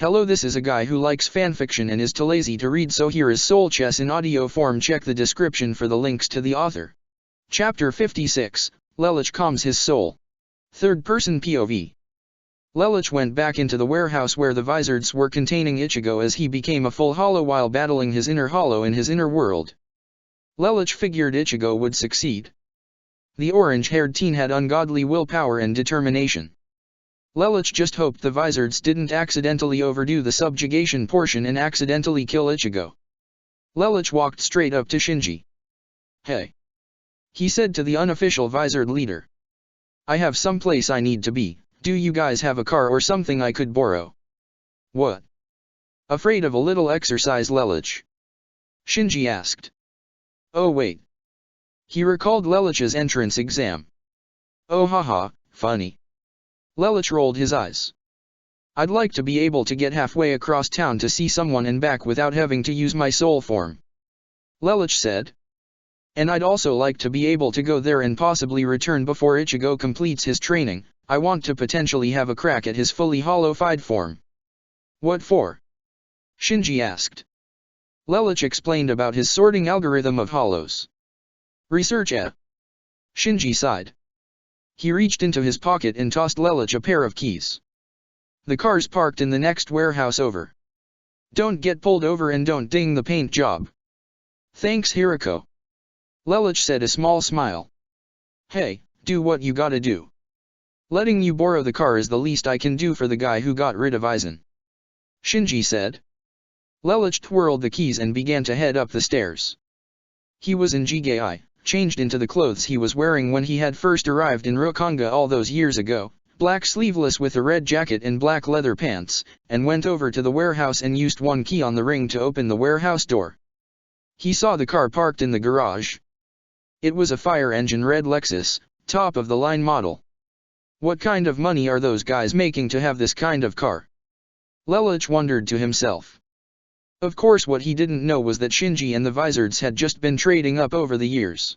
Hello, this is a guy who likes fanfiction and is too lazy to read, so here is Soul Chess in audio form. Check the description for the links to the author. Chapter 56, Lelouch calms his soul. Third-person POV. Lelouch went back into the warehouse where the Vizards were containing Ichigo as he became a full hollow while battling his inner hollow in his inner world. Lelouch figured Ichigo would succeed. The orange-haired teen had ungodly willpower and determination. Lelouch just hoped the Vizards didn't accidentally overdo the subjugation portion and accidentally kill Ichigo. Lelouch walked straight up to Shinji. "Hey," he said to the unofficial Vizard leader. "I have some place I need to be. Do you guys have a car or something I could borrow?" "What? Afraid of a little exercise, Lelouch?" Shinji asked. "Oh wait." He recalled Lelouch's entrance exam. "Oh haha, funny." Lelouch rolled his eyes. "I'd like to be able to get halfway across town to see someone and back without having to use my soul form," Lelouch said. "And I'd also like to be able to go there and possibly return before Ichigo completes his training. I want to potentially have a crack at his fully hollow-fied form." "What for?" Shinji asked. Lelouch explained about his sorting algorithm of hollows. "Research, eh?" Shinji sighed. He reached into his pocket and tossed Lelouch a pair of keys. "The car's parked in the next warehouse over. Don't get pulled over and don't ding the paint job." "Thanks, Hirako," Lelouch said, a small smile. "Hey, do what you gotta do. Letting you borrow the car is the least I can do for the guy who got rid of Aizen," Shinji said. Lelouch twirled the keys and began to head up the stairs. He was in Jigai, changed into the clothes he was wearing when he had first arrived in Rokanga all those years ago, black sleeveless with a red jacket and black leather pants, and went over to the warehouse and used one key on the ring to open the warehouse door. He saw the car parked in the garage. It was a fire engine red Lexus, top-of-the-line model. What kind of money are those guys making to have this kind of car? Lelouch wondered to himself. Of course, what he didn't know was that Shinji and the Vizards had just been trading up over the years.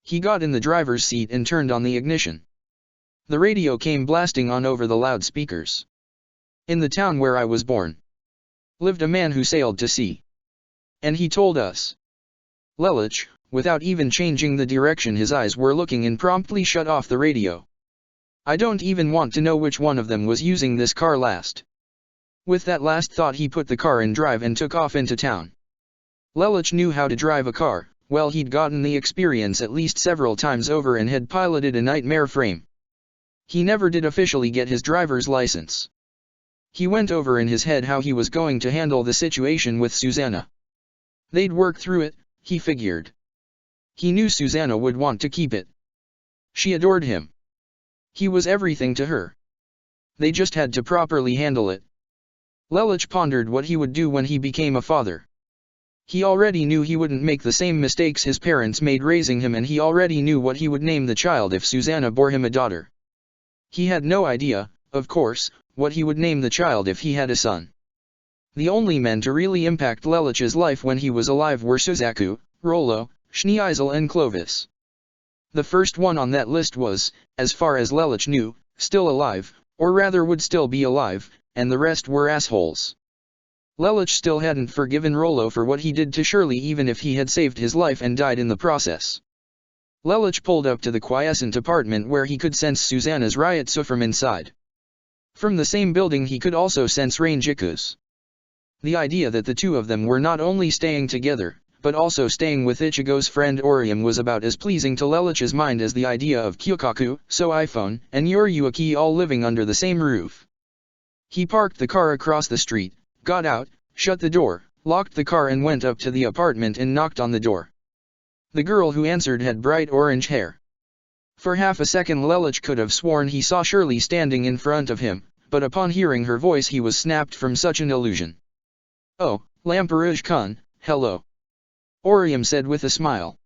He got in the driver's seat and turned on the ignition. The radio came blasting on over the loudspeakers. "In the town where I was born lived a man who sailed to sea. And he told us." Lelouch, without even changing the direction his eyes were looking in, promptly shut off the radio. "I don't even want to know which one of them was using this car last." With that last thought, he put the car in drive and took off into town. Lelouch knew how to drive a car. Well, he'd gotten the experience at least several times over and had piloted a nightmare frame. He never did officially get his driver's license. He went over in his head how he was going to handle the situation with Susanna. They'd work through it, he figured. He knew Susanna would want to keep it. She adored him. He was everything to her. They just had to properly handle it. Lelouch pondered what he would do when he became a father. He already knew he wouldn't make the same mistakes his parents made raising him, and he already knew what he would name the child if Susanna bore him a daughter. He had no idea, of course, what he would name the child if he had a son. The only men to really impact Lelouch's life when he was alive were Suzaku, Rollo, Schneeisel and Clovis. The first one on that list was, as far as Lelouch knew, still alive, or rather would still be alive, and the rest were assholes. Lelouch still hadn't forgiven Rollo for what he did to Shirley, even if he had saved his life and died in the process. Lelouch pulled up to the quiescent apartment where he could sense Susanna's Ryotsu from inside. From the same building he could also sense Ranjiku's. The idea that the two of them were not only staying together, but also staying with Ichigo's friend Orium was about as pleasing to Lelouch's mind as the idea of Kyokaku, So-iPhone, and Yoryuki all living under the same roof. He parked the car across the street, got out, shut the door, locked the car and went up to the apartment and knocked on the door. The girl who answered had bright orange hair. For half a second Lelouch could have sworn he saw Shirley standing in front of him, but upon hearing her voice he was snapped from such an illusion. "Oh, Lamperouge-kun, hello," Orium said with a smile.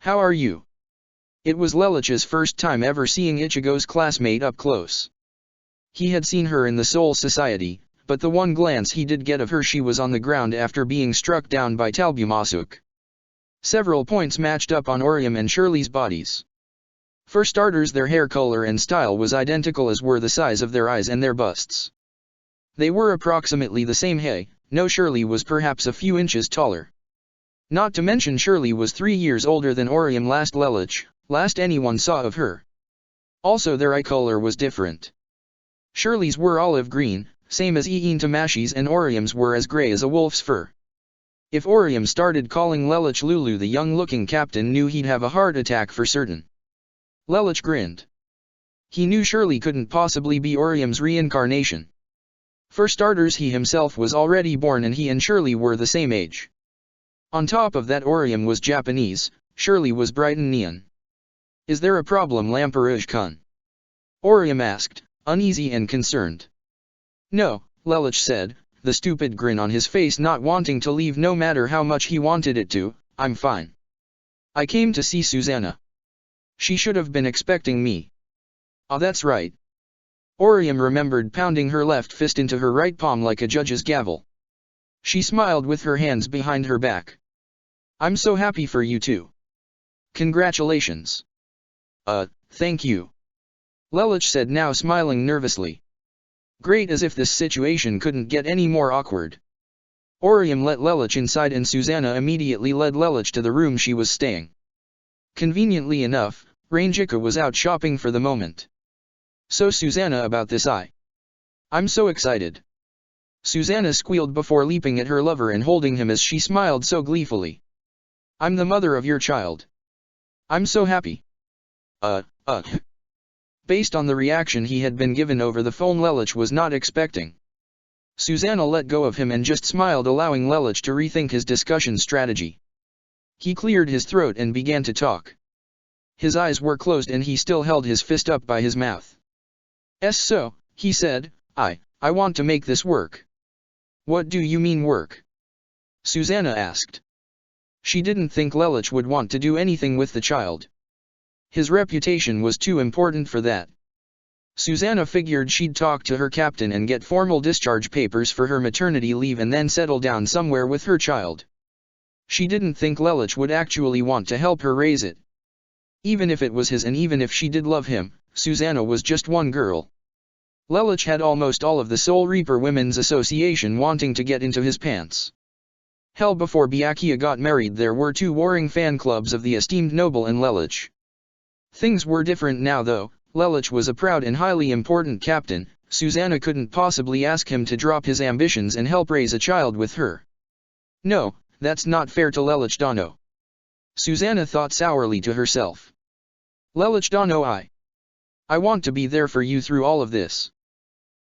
"How are you?" It was Lelouch's first time ever seeing Ichigo's classmate up close. He had seen her in the Soul Society, but the one glance he did get of her, she was on the ground after being struck down by Talbumasuk. Several points matched up on Orium and Shirley's bodies. For starters, their hair color and style was identical, as were the size of their eyes and their busts. They were approximately the same height. No, Shirley was perhaps a few inches taller. Not to mention Shirley was 3 years older than Orium last anyone saw of her. Also their eye color was different. Shirley's were olive green, same as Ian Tamashi's, and Orium's were as grey as a wolf's fur. If Orium started calling Lelich Lulu, the young-looking captain knew he'd have a heart attack for certain. Lelich grinned. He knew Shirley couldn't possibly be Orium's reincarnation. For starters, he himself was already born and he and Shirley were the same age. On top of that, Orium was Japanese, Shirley was Brighton Neon. Is there a problem, Lamperouge-kun? Orium asked, uneasy and concerned. No, Lelich said, the stupid grin on his face not wanting to leave no matter how much he wanted it to. I'm fine. I came to see Susanna. She should have been expecting me. Ah, that's right. Orium remembered pounding her left fist into her right palm like a judge's gavel. She smiled with her hands behind her back. I'm so happy for you too. Congratulations. Thank you. Lelich said, now smiling nervously. Great, as if this situation couldn't get any more awkward. Orium let Lelich inside and Susanna immediately led Lelich to the room she was staying. Conveniently enough, Ranjika was out shopping for the moment. So Susanna, about this I'm so excited. Susanna squealed before leaping at her lover and holding him as she smiled so gleefully. I'm the mother of your child. I'm so happy. Based on the reaction he had been given over the phone, Lelich was not expecting. Susanna let go of him and just smiled, allowing Lelich to rethink his discussion strategy. He cleared his throat and began to talk. His eyes were closed and he still held his fist up by his mouth. So, he said, I want to make this work. What do you mean work? Susanna asked. She didn't think Lelich would want to do anything with the child. His reputation was too important for that. Susanna figured she'd talk to her captain and get formal discharge papers for her maternity leave and then settle down somewhere with her child. She didn't think Lelich would actually want to help her raise it. Even if it was his and even if she did love him, Susanna was just one girl. Lelich had almost all of the Soul Reaper Women's Association wanting to get into his pants. Hell, before Byakuya got married there were 2 warring fan clubs of the esteemed noble and Lelich. Things were different now though. Lelich was a proud and highly important captain. Susanna couldn't possibly ask him to drop his ambitions and help raise a child with her. No, that's not fair to Lelich Dano. Susanna thought sourly to herself. Lelich Dano, I want to be there for you through all of this.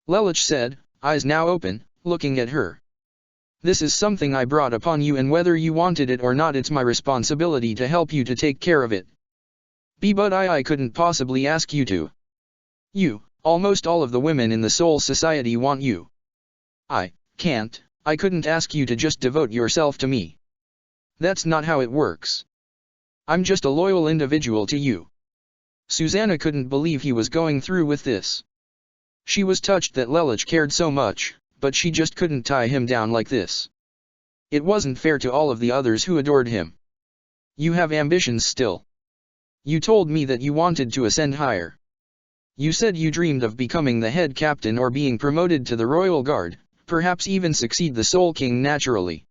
Lelich said, eyes now open, looking at her. This is something I brought upon you, and whether you wanted it or not, it's my responsibility to help you to take care of it. But I couldn't possibly ask you to. Almost all of the women in the Soul Society want you. I couldn't ask you to just devote yourself to me. That's not how it works. I'm just a loyal individual to you. Susanna couldn't believe he was going through with this. She was touched that Lelich cared so much, but she just couldn't tie him down like this. It wasn't fair to all of the others who adored him. You have ambitions still. You told me that you wanted to ascend higher. You said you dreamed of becoming the head captain or being promoted to the Royal Guard, perhaps even succeed the Soul King naturally.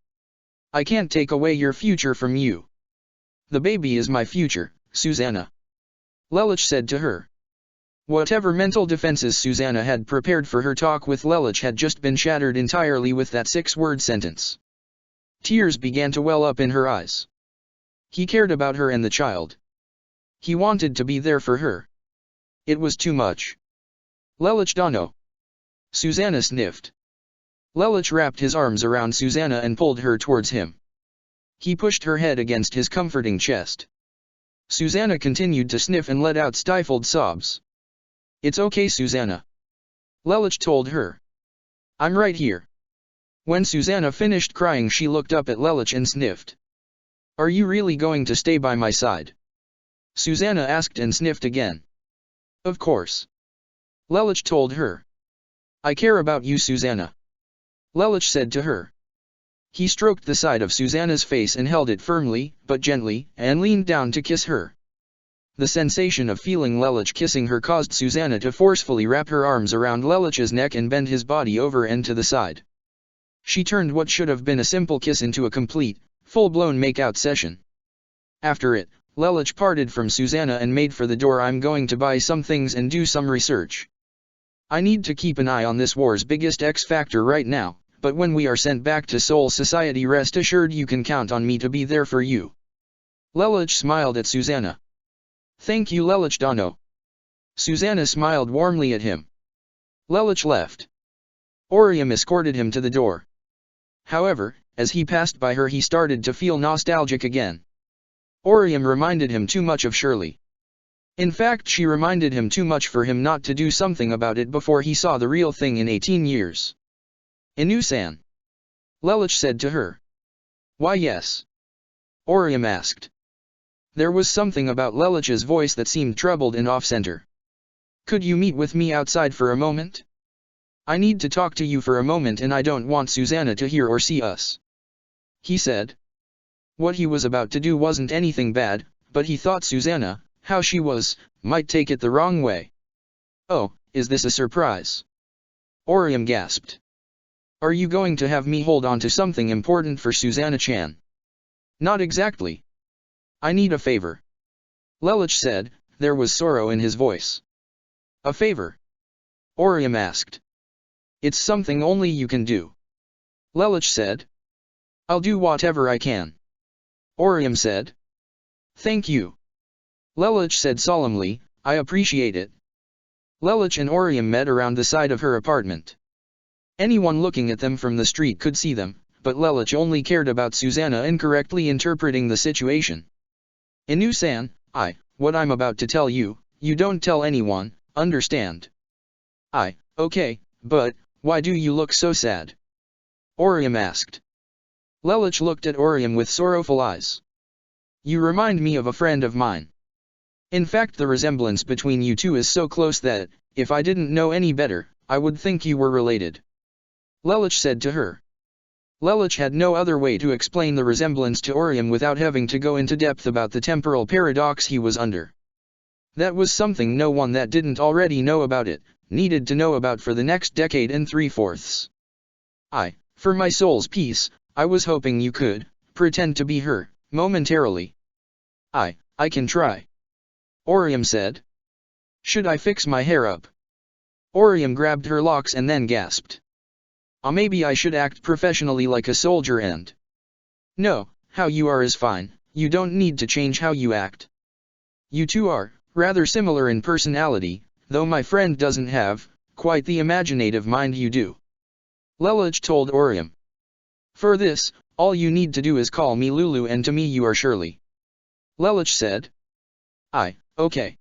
I can't take away your future from you. The baby is my future, Susanna. Lelich said to her. Whatever mental defenses Susanna had prepared for her talk with Lelich had just been shattered entirely with that 6-word sentence. Tears began to well up in her eyes. He cared about her and the child. He wanted to be there for her. It was too much. Lelich Dano. Susanna sniffed. Lelich wrapped his arms around Susanna and pulled her towards him. He pushed her head against his comforting chest. Susanna continued to sniff and let out stifled sobs. It's okay, Susanna. Lelich told her. I'm right here. When Susanna finished crying, she looked up at Lelich and sniffed. Are you really going to stay by my side? Susanna asked and sniffed again. Of course. Lelich told her. I care about you, Susanna. Lelich said to her. He stroked the side of Susanna's face and held it firmly, but gently, and leaned down to kiss her. The sensation of feeling Lelich kissing her caused Susanna to forcefully wrap her arms around Lelich's neck and bend his body over and to the side. She turned what should have been a simple kiss into a complete, full-blown make-out session. After it, Lelich parted from Susanna and made for the door. I'm going to buy some things and do some research. I need to keep an eye on this war's biggest X factor right now, but when we are sent back to Soul Society, rest assured you can count on me to be there for you. Lelich smiled at Susanna. Thank you, Lelich Dano. Susanna smiled warmly at him. Lelich left. Orium escorted him to the door. However, as he passed by her, he started to feel nostalgic again. Orium reminded him too much of Shirley. In fact, she reminded him too much for him not to do something about it before he saw the real thing in 18 years. Inu-san. Lelich said to her. Why yes? Orium asked. There was something about Lelich's voice that seemed troubled and off-center. Could you meet with me outside for a moment? I need to talk to you for a moment and I don't want Susanna to hear or see us. He said. What he was about to do wasn't anything bad, but he thought Susanna, how she was, might take it the wrong way. Oh, is this a surprise? Orium gasped. Are you going to have me hold on to something important for Susanna-chan? Not exactly. I need a favor. Lelich said, there was sorrow in his voice. A favor? Orium asked. It's something only you can do. Lelich said. I'll do whatever I can. Orium said. Thank you. Lelich said solemnly, I appreciate it. Lelich and Orium met around the side of her apartment. Anyone looking at them from the street could see them, but Lelich only cared about Susanna incorrectly interpreting the situation. Inu-san, what I'm about to tell you, you don't tell anyone, understand? Okay, but, why do you look so sad? Orium asked. Lelich looked at Orium with sorrowful eyes. You remind me of a friend of mine. In fact, the resemblance between you two is so close that, if I didn't know any better, I would think you were related. Lelich said to her. Lelich had no other way to explain the resemblance to Orium without having to go into depth about the temporal paradox he was under. That was something no one that didn't already know about it, needed to know about for the next decade and 3/4. For my soul's peace, I was hoping you could, pretend to be her, momentarily. I can try. Orium said. Should I fix my hair up? Orium grabbed her locks and then gasped. Maybe I should act professionally like a soldier and... No, how you are is fine, you don't need to change how you act. You two are, rather similar in personality, though my friend doesn't have, quite the imaginative mind you do. Lelich told Orium. For this, all you need to do is call me Lulu and to me you are Shirley. Lelich said. Okay.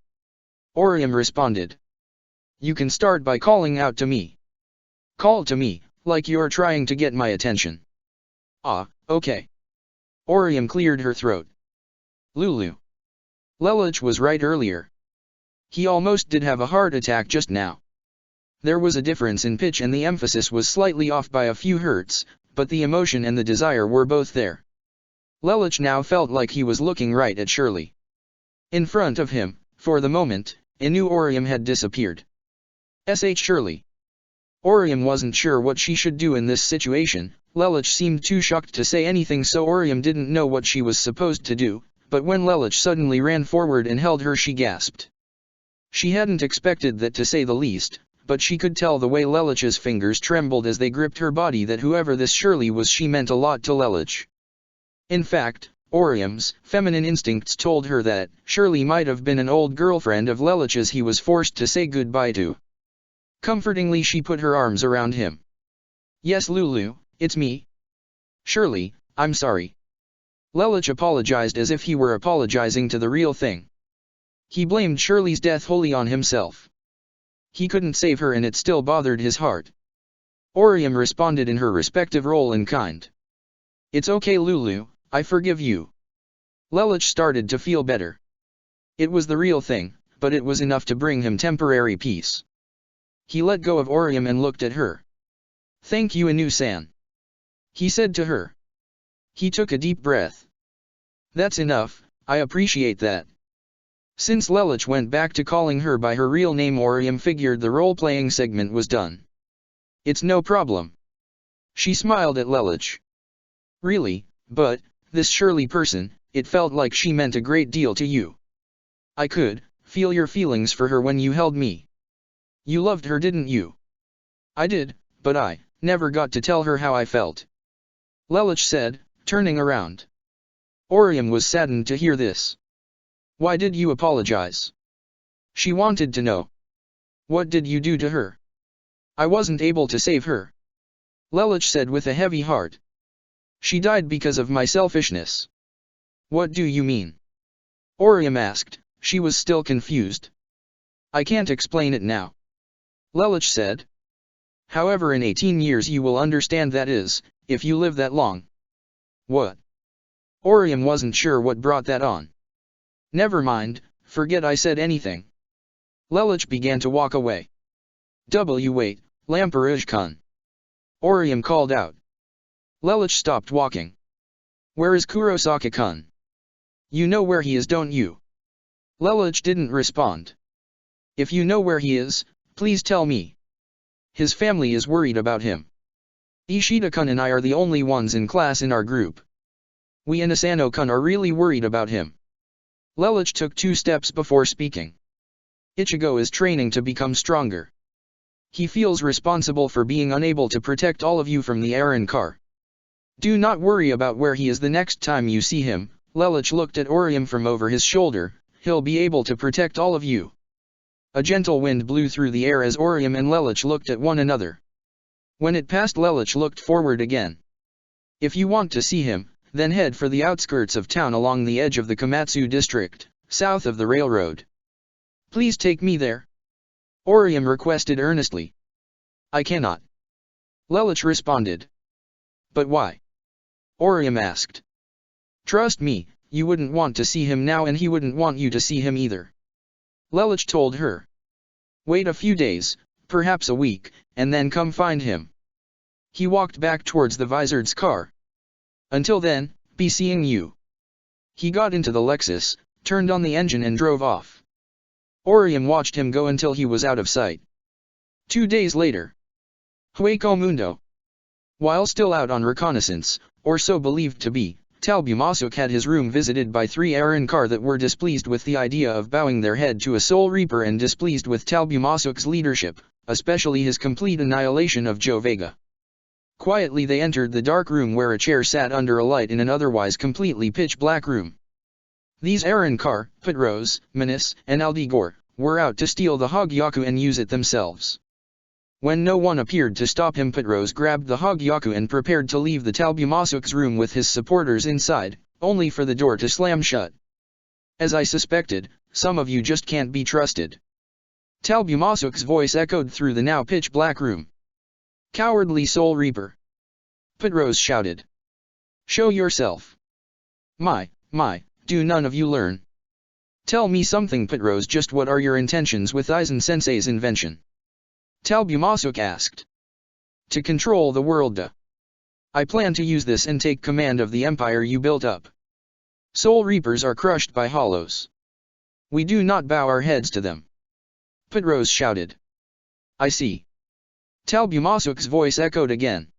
Orium responded. You can start by calling out to me. Call to me, like you're trying to get my attention. Okay. Orium cleared her throat. Lulu. Lelich was right earlier. He almost did have a heart attack just now. There was a difference in pitch and the emphasis was slightly off by a few hertz, but the emotion and the desire were both there. Lelich now felt like he was looking right at Shirley. In front of him, for the moment, Inu Orium had disappeared. Shirley. Orium wasn't sure what she should do in this situation. Lelich seemed too shocked to say anything, so Orium didn't know what she was supposed to do, but when Lelich suddenly ran forward and held her, she gasped. She hadn't expected that, to say the least, but she could tell the way Lelich's fingers trembled as they gripped her body that whoever this Shirley was, she meant a lot to Lelich. In fact, Orium's feminine instincts told her that Shirley might have been an old girlfriend of Lelich's he was forced to say goodbye to. Comfortingly, she put her arms around him. Yes, Lulu, it's me. Shirley, I'm sorry. Lelich apologized as if he were apologizing to the real thing. He blamed Shirley's death wholly on himself. He couldn't save her and it still bothered his heart. Orium responded in her respective role in kind. It's okay, Lulu, I forgive you. Lelich started to feel better. It was the real thing, but it was enough to bring him temporary peace. He let go of Orium and looked at her. Thank you, Inu-san. He said to her. He took a deep breath. That's enough, I appreciate that. Since Lelich went back to calling her by her real name, Orium figured the role-playing segment was done. It's no problem. She smiled at Lelich. Really, but, this Shirley person, it felt like she meant a great deal to you. I could feel your feelings for her when you held me. You loved her, didn't you? I did, but I never got to tell her how I felt. Lelich said, turning around. Orium was saddened to hear this. Why did you apologize? She wanted to know. What did you do to her? I wasn't able to save her. Lelich said with a heavy heart. She died because of my selfishness. What do you mean? Orium asked, she was still confused. I can't explain it now. Lelich said. However, in 18 years you will understand, that is, if you live that long. What? Orium wasn't sure what brought that on. Never mind, forget I said anything. Lelich began to walk away. Wait, Lamperouge-kun. Orium called out. Lelich stopped walking. Where is Kurosaki-kun? You know where he is, don't you? Lelich didn't respond. If you know where he is, please tell me. His family is worried about him. Ishida-kun and I are the only ones in class in our group. We and Asano-kun are really worried about him. Lelich took 2 steps before speaking. Ichigo is training to become stronger. He feels responsible for being unable to protect all of you from the Aaron car. Do not worry about where he is the next time you see him. Lelich looked at Orium from over his shoulder. He'll be able to protect all of you. A gentle wind blew through the air as Orium and Lelich looked at one another. When it passed, Lelich looked forward again. If you want to see him, then head for the outskirts of town along the edge of the Komatsu district, south of the railroad. Please take me there. Orium requested earnestly. I cannot. Lelich responded. But why? Orium asked. Trust me, you wouldn't want to see him now and he wouldn't want you to see him either. Lelich told her. Wait a few days, perhaps a week, and then come find him. He walked back towards the Vizard's car. Until then, be seeing you. He got into the Lexus, turned on the engine and drove off. Orium watched him go until he was out of sight. 2 days later. Hueco Mundo. While still out on reconnaissance, or so believed to be, Talbumasuk had his room visited by 3 Aaron car that were displeased with the idea of bowing their head to a Soul Reaper and displeased with Talbumasuk's leadership, especially his complete annihilation of Joe Vega. Quietly they entered the dark room where a chair sat under a light in an otherwise completely pitch-black room. These Aaron car, Petrose, Menace, and Aldigor, were out to steal the Hogyaku and use it themselves. When no one appeared to stop him, Petrose grabbed the Hogyaku and prepared to leave the Talbumasuk's room with his supporters inside, only for the door to slam shut. As I suspected, some of you just can't be trusted. Talbumasuk's voice echoed through the now pitch-black room. Cowardly Soul Reaper! Petrose shouted. Show yourself! My, do none of you learn? Tell me something, Petrose, just what are your intentions with Aizen-sensei's invention? Talbumasuk asked. To control the world. I plan to use this and take command of the empire you built up. Soul Reapers are crushed by hollows. We do not bow our heads to them. Petrose shouted. I see. Talbumasuk's voice echoed again.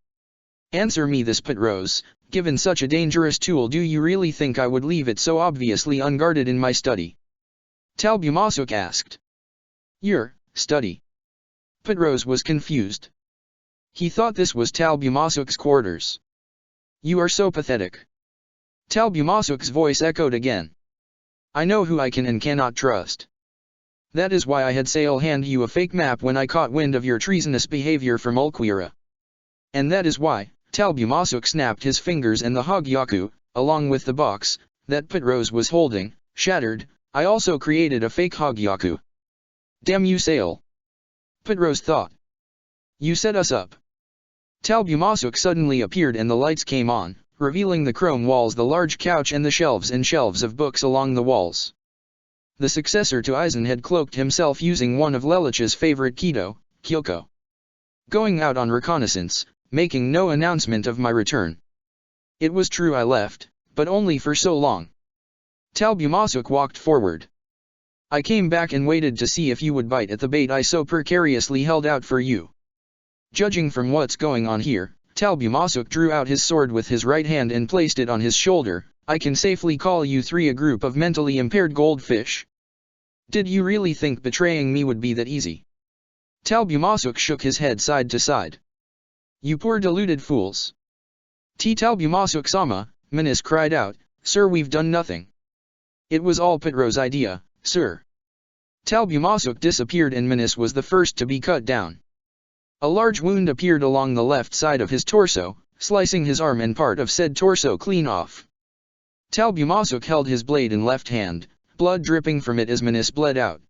Answer me this, Petrose. Given such a dangerous tool, do you really think I would leave it so obviously unguarded in my study? Talbumasuk asked. Your study? Petrose was confused. He thought this was Talbumasuk's quarters. You are so pathetic. Talbumasuk's voice echoed again. I know who I can and cannot trust. That is why I had Sale hand you a fake map when I caught wind of your treasonous behavior from Ulquira. And that is why, Talbumasuk snapped his fingers and the Hogyaku, along with the box, that Petrose was holding, shattered. I also created a fake Hogyaku. Damn you, Sale. Petrose thought. You set us up. Talbumasuk suddenly appeared and the lights came on, revealing the chrome walls, the large couch and the shelves of books along the walls. The successor to Aizen had cloaked himself using one of Lelich's favorite Kido, Kyoko. Going out on reconnaissance, making no announcement of my return. It was true I left, but only for so long. Talbumasuk walked forward. I came back and waited to see if you would bite at the bait I so precariously held out for you. Judging from what's going on here, Talbumasuk drew out his sword with his right hand and placed it on his shoulder. I can safely call you three a group of mentally impaired goldfish. Did you really think betraying me would be that easy? Talbumasuk shook his head side to side. You poor deluded fools. Talbumasuk-sama, Menes cried out, Sir, we've done nothing. It was all Petro's idea, sir. Talbumasuk disappeared and Menes was the first to be cut down. A large wound appeared along the left side of his torso, slicing his arm and part of said torso clean off. Talbumasuk held his blade in left hand, blood dripping from it as Menes bled out.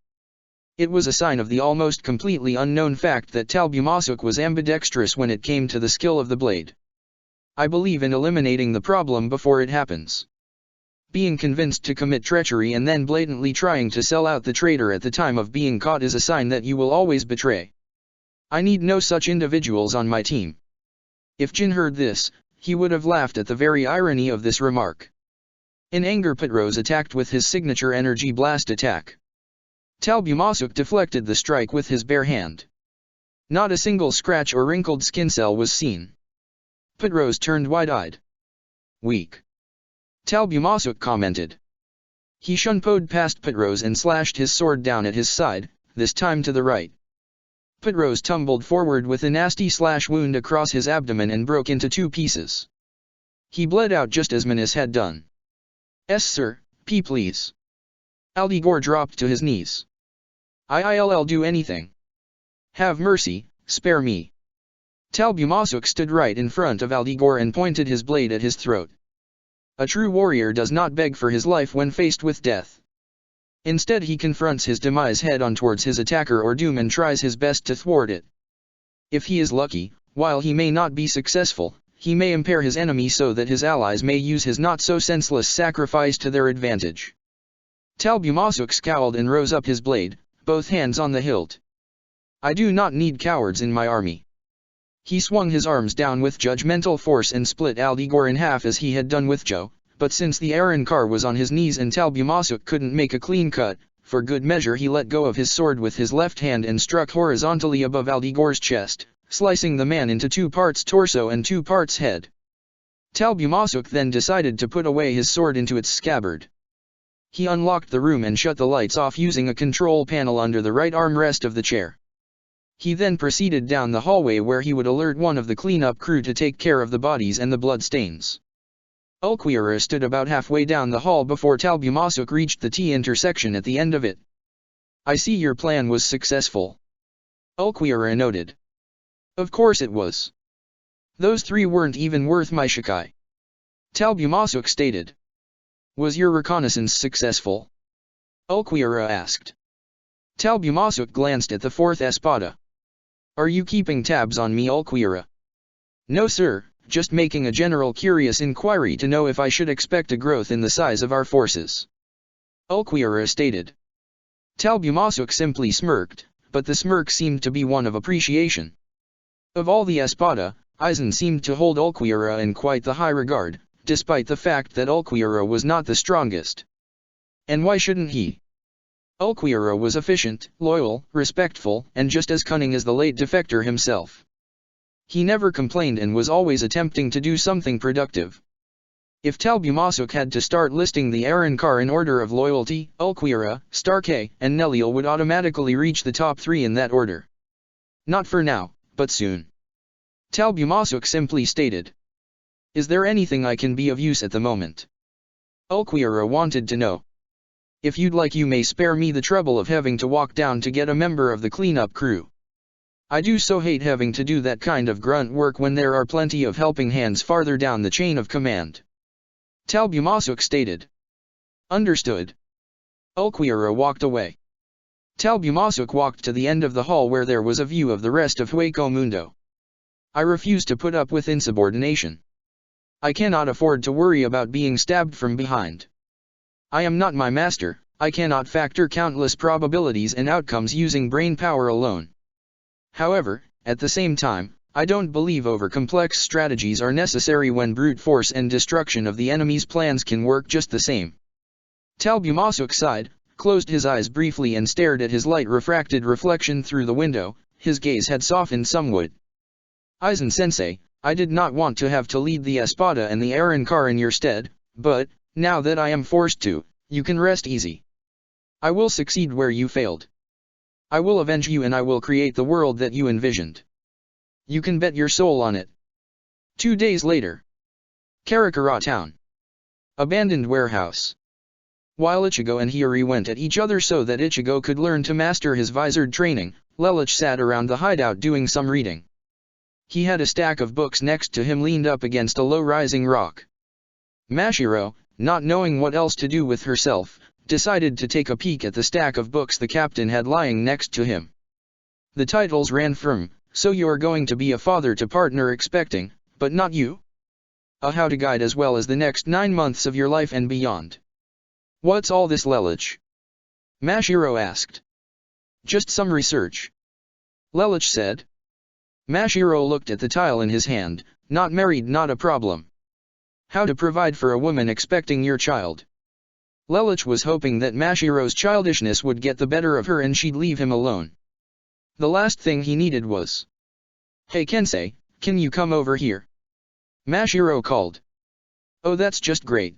It was a sign of the almost completely unknown fact that Talbumasuk was ambidextrous when it came to the skill of the blade. I believe in eliminating the problem before it happens. Being convinced to commit treachery and then blatantly trying to sell out the traitor at the time of being caught is a sign that you will always betray. I need no such individuals on my team. If Jin heard this, he would have laughed at the very irony of this remark. In anger, Petros attacked with his signature energy blast attack. Talbumasuk deflected the strike with his bare hand. Not a single scratch or wrinkled skin cell was seen. Petros turned wide-eyed. Weak. Talbumasuk commented. He shunpoed past Petros and slashed his sword down at his side, this time to the right. Petros tumbled forward with a nasty slash wound across his abdomen and broke into two pieces. He bled out just as Menes had done. "Yes sir, please." Aldigor dropped to his knees. "I'll do anything. Have mercy, spare me." Talbumasuk stood right in front of Aldigor and pointed his blade at his throat. A true warrior does not beg for his life when faced with death. Instead he confronts his demise head-on towards his attacker or doom and tries his best to thwart it. If he is lucky, while he may not be successful, he may impair his enemy so that his allies may use his not-so-senseless sacrifice to their advantage. Talbumasuk scowled and rose up his blade, both hands on the hilt. I do not need cowards in my army. He swung his arms down with judgmental force and split Aldigor in half as he had done with Joe, but since the Arrancar was on his knees and Talbumasuk couldn't make a clean cut, for good measure he let go of his sword with his left hand and struck horizontally above Aldigor's chest, slicing the man into 2 parts torso and 2 parts head. Talbumasuk then decided to put away his sword into its scabbard. He unlocked the room and shut the lights off using a control panel under the right armrest of the chair. He then proceeded down the hallway where he would alert one of the cleanup crew to take care of the bodies and the blood stains. Ulquiorra stood about halfway down the hall before Talbumasuk reached the T-intersection at the end of it. I see your plan was successful. Ulquiorra noted. Of course it was. Those 3 weren't even worth my shikai. Talbumasuk stated. Was your reconnaissance successful? Ulquiorra asked. Talbumasuk glanced at the 4th espada. Are you keeping tabs on me, Ulquiorra? No sir, just making a general curious inquiry to know if I should expect a growth in the size of our forces. Ulquiorra stated. Talbumasuk simply smirked, but the smirk seemed to be one of appreciation. Of all the espada, Aizen seemed to hold Ulquiorra in quite the high regard, despite the fact that Ulquiorra was not the strongest. And why shouldn't he? Ulquiorra was efficient, loyal, respectful, and just as cunning as the late defector himself. He never complained and was always attempting to do something productive. If Talbumasuk had to start listing the Arrancar in order of loyalty, Ulquiorra, Starkey, and Neliel would automatically reach the top 3 in that order. Not for now, but soon. Talbumasuk simply stated. Is there anything I can be of use at the moment? Ulquiorra wanted to know. If you'd like you may spare me the trouble of having to walk down to get a member of the cleanup crew. I do so hate having to do that kind of grunt work when there are plenty of helping hands farther down the chain of command. Talbumasuk stated. Understood. Ulquiorra walked away. Talbumasuk walked to the end of the hall where there was a view of the rest of Hueco Mundo. I refuse to put up with insubordination. I cannot afford to worry about being stabbed from behind. I am not my master, I cannot factor countless probabilities and outcomes using brain power alone. However, at the same time, I don't believe over-complex strategies are necessary when brute force and destruction of the enemy's plans can work just the same. Talbumasuk sighed, closed his eyes briefly and stared at his light-refracted reflection through the window. His gaze had softened somewhat. Aizen-sensei, I did not want to have to lead the Espada and the Arrancar in your stead, but, now that I am forced to, you can rest easy. I will succeed where you failed. I will avenge you and I will create the world that you envisioned. You can bet your soul on it. 2 days later. Karakura Town. Abandoned warehouse. While Ichigo and Hiyori went at each other so that Ichigo could learn to master his visored training, Lelouch sat around the hideout doing some reading. He had a stack of books next to him leaned up against a low-rising rock. Mashiro, not knowing what else to do with herself, decided to take a peek at the stack of books the captain had lying next to him. The titles ran from, So You Are Going to Be a Father to Partner Expecting, But Not You? A How to Guide as well as the next 9 months of your life and beyond. What's all this, Lelouch? Mashiro asked. Just some research. Lelouch said. Mashiro looked at the tile in his hand. Not married, not a problem. How to provide for a woman expecting your child. Lelouch was hoping that Mashiro's childishness would get the better of her and she'd leave him alone. The last thing he needed was, Hey Kensei, can you come over here? Mashiro called. Oh, that's just great.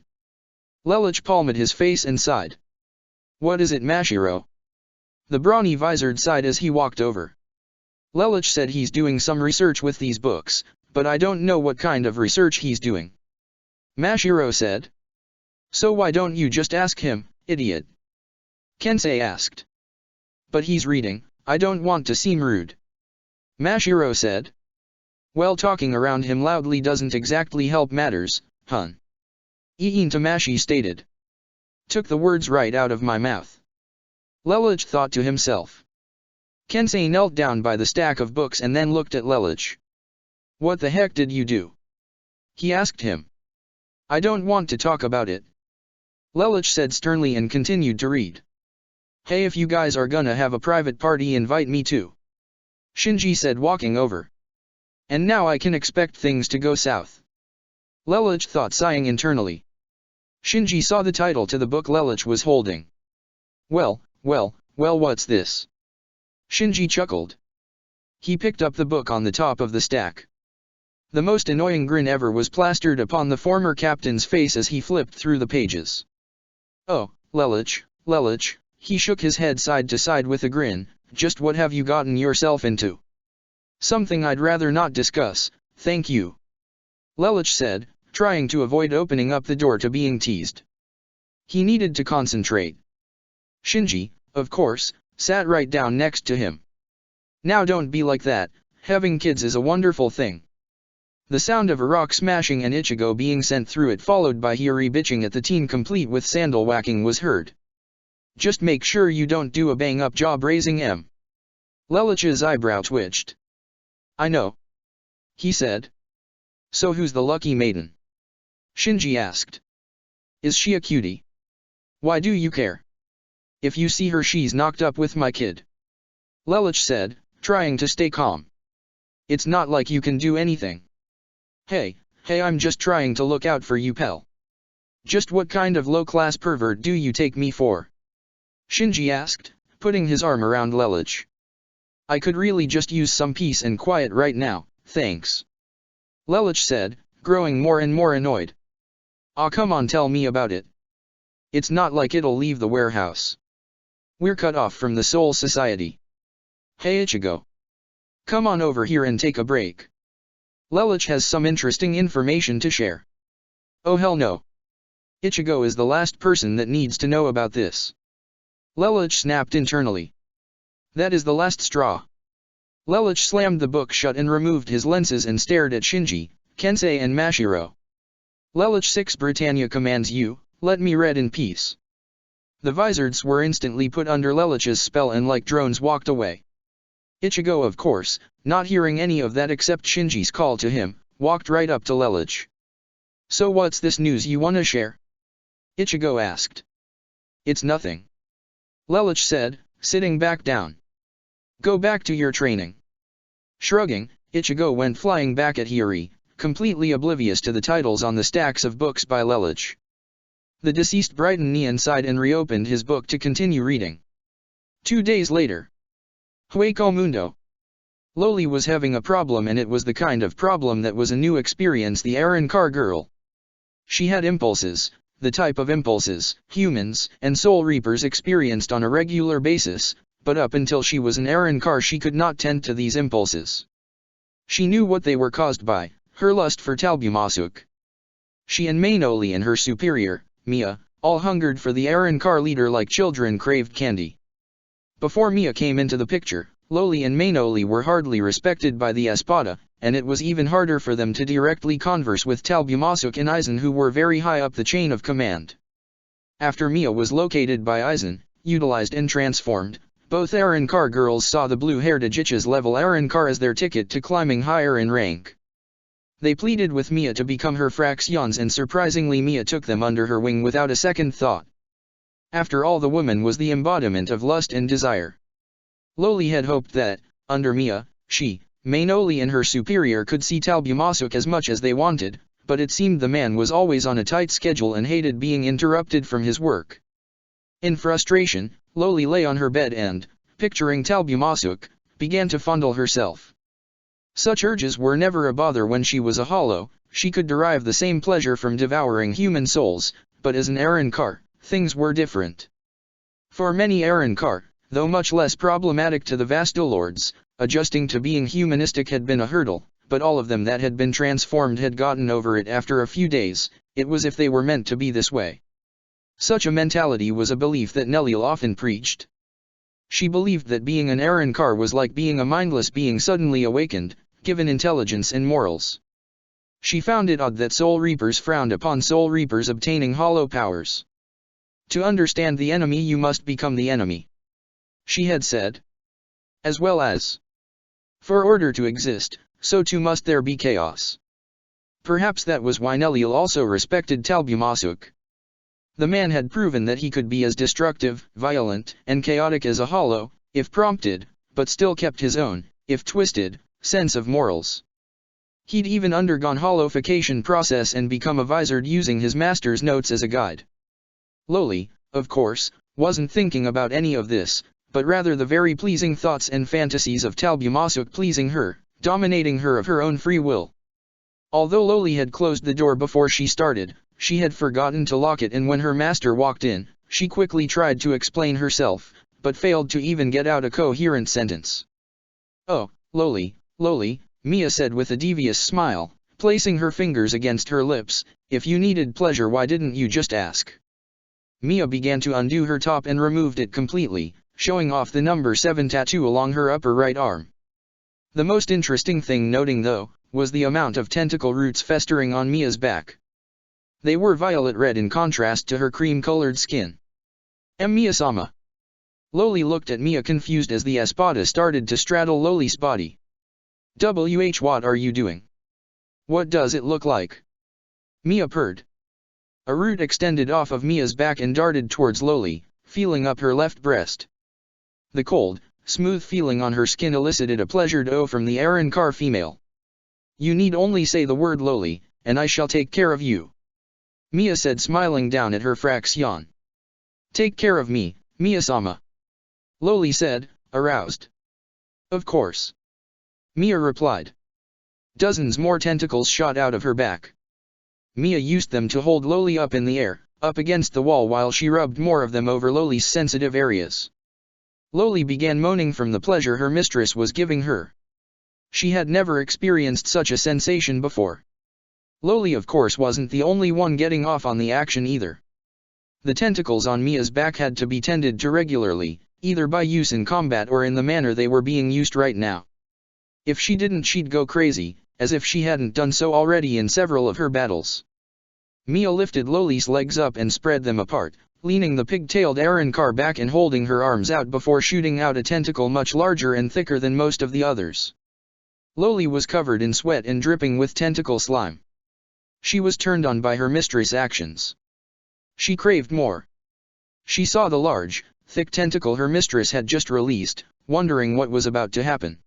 Lelouch palmed his face and sighed. What is it, Mashiro? The brawny visored sighed as he walked over. Lelouch said he's doing some research with these books, but I don't know what kind of research he's doing. Mashiro said. So why don't you just ask him, idiot? Kensei asked. But he's reading, I don't want to seem rude. Mashiro said. Well, talking around him loudly doesn't exactly help matters, hun. Iin Tamashi stated. Took the words right out of my mouth. Lelouch thought to himself. Kensei knelt down by the stack of books and then looked at Lelouch. What the heck did you do? He asked him. I don't want to talk about it. Lelouch said sternly and continued to read. Hey, if you guys are gonna have a private party, invite me too. Shinji said, walking over. And now I can expect things to go south. Lelouch thought, sighing internally. Shinji saw the title to the book Lelouch was holding. Well, what's this? Shinji chuckled. He picked up the book on the top of the stack. The most annoying grin ever was plastered upon the former captain's face as he flipped through the pages. Oh, Lelouch, he shook his head side to side with a grin. Just what have you gotten yourself into? Something I'd rather not discuss, thank you. Lelouch said, trying to avoid opening up the door to being teased. He needed to concentrate. Shinji, of course, sat right down next to him. Now don't be like that, having kids is a wonderful thing. The sound of a rock smashing and Ichigo being sent through it followed by Hiyori bitching at the teen complete with sandal whacking was heard. Just make sure you don't do a bang-up job raising M. Lelouch's eyebrow twitched. I know. He said. So who's the lucky maiden? Shinji asked. Is she a cutie? Why do you care? If you see her, she's knocked up with my kid. Lelouch said, trying to stay calm. It's not like you can do anything. Hey, I'm just trying to look out for you, pal. Just what kind of low-class pervert do you take me for? Shinji asked, putting his arm around Lelouch. I could really just use some peace and quiet right now, thanks. Lelouch said, growing more and more annoyed. Aw, come on, tell me about it. It's not like it'll leave the warehouse. We're cut off from the Soul Society. Hey Ichigo. Come on over here and take a break. Lelouch has some interesting information to share. Oh hell no. Ichigo is the last person that needs to know about this. Lelouch snapped internally. That is the last straw. Lelouch slammed the book shut and removed his lenses and stared at Shinji, Kensei and Mashiro. Lelouch 6 Britannia commands you, let me read in peace. The Vizards were instantly put under Lelouch's spell and like drones walked away. Ichigo, of course, not hearing any of that except Shinji's call to him, walked right up to Lelouch. So what's this news you wanna share? Ichigo asked. It's nothing. Lelouch said, sitting back down. Go back to your training. Shrugging, Ichigo went flying back at Hiyori, completely oblivious to the titles on the stacks of books by Lelouch. The deceased brightened inside and reopened his book to continue reading. 2 days later. Hueco Mundo. Loli was having a problem, and it was the kind of problem that was a new experience the Arrancar girl. She had impulses, the type of impulses humans and soul reapers experienced on a regular basis, but up until she was an Arrancar she could not tend to these impulses. She knew what they were caused by, her lust for Talbumasuk. She and Mainoli and her superior, Mia, all hungered for the Arrancar leader like children craved candy. Before Mia came into the picture, Loli and Mainoli were hardly respected by the Espada, and it was even harder for them to directly converse with Talbumasuk and Aizen, who were very high up the chain of command. After Mia was located by Aizen, utilized and transformed, both Arrancar girls saw the blue-haired Ajichas level Arrancar as their ticket to climbing higher in rank. They pleaded with Mia to become her fractions, and surprisingly Mia took them under her wing without a second thought. After all, the woman was the embodiment of lust and desire. Loli had hoped that, under Mia, she, Mainoli and her superior could see Talbumasuk as much as they wanted, but it seemed the man was always on a tight schedule and hated being interrupted from his work. In frustration, Loli lay on her bed and, picturing Talbumasuk, began to fondle herself. Such urges were never a bother when she was a hollow. She could derive the same pleasure from devouring human souls, but as an Arrancar, things were different. For many Arrancar, though much less problematic to the Vastalords, adjusting to being humanistic had been a hurdle, but all of them that had been transformed had gotten over it after a few days. It was if they were meant to be this way. Such a mentality was a belief that Nelliel often preached. She believed that being an Arrancar was like being a mindless being suddenly awakened, given intelligence and morals. She found it odd that Soul Reapers frowned upon Soul Reapers obtaining hollow powers. To understand the enemy you must become the enemy, she had said. As well as, for order to exist, so too must there be chaos. Perhaps that was why Nelliel also respected Talbumasuk. The man had proven that he could be as destructive, violent, and chaotic as a hollow, if prompted, but still kept his own, if twisted, sense of morals. He'd even undergone hollowification process and become a wizard using his master's notes as a guide. Loli, of course, wasn't thinking about any of this, but rather the very pleasing thoughts and fantasies of Talbumasuk pleasing her, dominating her of her own free will. Although Loli had closed the door before she started, she had forgotten to lock it, and when her master walked in, she quickly tried to explain herself, but failed to even get out a coherent sentence. "Oh, Loli, Loli," Mia said with a devious smile, placing her fingers against her lips, "if you needed pleasure, why didn't you just ask?" Mia began to undo her top and removed it completely, showing off the number 7 tattoo along her upper right arm. The most interesting thing noting though, was the amount of tentacle roots festering on Mia's back. They were violet red in contrast to her cream-colored skin. Mia-sama. Loli looked at Mia confused as the Espada started to straddle Loli's body. What are you doing? What does it look like? Mia purred. A root extended off of Mia's back and darted towards Loli, feeling up her left breast. The cold, smooth feeling on her skin elicited a pleasured "oh" from the Arrancar female. "You need only say the word Loli, and I shall take care of you," Mia said, smiling down at her fraction. "Take care of me, Mia-sama," Loli said, aroused. "Of course," Mia replied. Dozens more tentacles shot out of her back. Mia used them to hold Loli up in the air, up against the wall, while she rubbed more of them over Loli's sensitive areas. Loli began moaning from the pleasure her mistress was giving her. She had never experienced such a sensation before. Loli of course wasn't the only one getting off on the action either. The tentacles on Mia's back had to be tended to regularly, either by use in combat or in the manner they were being used right now. If she didn't, she'd go crazy, as if she hadn't done so already in several of her battles. Mia lifted Loli's legs up and spread them apart, leaning the pig-tailed Arrancar back and holding her arms out before shooting out a tentacle much larger and thicker than most of the others. Loli was covered in sweat and dripping with tentacle slime. She was turned on by her mistress' actions. She craved more. She saw the large, thick tentacle her mistress had just released, wondering what was about to happen.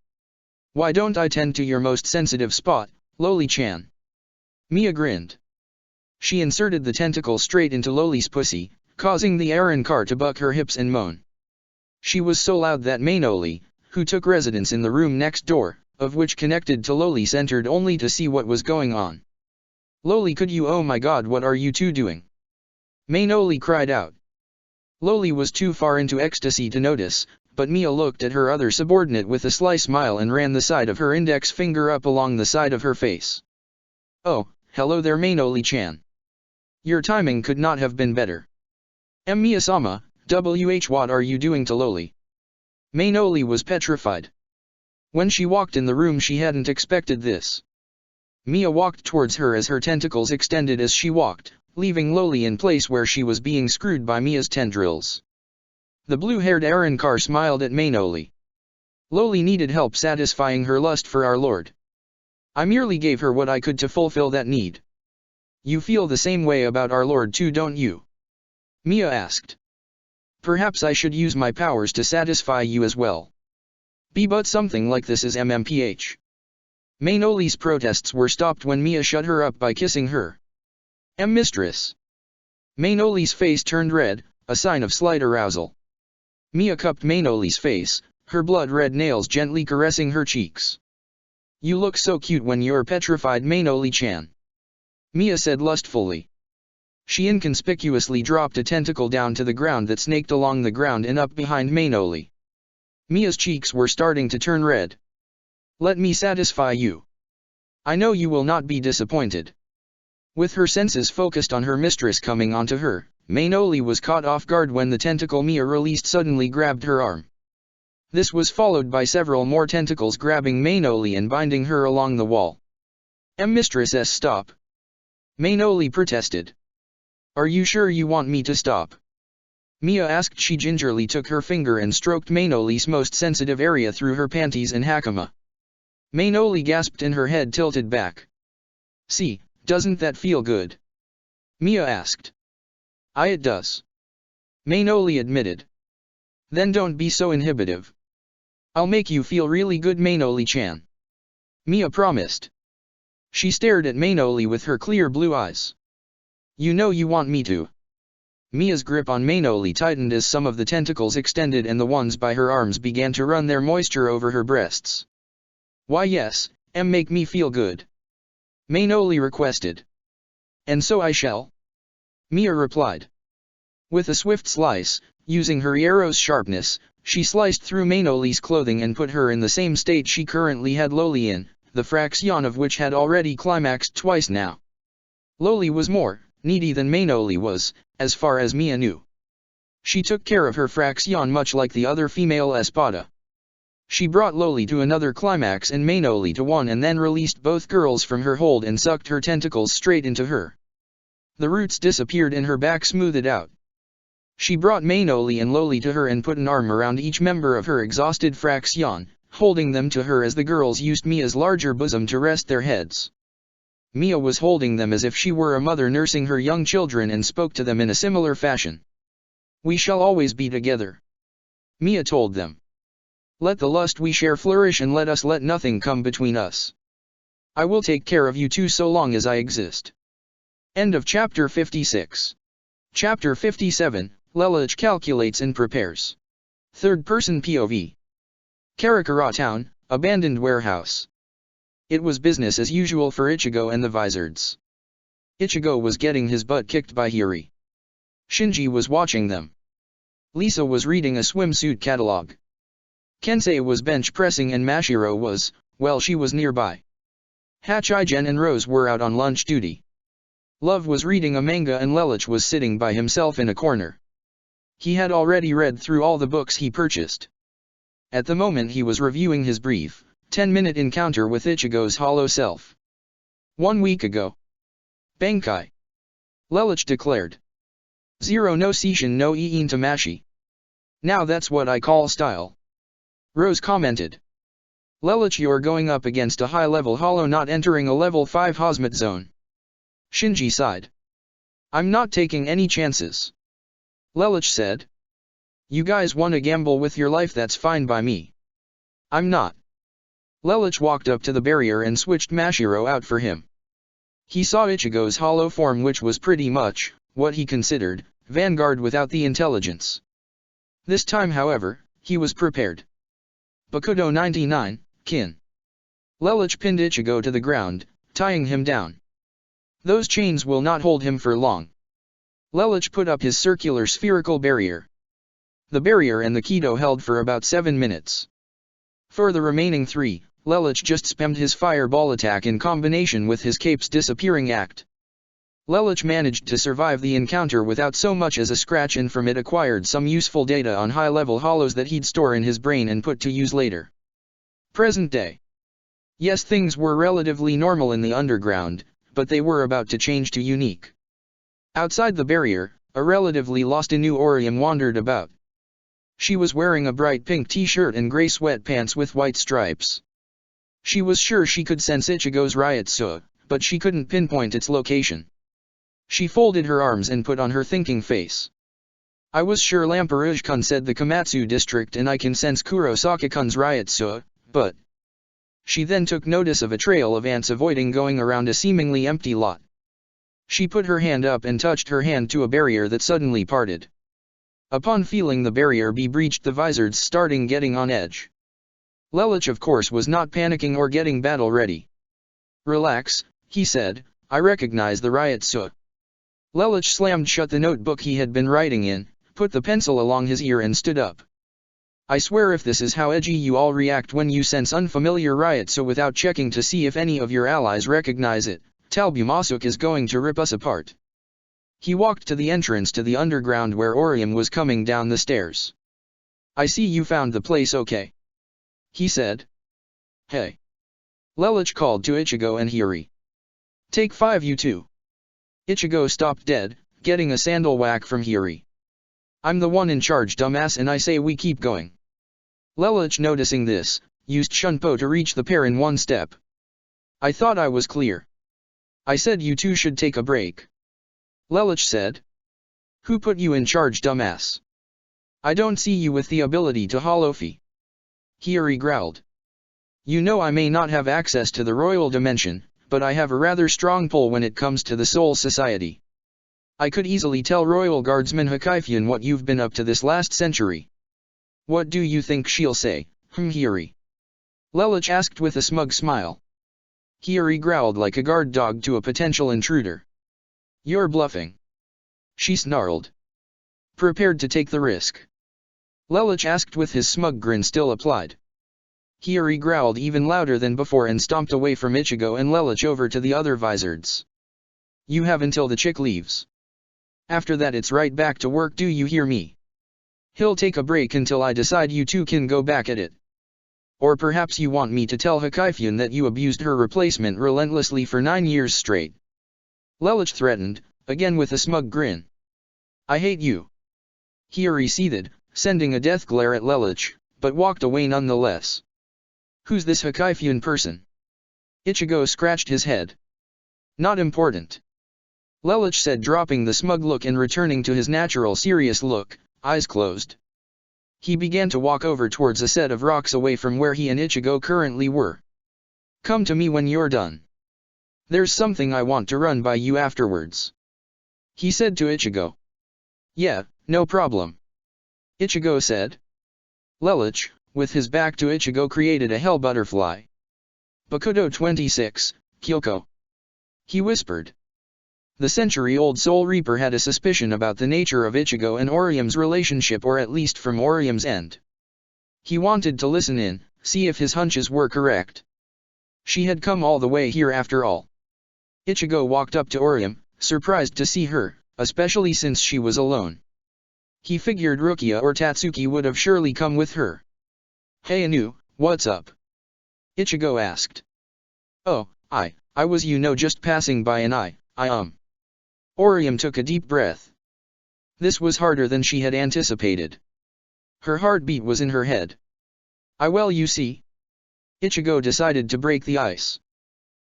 "Why don't I tend to your most sensitive spot, Loli-chan?" Mia grinned. She inserted the tentacle straight into Loli's pussy, causing the Arrancar to buck her hips and moan. She was so loud that Mainoli, who took residence in the room next door, of which connected to Loli's, entered only to see what was going on. "Loli, could you? Oh my god, what are you two doing?" Mainoli cried out. Loli was too far into ecstasy to notice, but Mia looked at her other subordinate with a sly smile and ran the side of her index finger up along the side of her face. "Oh, hello there, Mainoli-chan. Your timing could not have been better." "Mia-sama, what are you doing to Loli?" Mainoli was petrified. When she walked in the room she hadn't expected this. Mia walked towards her as her tentacles extended as she walked, leaving Loli in place where she was being screwed by Mia's tendrils. The blue-haired Arrancar smiled at Mainoli. "Loli needed help satisfying her lust for our lord. I merely gave her what I could to fulfill that need." "You feel the same way about our lord too, don't you?" Mia asked. "Perhaps I should use my powers to satisfy you as well." But something like this is MMPH. Mainoli's protests were stopped when Mia shut her up by kissing her. "Mistress." Mainoli's face turned red, a sign of slight arousal. Mia cupped Mainoli's face, her blood-red nails gently caressing her cheeks. "You look so cute when you're petrified, Mainoli-chan," Mia said lustfully. She inconspicuously dropped a tentacle down to the ground that snaked along the ground and up behind Mainoli. Mia's cheeks were starting to turn red. "Let me satisfy you. I know you will not be disappointed." With her senses focused on her mistress coming onto her, Mainoli was caught off guard when the tentacle Mia released suddenly grabbed her arm. This was followed by several more tentacles grabbing Mainoli and binding her along the wall. "Mistress, stop!" Mainoli protested. "Are you sure you want me to stop?" Mia asked. She gingerly took her finger and stroked Mainoli's most sensitive area through her panties and hakama. Mainoli gasped and her head tilted back. "See, doesn't that feel good?" Mia asked. It does," Mainoli admitted. "Then don't be so inhibitive. I'll make you feel really good, Mainoli-chan," Mia promised. She stared at Mainoli with her clear blue eyes. "You know you want me to." Mia's grip on Mainoli tightened as some of the tentacles extended and the ones by her arms began to run their moisture over her breasts. "Why yes, make me feel good," Mainoli requested. "And so I shall," Mia replied. With a swift slice, using her arrow's sharpness, she sliced through Mainoli's clothing and put her in the same state she currently had Loli in, the fraction of which had already climaxed twice now. Loli was more needy than Mainoli was, as far as Mia knew. She took care of her fraction much like the other female espada. She brought Loli to another climax and Mainoli to one and then released both girls from her hold and sucked her tentacles straight into her. The roots disappeared and her back smoothed out. She brought Mainoli and Loli to her and put an arm around each member of her exhausted fraction, holding them to her as the girls used Mia's larger bosom to rest their heads. Mia was holding them as if she were a mother nursing her young children and spoke to them in a similar fashion. "We shall always be together," Mia told them. "Let the lust we share flourish and let us let nothing come between us. I will take care of you two so long as I exist." End of chapter 56. Chapter 57, Lelouch calculates and prepares. Third-person POV. Karakura Town, abandoned warehouse. It was business as usual for Ichigo and the Vizards. Ichigo was getting his butt kicked by Hiri. Shinji was watching them. Lisa was reading a swimsuit catalog. Kensei was bench pressing and Mashiro was, well, she was nearby. Hachigen and Rose were out on lunch duty. Love was reading a manga and Lelouch was sitting by himself in a corner. He had already read through all the books he purchased. At the moment he was reviewing his brief, 10-minute encounter with Ichigo's hollow self. 1 week ago. Bankai. Lelouch declared. Zero no seishin no iin tamashi. Now that's what I call style. Rose commented. Lelouch, you're going up against a high-level hollow, not entering a level 5 Hazmat zone. Shinji sighed. I'm not taking any chances. Lelouch said. You guys wanna gamble with your life, that's fine by me. I'm not. Lelouch walked up to the barrier and switched Mashiro out for him. He saw Ichigo's hollow form, which was pretty much what he considered vanguard without the intelligence. This time, however, he was prepared. Bakudo 99, Kin. Lelouch pinned Ichigo to the ground, tying him down. Those chains will not hold him for long. Lelouch put up his circular spherical barrier. The barrier and the Kido held for about 7 minutes. For the remaining 3, Lelouch just spammed his fireball attack in combination with his cape's disappearing act. Lelouch managed to survive the encounter without so much as a scratch, and from it acquired some useful data on high-level hollows that he'd store in his brain and put to use later. Present day. Yes, things were relatively normal in the underground, but they were about to change to unique. Outside the barrier, a relatively lost Inu Orium wandered about. She was wearing a bright pink t-shirt and grey sweatpants with white stripes. She was sure she could sense Ichigo's Ryutsu, but she couldn't pinpoint its location. She folded her arms and put on her thinking face. I was sure Lamperouge-kun said the Komatsu district, and I can sense Kurosaki-kun's Ryutsu, but... She then took notice of a trail of ants avoiding going around a seemingly empty lot. She put her hand up and touched her hand to a barrier that suddenly parted. Upon feeling the barrier be breached, the vizards starting getting on edge. Lelouch, of course, was not panicking or getting battle ready. Relax, he said, I recognize the Ryutsu. Lelouch slammed shut the notebook he had been writing in, put the pencil along his ear and stood up. I swear if this is how edgy you all react when you sense unfamiliar Ryutsu without checking to see if any of your allies recognize it, Talbumasuk is going to rip us apart. He walked to the entrance to the underground where Orium was coming down the stairs. I see you found the place okay, he said. Hey. Lelouch called to Ichigo and Hiri. Take 5 you two. Ichigo stopped dead, getting a sandal whack from Hiri. I'm the one in charge, dumbass, and I say we keep going. Lelouch, noticing this, used Shunpo to reach the pair in one step. I thought I was clear. I said you two should take a break. Lelouch said. Who put you in charge, dumbass? I don't see you with the ability to holofy. Hiri growled. You know I may not have access to the royal dimension, but I have a rather strong pull when it comes to the Soul Society. I could easily tell Royal Guardsman Hakaifian what you've been up to this last century. What do you think she'll say, Hiri? Lelouch asked with a smug smile. Hiri growled like a guard dog to a potential intruder. You're bluffing. She snarled. Prepared to take the risk? Lelouch asked with his smug grin still applied. Hiri growled even louder than before and stomped away from Ichigo and Lelouch over to the other vizards. You have until the chick leaves. After that it's right back to work, do you hear me? He'll take a break until I decide you two can go back at it. Or perhaps you want me to tell Hakaifian that you abused her replacement relentlessly for 9 years straight. Lelouch threatened, again with a smug grin. I hate you. Hiri seethed, sending a death glare at Lelouch, but walked away nonetheless. Who's this Hakaifian person? Ichigo scratched his head. Not important. Lelouch said, dropping the smug look and returning to his natural serious look, eyes closed. He began to walk over towards a set of rocks away from where he and Ichigo currently were. Come to me when you're done. There's something I want to run by you afterwards. He said to Ichigo. Yeah, no problem. Ichigo said. Lelouch, with his back to Ichigo, created a hell butterfly. Bakudo 26, Kyoko. He whispered. The century-old Soul Reaper had a suspicion about the nature of Ichigo and Orium's relationship, or at least from Orium's end. He wanted to listen in, see if his hunches were correct. She had come all the way here after all. Ichigo walked up to Orium, surprised to see her, especially since she was alone. He figured Rukia or Tatsuki would have surely come with her. Hey Inu, what's up? Ichigo asked. Oh, I was just passing by and I. Orium took a deep breath. This was harder than she had anticipated. Her heartbeat was in her head. Well, you see. Ichigo decided to break the ice.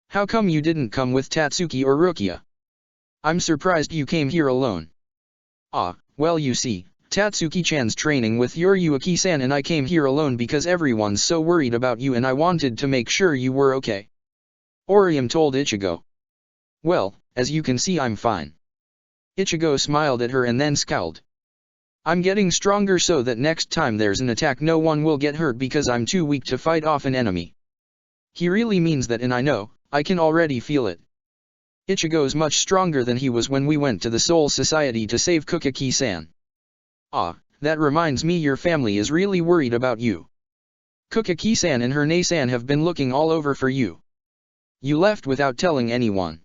How come you didn't come with Tatsuki or Rukia? I'm surprised you came here alone. Well, you see, Tatsuki-chan's training with Yuriuki-san and I came here alone because everyone's so worried about you and I wanted to make sure you were okay. Orium told Ichigo. Well, as you can see I'm fine. Ichigo smiled at her and then scowled. I'm getting stronger so that next time there's an attack no one will get hurt because I'm too weak to fight off an enemy. He really means that, and I know, I can already feel it. Ichigo's much stronger than he was when we went to the Soul Society to save Kukaki-san. Ah, that reminds me, your family is really worried about you. Kukaki-san and her Nei-san have been looking all over for you. You left without telling anyone.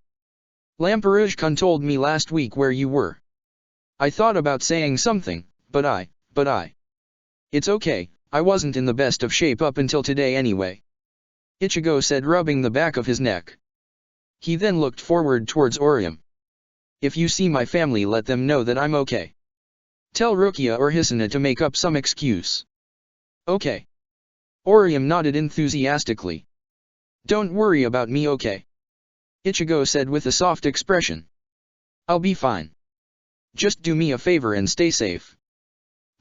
Lamperouge-kun told me last week where you were. I thought about saying something, but I. It's okay, I wasn't in the best of shape up until today anyway. Ichigo said, rubbing the back of his neck. He then looked forward towards Orium. If you see my family, let them know that I'm okay. Tell Rukia or Hisuna to make up some excuse. Okay. Orium nodded enthusiastically. Don't worry about me, okay? Ichigo said with a soft expression. I'll be fine. Just do me a favor and stay safe.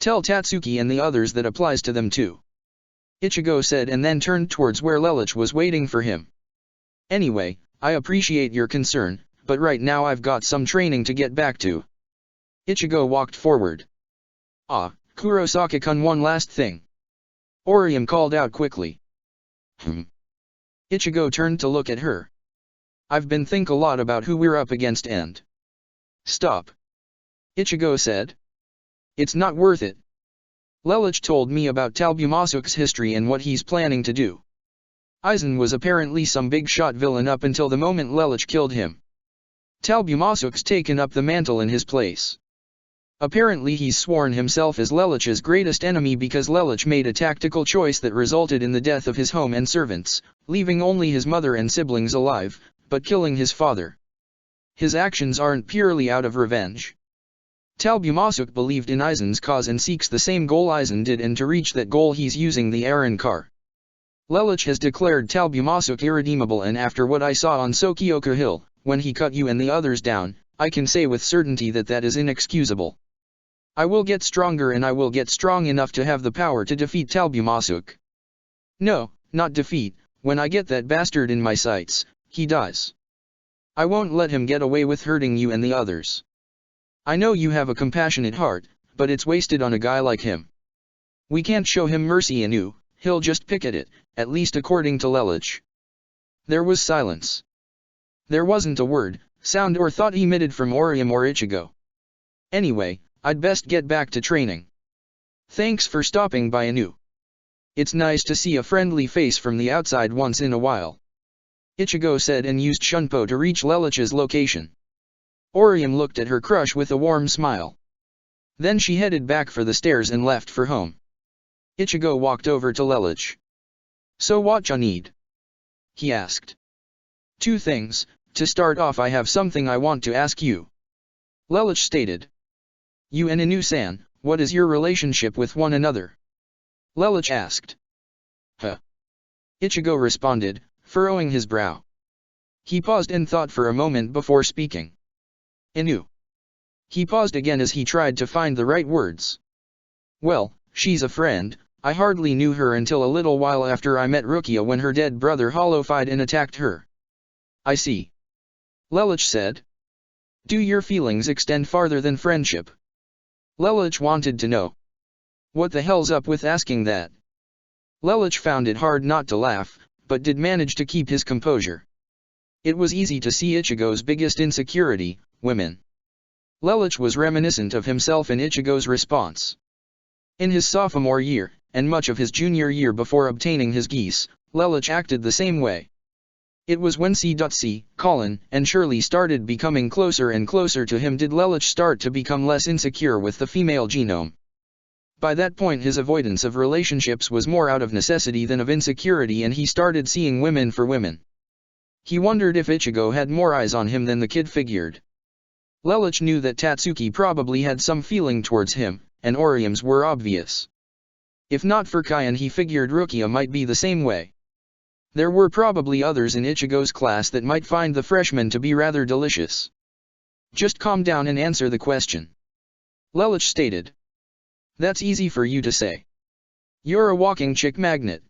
Tell Tatsuki and the others that applies to them too. Ichigo said and then turned towards where Lelouch was waiting for him. Anyway, I appreciate your concern, but right now I've got some training to get back to. Ichigo walked forward. Ah, Kurosaki-kun, one last thing. Orium called out quickly. Ichigo turned to look at her. I've been thinking a lot about who we're up against and... Stop. Ichigo said. It's not worth it. Lelouch told me about Talbumasuk's history and what he's planning to do. Aizen was apparently some big shot villain up until the moment Lelouch killed him. Talbumasuk's taken up the mantle in his place. Apparently he's sworn himself as Lelouch's greatest enemy because Lelouch made a tactical choice that resulted in the death of his home and servants, leaving only his mother and siblings alive, but killing his father. His actions aren't purely out of revenge. Talbumasuk believed in Aizen's cause and seeks the same goal Aizen did, and to reach that goal he's using the Arrancar. Lelouch has declared Talbumasuk irredeemable, and after what I saw on Sokioku Hill, when he cut you and the others down, I can say with certainty that that is inexcusable. I will get stronger, and I will get strong enough to have the power to defeat Talbumasuk. No, not defeat, when I get that bastard in my sights, he dies. I won't let him get away with hurting you and the others. I know you have a compassionate heart, but it's wasted on a guy like him. We can't show him mercy, and he'll just pick at it, at least according to Lelouch. There was silence. There wasn't a word, sound or thought emitted from Orium or Ichigo. Anyway, I'd best get back to training. Thanks for stopping by, Anu. It's nice to see a friendly face from the outside once in a while. Ichigo said and used Shunpo to reach Lelouch's location. Orium looked at her crush with a warm smile. Then she headed back for the stairs and left for home. Ichigo walked over to Lelouch. So what you need? He asked. 2 things, to start off I have something I want to ask you. Lelouch stated. You and Inu-san, what is your relationship with one another? Lelouch asked. Huh? Ichigo responded, furrowing his brow. He paused and thought for a moment before speaking. Inu. He paused again as he tried to find the right words. Well, she's a friend. I hardly knew her until a little while after I met Rukia when her dead brother hollow-fied and attacked her. I see. Lelouch said. Do your feelings extend farther than friendship? Lelouch wanted to know. What the hell's up with asking that? Lelouch found it hard not to laugh, but did manage to keep his composure. It was easy to see Ichigo's biggest insecurity, women. Lelouch was reminiscent of himself in Ichigo's response. In his sophomore year, and much of his junior year before obtaining his geese, Lelouch acted the same way. It was when C.C., Colin, and Shirley started becoming closer and closer to him did Lelouch start to become less insecure with the female genome. By that point his avoidance of relationships was more out of necessity than of insecurity, and he started seeing women for women. He wondered if Ichigo had more eyes on him than the kid figured. Lelouch knew that Tatsuki probably had some feeling towards him, and Orium's were obvious. If not for Kyan, he figured Rukia might be the same way. There were probably others in Ichigo's class that might find the freshman to be rather delicious. Just calm down and answer the question. Lelouch stated. That's easy for you to say. You're a walking chick magnet.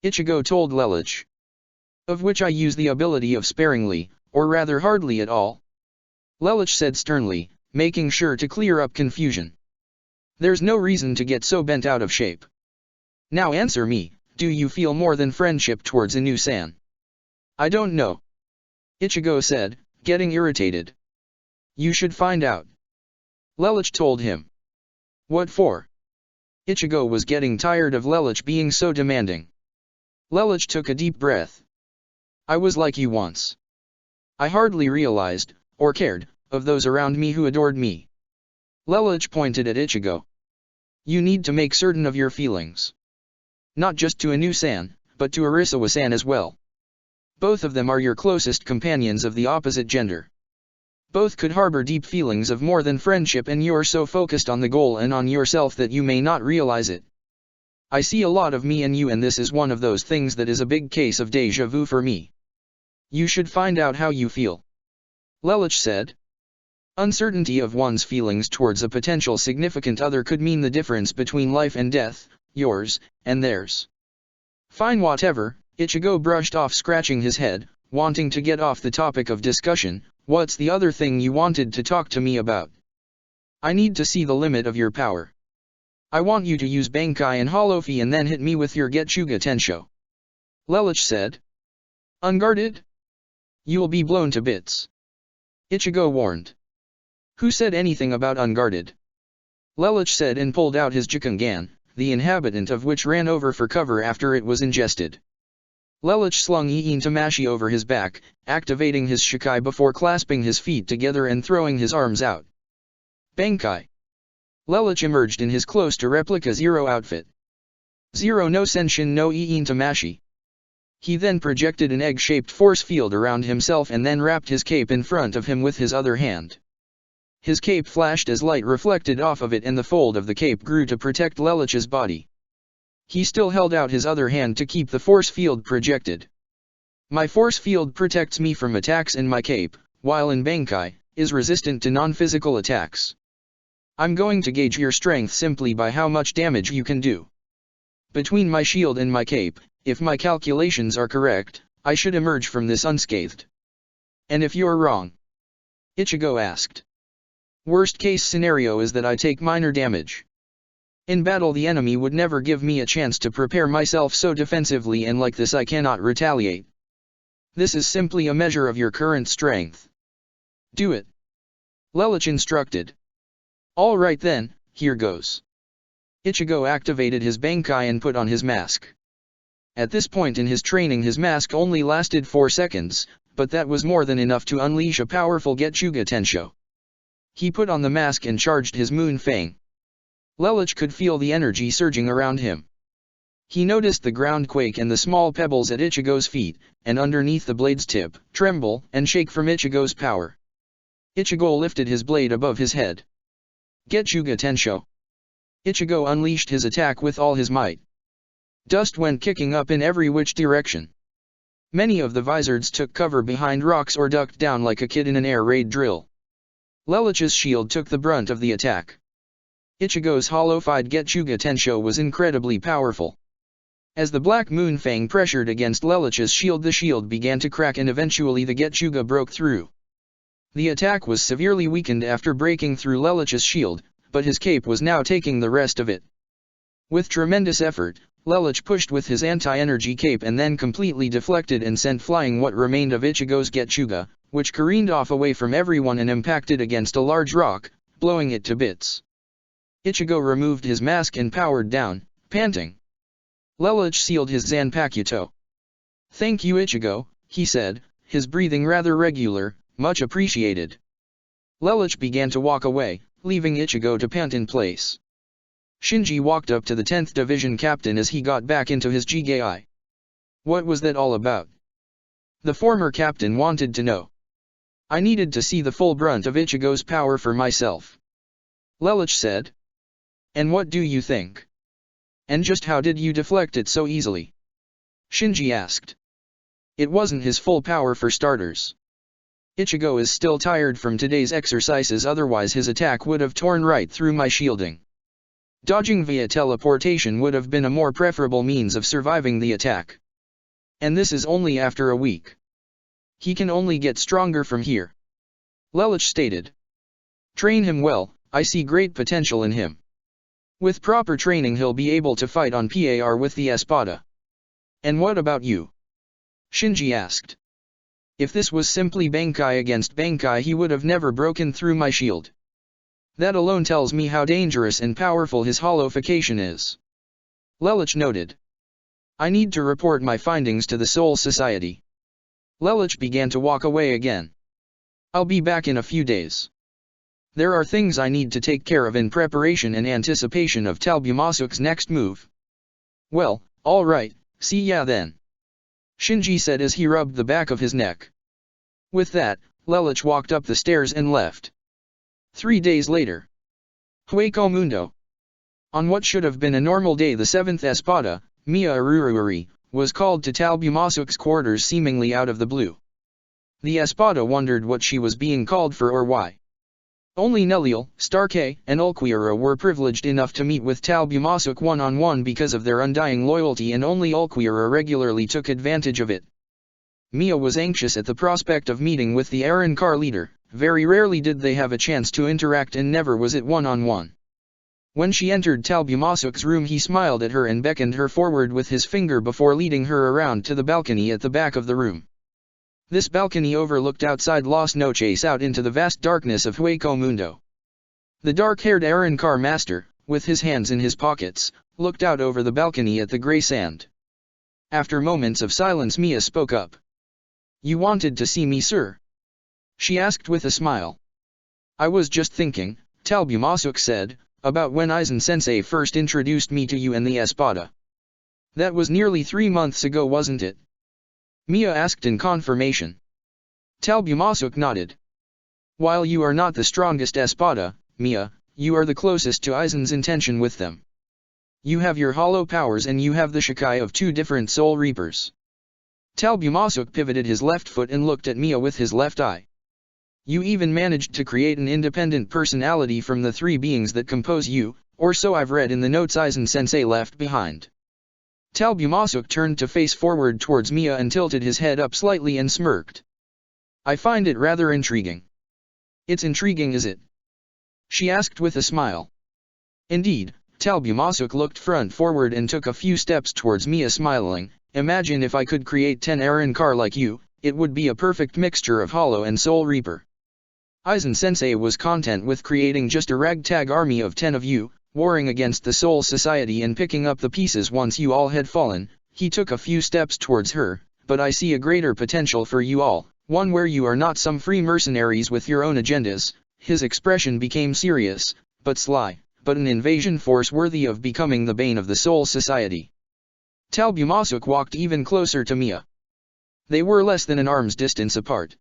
Ichigo told Lelouch. Of which I use the ability of sparingly, or rather hardly at all. Lelich said sternly, making sure to clear up confusion. There's no reason to get so bent out of shape. Now answer me, do you feel more than friendship towards Inu-san? I don't know. Ichigo said, getting irritated. You should find out. Lelich told him. What for? Ichigo was getting tired of Lelich being so demanding. Lelich took a deep breath. I was like you once. I hardly realized, or cared, of those around me who adored me. Lelich pointed at Ichigo. You need to make certain of your feelings. Not just to Inu-san, but to Arisawa-san as well. Both of them are your closest companions of the opposite gender. Both could harbor deep feelings of more than friendship, and you're so focused on the goal and on yourself that you may not realize it. I see a lot of me in you, and this is one of those things that is a big case of déjà vu for me. You should find out how you feel. Lelich said. Uncertainty of one's feelings towards a potential significant other could mean the difference between life and death, yours, and theirs. Fine, whatever, Ichigo brushed off, scratching his head, wanting to get off the topic of discussion. What's the other thing you wanted to talk to me about? I need to see the limit of your power. I want you to use Bankai and Holofi and then hit me with your Getsuga Tensho. Lelich said. Unguarded? You'll be blown to bits. Ichigo warned. Who said anything about unguarded? Lelich said, and pulled out his Jikengan, the inhabitant of which ran over for cover after it was ingested. Lelich slung Iin Tamashi over his back, activating his Shikai before clasping his feet together and throwing his arms out. Bankai. Lelich emerged in his close-to-replica Zero outfit. Zero no Senshin no Iin Tamashi. He then projected an egg-shaped force field around himself and then wrapped his cape in front of him with his other hand. His cape flashed as light reflected off of it, and the fold of the cape grew to protect Lelich's body. He still held out his other hand to keep the force field projected. My force field protects me from attacks, and my cape, while in Bankai, is resistant to non-physical attacks. I'm going to gauge your strength simply by how much damage you can do. Between my shield and my cape, if my calculations are correct, I should emerge from this unscathed. And if you're wrong? Ichigo asked. Worst case scenario is that I take minor damage. In battle the enemy would never give me a chance to prepare myself so defensively, and like this I cannot retaliate. This is simply a measure of your current strength. Do it. Lelich instructed. All right then, here goes. Ichigo activated his Bankai and put on his mask. At this point in his training his mask only lasted 4 seconds, but that was more than enough to unleash a powerful Getsuga Tensho. He put on the mask and charged his Moon Fang. Lelich could feel the energy surging around him. He noticed the ground quake and the small pebbles at Ichigo's feet, and underneath the blade's tip, tremble and shake from Ichigo's power. Ichigo lifted his blade above his head. Getsuga Tensho. Ichigo unleashed his attack with all his might. Dust went kicking up in every which direction. Many of the Vizards took cover behind rocks or ducked down like a kid in an air raid drill. Lelich's shield took the brunt of the attack. Ichigo's hollow-fied Getsuga Tensho was incredibly powerful. As the Black Moon Fang pressured against Lelich's shield, the shield began to crack and eventually the Getsuga broke through. The attack was severely weakened after breaking through Lelich's shield, but his cape was now taking the rest of it. With tremendous effort, Lelich pushed with his anti-energy cape and then completely deflected and sent flying what remained of Ichigo's Getsuga, which careened off away from everyone and impacted against a large rock, blowing it to bits. Ichigo removed his mask and powered down, panting. Lelich sealed his Zanpakuto. Thank you Ichigo, he said, his breathing rather regular, much appreciated. Lelich began to walk away, leaving Ichigo to pant in place. Shinji walked up to the 10th Division captain as he got back into his Jigai. What was that all about? The former captain wanted to know. I needed to see the full brunt of Ichigo's power for myself. Lelich said. And what do you think? And just how did you deflect it so easily? Shinji asked. It wasn't his full power for starters. Ichigo is still tired from today's exercises, otherwise his attack would have torn right through my shielding. Dodging via teleportation would have been a more preferable means of surviving the attack. And this is only after a week. He can only get stronger from here. Lelich stated. Train him well, I see great potential in him. With proper training he'll be able to fight on par with the Espada. And what about you? Shinji asked. If this was simply Bankai against Bankai he would have never broken through my shield. That alone tells me how dangerous and powerful his holofication is. Lelich noted. I need to report my findings to the Soul Society. Lelich began to walk away again. I'll be back in a few days. There are things I need to take care of in preparation and anticipation of Talbumasuk's next move. Well, alright, see ya then. Shinji said as he rubbed the back of his neck. With that, Lelich walked up the stairs and left. 3 days later. Hueco Mundo. On what should have been a normal day the 7th Espada, Mia Urururi, was called to Talbumasuk's quarters seemingly out of the blue. The Espada wondered what she was being called for or why. Only Neliel, Starkey, and Ulquiorra were privileged enough to meet with Talbumasuk one-on-one because of their undying loyalty, and only Ulquiorra regularly took advantage of it. Mia was anxious at the prospect of meeting with the Arrancar leader. Very rarely did they have a chance to interact and never was it one-on-one. When she entered Talbumasuk's room he smiled at her and beckoned her forward with his finger before leading her around to the balcony at the back of the room. This balcony overlooked outside Las Noches out into the vast darkness of Hueco Mundo. The dark-haired Arrancar master, with his hands in his pockets, looked out over the balcony at the grey sand. After moments of silence Mia spoke up. You wanted to see me, sir? She asked with a smile. I was just thinking, Talbumasuk said, about when Aizen-sensei first introduced me to you and the Espada. That was nearly 3 months ago, wasn't it? Mia asked in confirmation. Talbumasuk nodded. While you are not the strongest Espada, Mia, you are the closest to Aizen's intention with them. You have your hollow powers and you have the Shikai of 2 different Soul Reapers. Talbumasuk pivoted his left foot and looked at Mia with his left eye. You even managed to create an independent personality from the 3 beings that compose you, or so I've read in the notes Aizen-sensei left behind. Talbumasuk turned to face forward towards Mia and tilted his head up slightly and smirked. I find it rather intriguing. It's intriguing, is it? She asked with a smile. Indeed, Talbumasuk looked front forward and took a few steps towards Mia smiling. Imagine if I could create 10 Arrancar like you, it would be a perfect mixture of Hollow and Soul Reaper. Aizen-sensei was content with creating just a ragtag army of 10 of you, warring against the Soul Society and picking up the pieces once you all had fallen. He took a few steps towards her, but I see a greater potential for you all, one where you are not some free mercenaries with your own agendas. His expression became serious, but sly, but an invasion force worthy of becoming the bane of the Soul Society. Talbumasuk walked even closer to Mia. They were less than an arm's distance apart.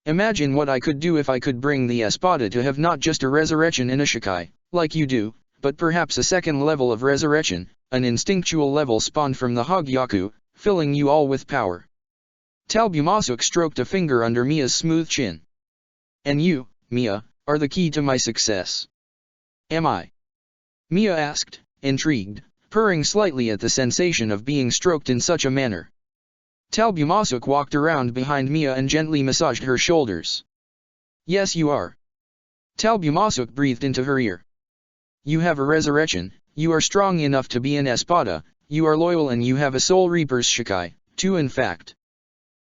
Imagine what I could do if I could bring the Espada to have not just a resurrection and a Shikai, like you do, but perhaps a second level of resurrection, an instinctual level spawned from the Hogyaku, filling you all with power. Talbumasuk stroked a finger under Mia's smooth chin. And you, Mia, are the key to my success. Am I? Mia asked, intrigued, purring slightly at the sensation of being stroked in such a manner. Talbumasuk walked around behind Mia and gently massaged her shoulders. Yes, you are. Talbumasuk breathed into her ear. You have a resurrection, you are strong enough to be an Espada, you are loyal and you have a Soul Reaper's Shikai, too in fact.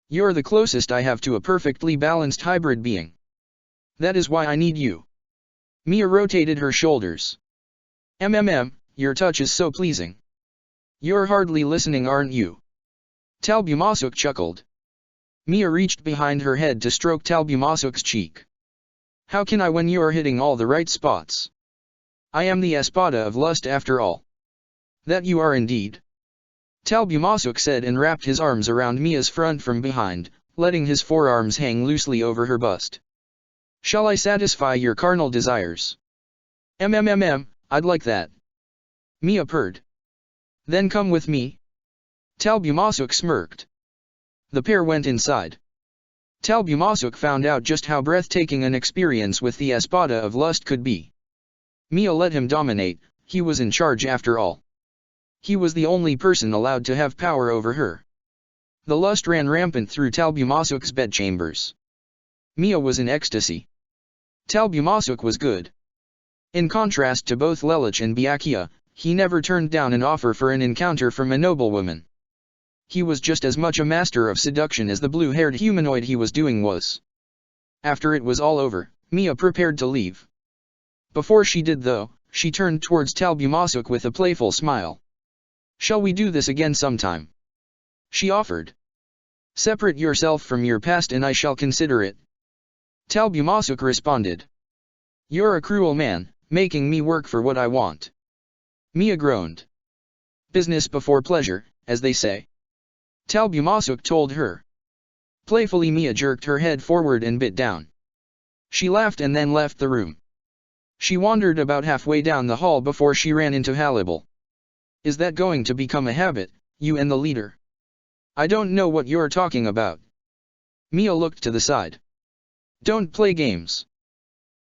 You're the closest I have to a perfectly balanced hybrid being. That is why I need you. Mia rotated her shoulders. Your touch is so pleasing. You're hardly listening, aren't you? Talbumasuk chuckled. Mia reached behind her head to stroke Talbumasuk's cheek. How can I when you're hitting all the right spots? I am the Espada of Lust after all. That you are indeed. Talbumasuk said and wrapped his arms around Mia's front from behind, letting his forearms hang loosely over her bust. Shall I satisfy your carnal desires? I'd like that. Mia purred. Then come with me. Talbumasuk smirked. The pair went inside. Talbumasuk found out just how breathtaking an experience with the Espada of Lust could be. Mia let him dominate, he was in charge after all. He was the only person allowed to have power over her. The lust ran rampant through Talbumasuk's bedchambers. Mia was in ecstasy. Talbumasuk was good. In contrast to both Lelich and Byakhia, he never turned down an offer for an encounter from a noblewoman. He was just as much a master of seduction as the blue-haired humanoid he was doing was. After it was all over, Mia prepared to leave. Before she did though, she turned towards Talbumasuk with a playful smile. "Shall we do this again sometime?" she offered. "Separate yourself from your past and I shall consider it." Talbumasuk responded. "You're a cruel man, making me work for what I want." Mia groaned. "Business before pleasure, as they say," Talbumasuk told her. Playfully Mia jerked her head forward and bit down. She laughed and then left the room. She wandered about halfway down the hall before she ran into Hannibal. "Is that going to become a habit, you and the leader?" "I don't know what you're talking about." Mia looked to the side. "Don't play games,"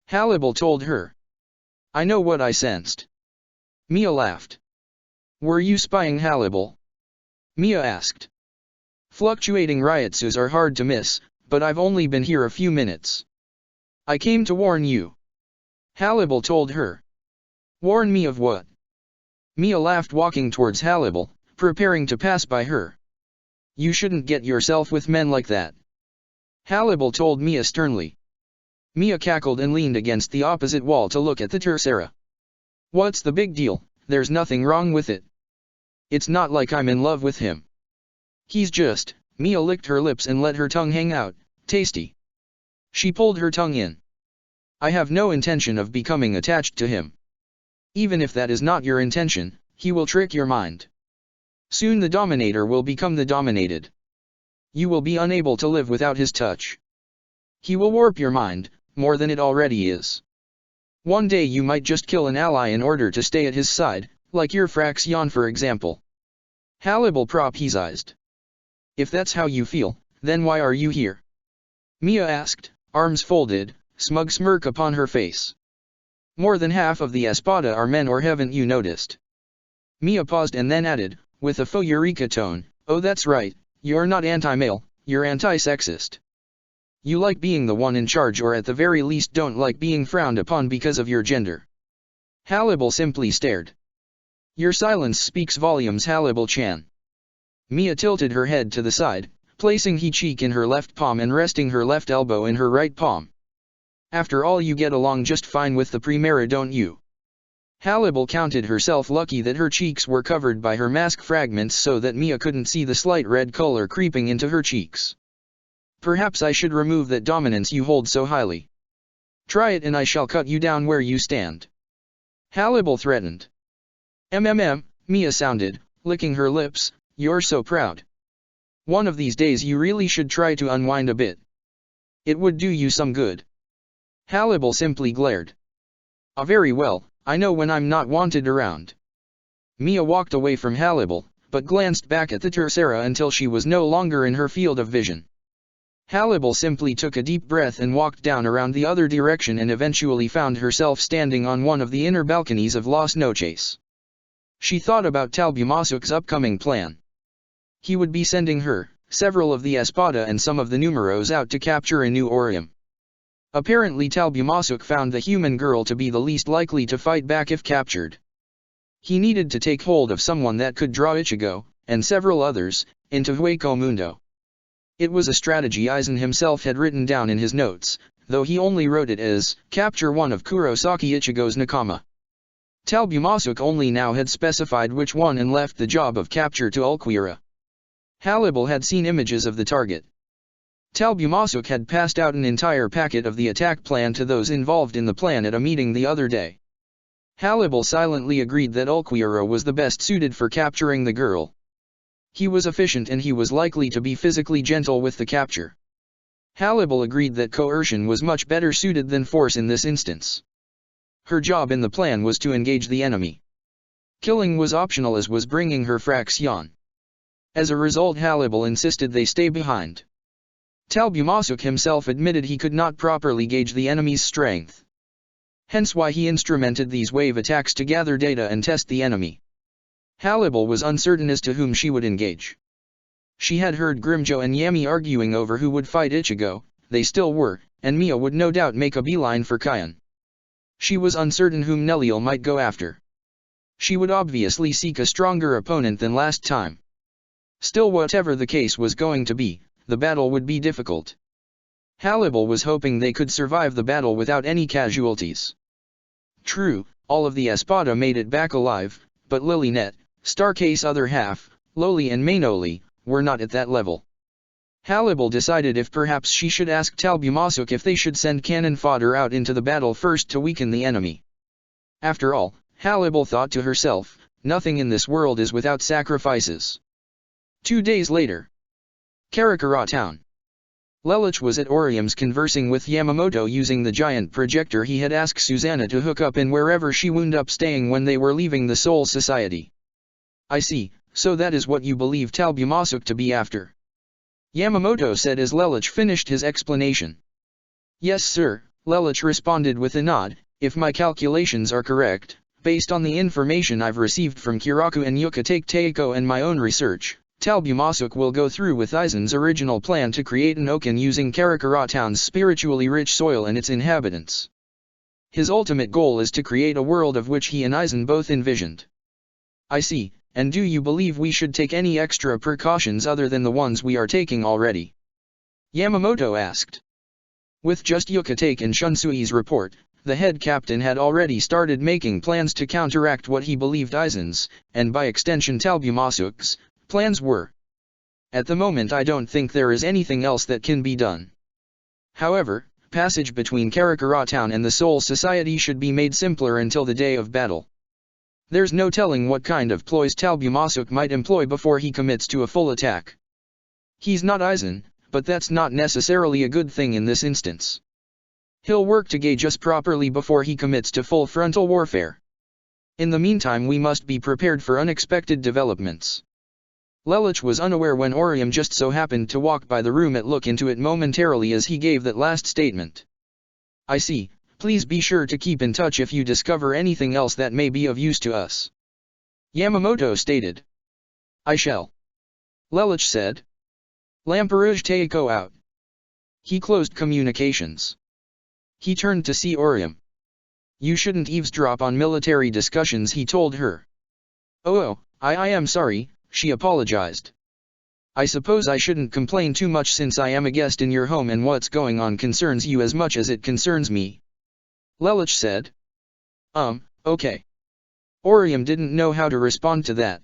Hannibal told her. "I know what I sensed." Mia laughed. "Were you spying Hannibal?" Mia asked. "Fluctuating riotsus are hard to miss, but I've only been here a few minutes." "I came to warn you," Hannibal told her. "Warn me of what?" Mia laughed, walking towards Hannibal, preparing to pass by her. "You shouldn't get yourself with men like that," Hannibal told Mia sternly. Mia cackled and leaned against the opposite wall to look at the Tercera. "What's the big deal? There's nothing wrong with it. It's not like I'm in love with him. He's just..." Mia licked her lips and let her tongue hang out. "Tasty." She pulled her tongue in. "I have no intention of becoming attached to him. Even if that is not your intention, he will trick your mind. Soon the dominator will become the dominated. You will be unable to live without his touch. He will warp your mind, more than it already is. One day you might just kill an ally in order to stay at his side, like your Fraxion for example." Hannibal prophesied. "If that's how you feel, then why are you here?" Mia asked, arms folded, smug smirk upon her face. "More than half of the Espada are men, or haven't you noticed?" Mia paused and then added, with a faux eureka tone, "Oh that's right, you're not anti-male, you're anti-sexist. You like being the one in charge, or at the very least don't like being frowned upon because of your gender." Hannibal simply stared. "Your silence speaks volumes, Hannibal-chan." Mia tilted her head to the side, placing her cheek in her left palm and resting her left elbow in her right palm. "After all, you get along just fine with the Primera, don't you?" Hannibal counted herself lucky that her cheeks were covered by her mask fragments so that Mia couldn't see the slight red color creeping into her cheeks. "Perhaps I should remove that dominance you hold so highly. Try it and I shall cut you down where you stand," Hannibal threatened. Mia sounded, licking her lips. "You're so proud. One of these days you really should try to unwind a bit. It would do you some good." Hannibal simply glared. "Ah, very well, I know when I'm not wanted around." Mia walked away from Hannibal, but glanced back at the Tercera until she was no longer in her field of vision. Hannibal simply took a deep breath and walked down around the other direction and eventually found herself standing on one of the inner balconies of Las Noches. She thought about Talbumasuk's upcoming plan. He would be sending her, several of the Espada and some of the Numeros out to capture a new Orium. Apparently Talbumasuk found the human girl to be the least likely to fight back if captured. He needed to take hold of someone that could draw Ichigo, and several others, into Hueco Mundo. It was a strategy Aizen himself had written down in his notes, though he only wrote it as, "capture one of Kurosaki Ichigo's Nakama." Talbumasuk only now had specified which one and left the job of capture to Ulquiorra. Hannibal had seen images of the target. Talbumasuk had passed out an entire packet of the attack plan to those involved in the plan at a meeting the other day. Hannibal silently agreed that Ulquiorra was the best suited for capturing the girl. He was efficient and he was likely to be physically gentle with the capture. Hannibal agreed that coercion was much better suited than force in this instance. Her job in the plan was to engage the enemy. Killing was optional, as was bringing her Fraxion. As a result, Hannibal insisted they stay behind. Talbumasuk himself admitted he could not properly gauge the enemy's strength. Hence why he instrumented these wave attacks to gather data and test the enemy. Hannibal was uncertain as to whom she would engage. She had heard Grimjo and Yami arguing over who would fight Ichigo, they still were, and Mia would no doubt make a beeline for Kion. She was uncertain whom Neliel might go after. She would obviously seek a stronger opponent than last time. Still, whatever the case was going to be, the battle would be difficult. Hallibal was hoping they could survive the battle without any casualties. True, all of the Espada made it back alive, but Lilynet, Stark's other half, Loli and Mainoli, were not at that level. Hallibal decided if perhaps she should ask Talbumasuk if they should send cannon fodder out into the battle first to weaken the enemy. After all, Hallibal thought to herself, nothing in this world is without sacrifices. 2 days later. Karakura town. Lelouch was at Orium's conversing with Yamamoto using the giant projector he had asked Susanna to hook up in wherever she wound up staying when they were leaving the Soul Society. I see, so that is what you believe Talbumasuk to be after. Yamamoto said as Lelouch finished his explanation. Yes sir, Lelouch responded with a nod, if my calculations are correct, based on the information I've received from Kiraku and Yukatake Teiko and my own research, Talbumasuk will go through with Aizen's original plan to create an Okan using Karakura town's spiritually rich soil and its inhabitants. His ultimate goal is to create a world of which he and Aizen both envisioned. I see. And do you believe we should take any extra precautions other than the ones we are taking already? Yamamoto asked. With just Yukatake and Shunsui's report, the head captain had already started making plans to counteract what he believed Aizen's, and by extension Talbumasuk's, plans were. At the moment I don't think there is anything else that can be done. However, passage between Karakura town and the Soul Society should be made simpler until the day of battle. There's no telling what kind of ploys Talbumasuk might employ before he commits to a full attack. He's not Aizen, but that's not necessarily a good thing in this instance. He'll work to gauge us properly before he commits to full frontal warfare. In the meantime we must be prepared for unexpected developments. Lelouch was unaware when Orium just so happened to walk by the room and look into it momentarily as he gave that last statement. I see. Please be sure to keep in touch if you discover anything else that may be of use to us. Yamamoto stated. I shall. Lelouch said. Lamperouge Teiko out. He closed communications. He turned to see Orium. You shouldn't eavesdrop on military discussions, he told her. Oh, I am sorry, she apologized. I suppose I shouldn't complain too much since I am a guest in your home and what's going on concerns you as much as it concerns me. Lelouch said. Okay. Orium didn't know how to respond to that.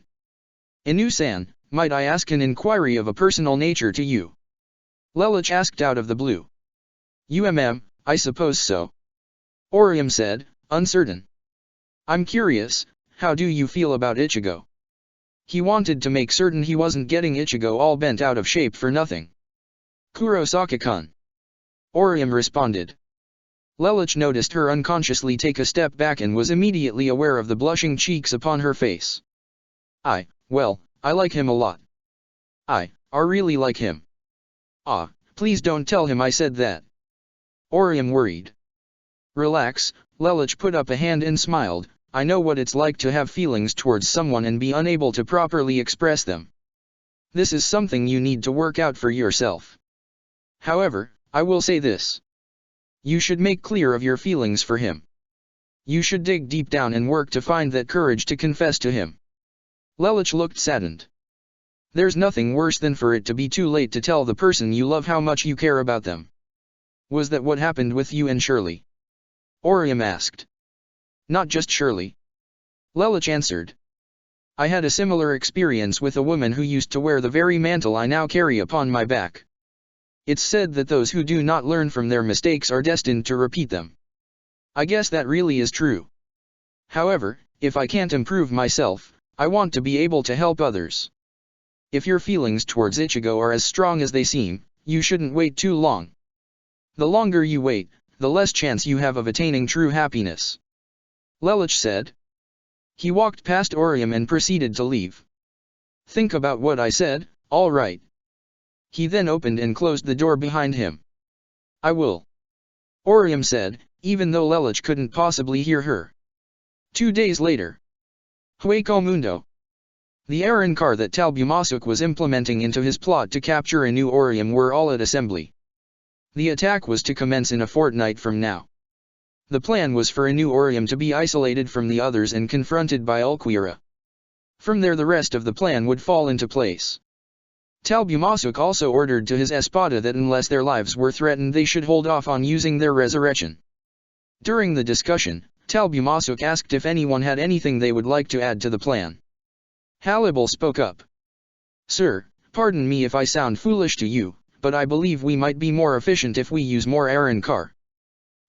Inu-san, might I ask an inquiry of a personal nature to you? Lelouch asked out of the blue. I suppose so. Orium said, uncertain. I'm curious, how do you feel about Ichigo? He wanted to make certain he wasn't getting Ichigo all bent out of shape for nothing. Kurosaki-kun. Orium responded. Lelouch noticed her unconsciously take a step back and was immediately aware of the blushing cheeks upon her face. I like him a lot. I really like him. Please don't tell him I said that. Orium worried. Relax, Lelouch put up a hand and smiled, I know what it's like to have feelings towards someone and be unable to properly express them. This is something you need to work out for yourself. However, I will say this. You should make clear of your feelings for him. You should dig deep down and work to find that courage to confess to him. Lelouch looked saddened. There's nothing worse than for it to be too late to tell the person you love how much you care about them. Was that what happened with you and Shirley? Orium asked. Not just Shirley. Lelouch answered. I had a similar experience with a woman who used to wear the very mantle I now carry upon my back. It's said that those who do not learn from their mistakes are destined to repeat them. I guess that really is true. However, if I can't improve myself, I want to be able to help others. If your feelings towards Ichigo are as strong as they seem, you shouldn't wait too long. The longer you wait, the less chance you have of attaining true happiness. Lelouch said. He walked past Orium and proceeded to leave. Think about what I said, all right. He then opened and closed the door behind him. I will. Orium said, even though Lelouch couldn't possibly hear her. 2 days later. Hueco Mundo. The Arrancar that Talbumasuk was implementing into his plot to capture a new Aurium were all at assembly. The attack was to commence in a fortnight from now. The plan was for a new Aurium to be isolated from the others and confronted by Ulquira. From there the rest of the plan would fall into place. Talbumasuk also ordered to his espada that unless their lives were threatened they should hold off on using their resurrection. During the discussion, Talbumasuk asked if anyone had anything they would like to add to the plan. Hannibal spoke up. "Sir, pardon me if I sound foolish to you, but I believe we might be more efficient if we use more Arrancar.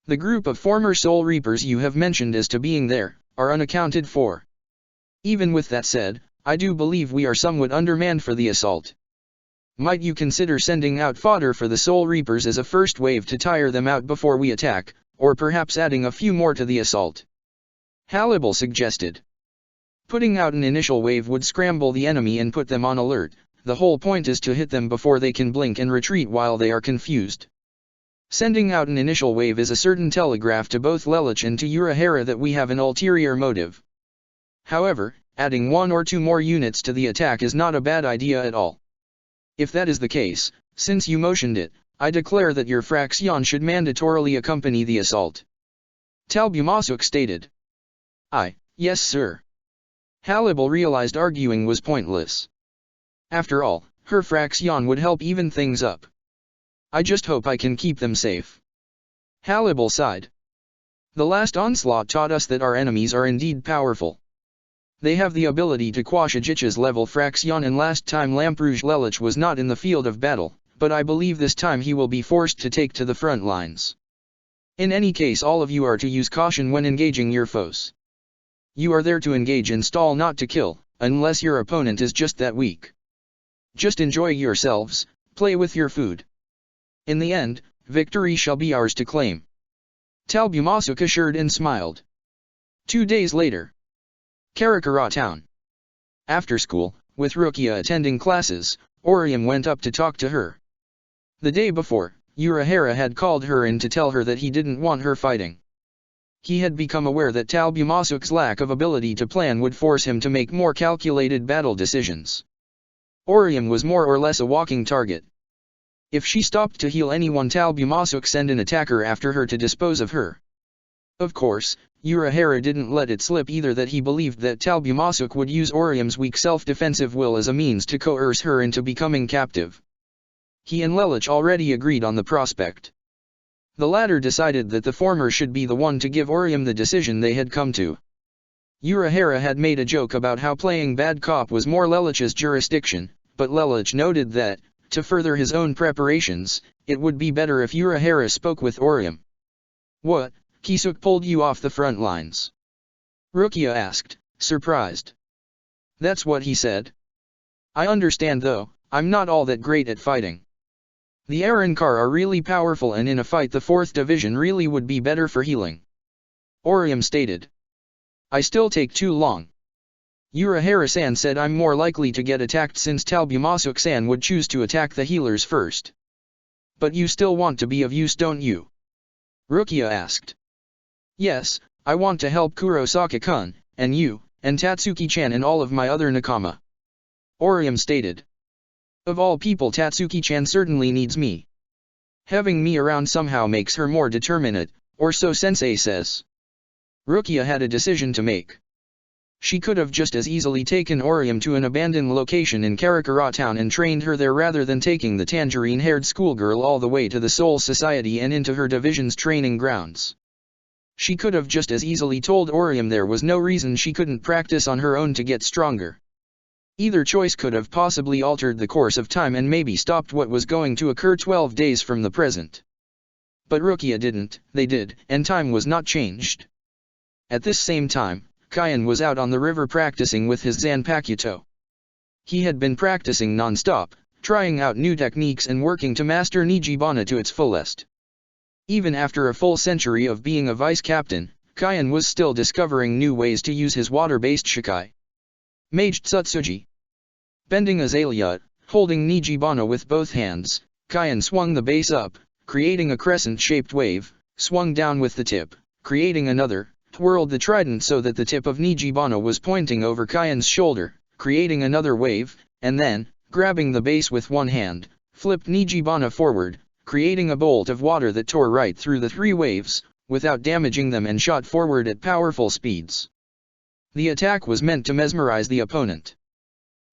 The group of former Soul Reapers you have mentioned as to being there, are unaccounted for. Even with that said, I do believe we are somewhat undermanned for the assault. Might you consider sending out fodder for the Soul Reapers as a first wave to tire them out before we attack, or perhaps adding a few more to the assault?" Hannibal suggested. "Putting out an initial wave would scramble the enemy and put them on alert. The whole point is to hit them before they can blink and retreat while they are confused. Sending out an initial wave is a certain telegraph to both Lelich and to Urahara that we have an ulterior motive. However, adding 1 or 2 more units to the attack is not a bad idea at all. If that is the case, since you motioned it, I declare that your fraction should mandatorily accompany the assault." Talbumasuk stated. Yes sir." Hannibal realized arguing was pointless. After all, her fraction would help even things up. "I just hope I can keep them safe." Hannibal sighed. "The last onslaught taught us that our enemies are indeed powerful. They have the ability to quash Ajitja's level fraction, and last time Lamperouge Lelich was not in the field of battle, but I believe this time he will be forced to take to the front lines. In any case, all of you are to use caution when engaging your foes. You are there to engage and stall, not to kill, unless your opponent is just that weak. Just enjoy yourselves, play with your food. In the end, victory shall be ours to claim." Talbumasuk assured and smiled. 2 days later. Karakara town. After school, with Rukia attending classes, Aurium went up to talk to her. The day before, Urahara had called her in to tell her that he didn't want her fighting. He had become aware that Talbumasuk's lack of ability to plan would force him to make more calculated battle decisions. Aurium was more or less a walking target. If she stopped to heal anyone, Talbumasuk sent an attacker after her to dispose of her. Of course, Urahara didn't let it slip either that he believed that Talbumasuk would use Aurium's weak self-defensive will as a means to coerce her into becoming captive. He and Lelich already agreed on the prospect. The latter decided that the former should be the one to give Aurium the decision they had come to. Urahara had made a joke about how playing bad cop was more Lelich's jurisdiction, but Lelich noted that, to further his own preparations, it would be better if Urahara spoke with Aurium. "What, Kisuk pulled you off the front lines?" Rukia asked, surprised. "That's what he said. I understand though, I'm not all that great at fighting. The Arrancar are really powerful, and in a fight the 4th Division really would be better for healing," Aurium stated. "I still take too long. Urahara-san said I'm more likely to get attacked since Talbumasuk-san would choose to attack the healers first. But you still want to be of use, don't you?" Rukia asked. "Yes, I want to help Kurosaki-kun, and you, and Tatsuki-chan and all of my other nakama," Aurium stated. "Of all people, Tatsuki-chan certainly needs me. Having me around somehow makes her more determinate, or so Sensei says." Rukia had a decision to make. She could have just as easily taken Aurium to an abandoned location in Karakara town and trained her there rather than taking the tangerine-haired schoolgirl all the way to the Soul Society and into her division's training grounds. She could have just as easily told Aurium there was no reason she couldn't practice on her own to get stronger. Either choice could have possibly altered the course of time and maybe stopped what was going to occur 12 days from the present. But Rukia didn't, they did, and time was not changed. At this same time, Kyan was out on the river practicing with his Zanpakuto. He had been practicing non-stop, trying out new techniques and working to master Nijibana to its fullest. Even after a full century of being a vice-captain, Kyan was still discovering new ways to use his water-based Shikai. Mage Tsutsuji. Bending Azalea, holding Nijibana with both hands, Kyan swung the base up, creating a crescent-shaped wave, swung down with the tip, creating another, twirled the trident so that the tip of Nijibana was pointing over Kyan's shoulder, creating another wave, and then, grabbing the base with one hand, flipped Nijibana forward, creating a bolt of water that tore right through the three waves, without damaging them, and shot forward at powerful speeds. The attack was meant to mesmerize the opponent.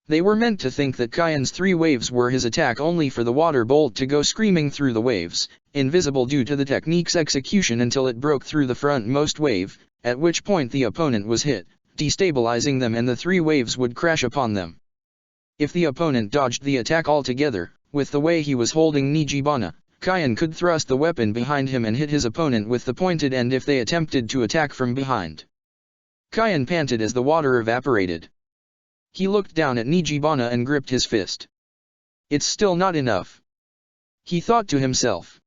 They were meant to think that Kyan's three waves were his attack, only for the water bolt to go screaming through the waves, invisible due to the technique's execution, until it broke through the frontmost wave, at which point the opponent was hit, destabilizing them, and the three waves would crash upon them. If the opponent dodged the attack altogether, with the way he was holding Nijibana, Kyan could thrust the weapon behind him and hit his opponent with the pointed end if they attempted to attack from behind. Kyan panted as the water evaporated. He looked down at Nijibana and gripped his fist. It's still not enough. He thought to himself.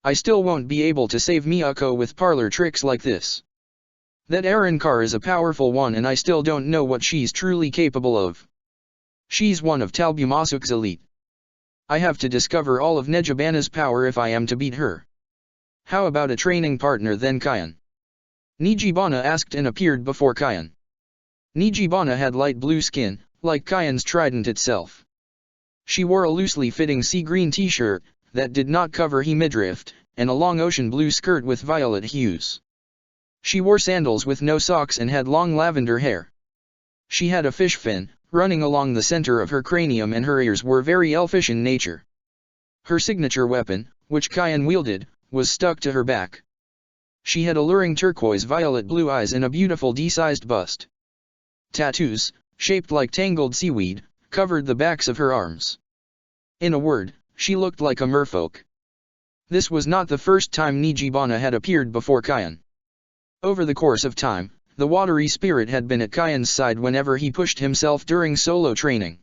I still won't be able to save Miyako with parlor tricks like this. That Arrancar is a powerful one, and I still don't know what she's truly capable of. She's one of Talbumasuk's elite. I have to discover all of Nejibana's power if I am to beat her. How about a training partner then, Kyan? Nijibana asked and appeared before Kyan. Nijibana had light blue skin, like Kyan's trident itself. She wore a loosely fitting sea green t-shirt, that did not cover her midriff, and a long ocean blue skirt with violet hues. She wore sandals with no socks and had long lavender hair. She had a fish fin, running along the center of her cranium, and her ears were very elfish in nature. Her signature weapon, which Kyan wielded, was stuck to her back. She had alluring turquoise violet blue eyes and a beautiful D-sized bust. Tattoos, shaped like tangled seaweed, covered the backs of her arms. In a word, she looked like a merfolk. This was not the first time Nijibana had appeared before Kyan. Over the course of time, the watery spirit had been at Kyan's side whenever he pushed himself during solo training.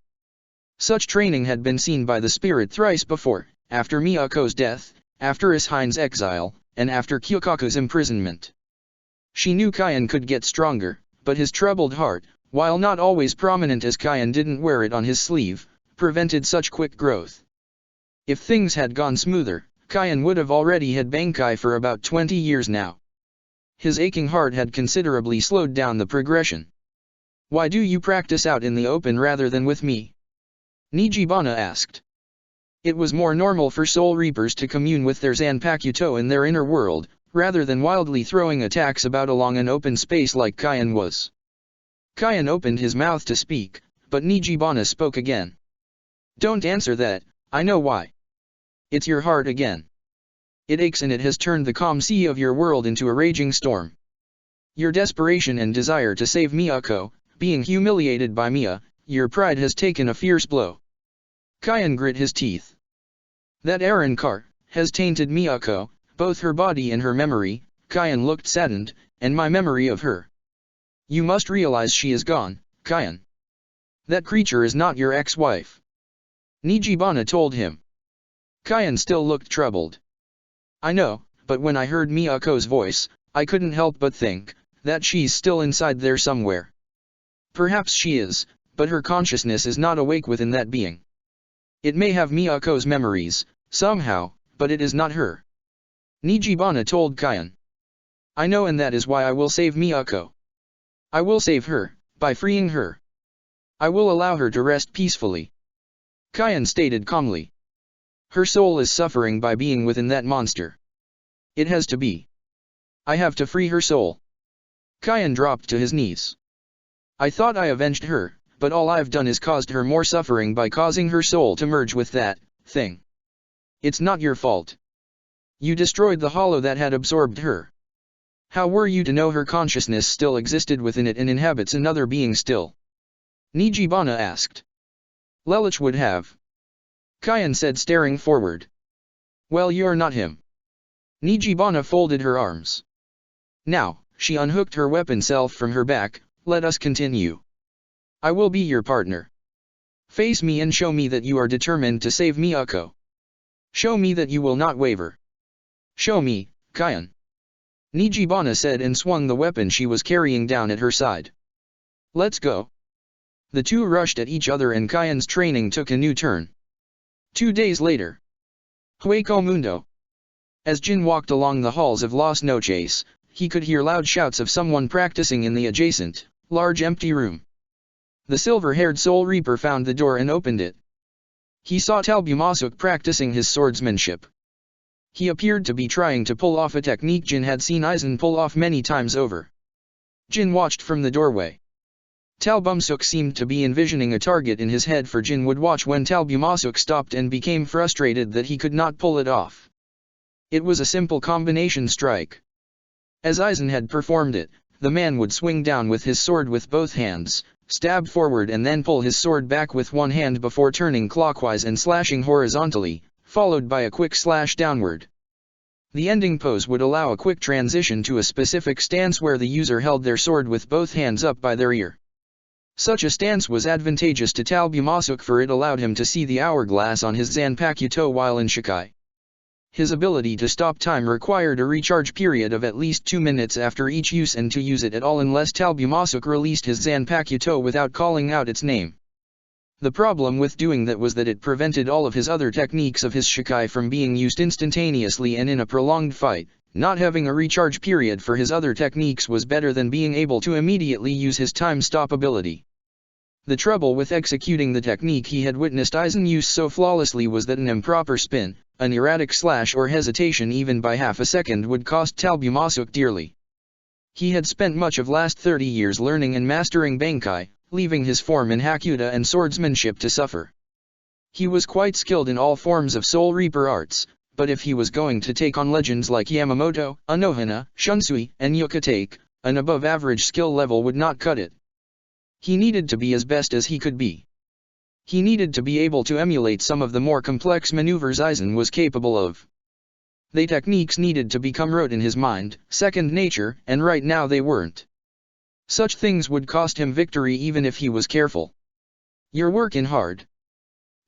Such training had been seen by the spirit thrice before, after Miyako's death, after Ishine's exile, and after Kyukaku's imprisonment. She knew Kyan could get stronger, but his troubled heart, while not always prominent as Kyan didn't wear it on his sleeve, prevented such quick growth. If things had gone smoother, Kyan would have already had Bankai for about 20 years now. His aching heart had considerably slowed down the progression. Why do you practice out in the open rather than with me? Nijibana asked. It was more normal for Soul Reapers to commune with their Zanpakuto in their inner world, rather than wildly throwing attacks about along an open space like Kyan was. Kyan opened his mouth to speak, but Nijibana spoke again. Don't answer that, I know why. It's your heart again. It aches, and it has turned the calm sea of your world into a raging storm. Your desperation and desire to save Miyako, being humiliated by Miya, your pride has taken a fierce blow. Kyan grit his teeth. That Arrancar has tainted Miyako, both her body and her memory. Kyan looked saddened, and my memory of her. You must realize she is gone, Kyan. That creature is not your ex-wife. Nijibana told him. Kyan still looked troubled. I know, but when I heard Miyako's voice, I couldn't help but think that she's still inside there somewhere. Perhaps she is, but her consciousness is not awake within that being. It may have Miyako's memories, somehow, but it is not her. Nijibana told Kyan. I know, and that is why I will save Miyako. I will save her, by freeing her. I will allow her to rest peacefully. Kyan stated calmly. Her soul is suffering by being within that monster. It has to be. I have to free her soul. Kyan dropped to his knees. I thought I avenged her, but all I've done is caused her more suffering by causing her soul to merge with that thing. It's not your fault. You destroyed the hollow that had absorbed her. How were you to know her consciousness still existed within it and inhabits another being still? Nijibana asked. Lelich would have. Kyan said, staring forward. Well, you're not him. Nijibana folded her arms. Now, she unhooked her weapon self from her back. Let us continue. I will be your partner. Face me and show me that you are determined to save Miyako. Show me that you will not waver. Show me, Kyan. Nijibana said and swung the weapon she was carrying down at her side. Let's go. The two rushed at each other, and Kyan's training took a new turn. 2 days later. Hueco Mundo. As Jin walked along the halls of Las Noches, he could hear loud shouts of someone practicing in the adjacent, large empty room. The silver-haired Soul Reaper found the door and opened it. He saw Talbumasuk practicing his swordsmanship. He appeared to be trying to pull off a technique Jin had seen Aizen pull off many times over. Jin watched from the doorway. Talbumasuk seemed to be envisioning a target in his head, for Jin would watch when Talbumasuk stopped and became frustrated that he could not pull it off. It was a simple combination strike. As Aizen had performed it, the man would swing down with his sword with both hands, stab forward and then pull his sword back with one hand before turning clockwise and slashing horizontally, followed by a quick slash downward. The ending pose would allow a quick transition to a specific stance where the user held their sword with both hands up by their ear. Such a stance was advantageous to Talbumasuk, for it allowed him to see the hourglass on his Zanpakuto while in Shikai. His ability to stop time required a recharge period of at least 2 minutes after each use and to use it at all unless Talbumasuk released his Zanpakuto without calling out its name. The problem with doing that was that it prevented all of his other techniques of his Shikai from being used instantaneously and in a prolonged fight. Not having a recharge period for his other techniques was better than being able to immediately use his time stop ability. The trouble with executing the technique he had witnessed Aizen use so flawlessly was that an improper spin, an erratic slash or hesitation even by half a second would cost Talbumasuk dearly. He had spent much of last 30 years learning and mastering Bankai, leaving his form in Hakuta and swordsmanship to suffer. He was quite skilled in all forms of Soul Reaper arts, but if he was going to take on legends like Yamamoto, Anohana, Shunsui, and Yukatake, an above-average skill level would not cut it. He needed to be as best as he could be. He needed to be able to emulate some of the more complex maneuvers Aizen was capable of. They techniques needed to become rote in his mind, second nature, and right now they weren't. Such things would cost him victory even if he was careful. "You're working hard."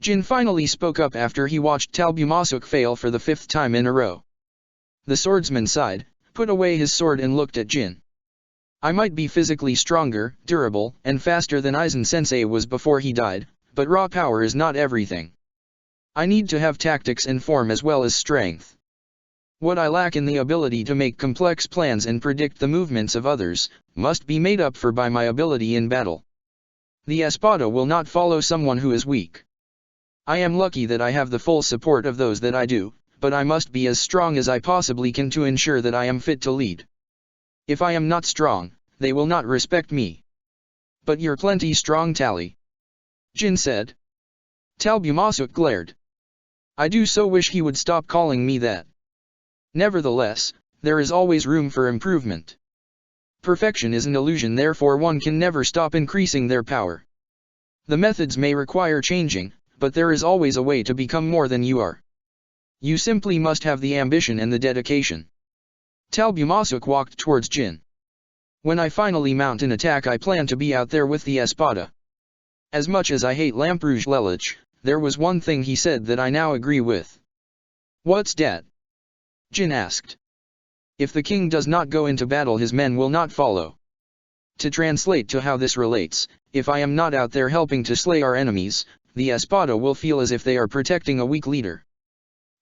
Jin finally spoke up after he watched Talbumasuk fail for the 5th time in a row. The swordsman sighed, put away his sword and looked at Jin. "I might be physically stronger, durable, and faster than Aizen-sensei was before he died, but raw power is not everything. I need to have tactics and form as well as strength. What I lack in the ability to make complex plans and predict the movements of others, must be made up for by my ability in battle. The Espada will not follow someone who is weak. I am lucky that I have the full support of those that I do, but I must be as strong as I possibly can to ensure that I am fit to lead. If I am not strong, they will not respect me." "But you're plenty strong, Tally," Jin said. Talbumasuk glared. "I do so wish he would stop calling me that. Nevertheless, there is always room for improvement. Perfection is an illusion, therefore one can never stop increasing their power. The methods may require changing, but there is always a way to become more than you are. You simply must have the ambition and the dedication." Talbumasuk walked towards Jin. "When I finally mount an attack, I plan to be out there with the Espada. As much as I hate Lampuj Lelich, there was one thing he said that I now agree with." "What's dat?" Jin asked. "If the king does not go into battle, his men will not follow. To translate to how this relates, if I am not out there helping to slay our enemies, the Espada will feel as if they are protecting a weak leader.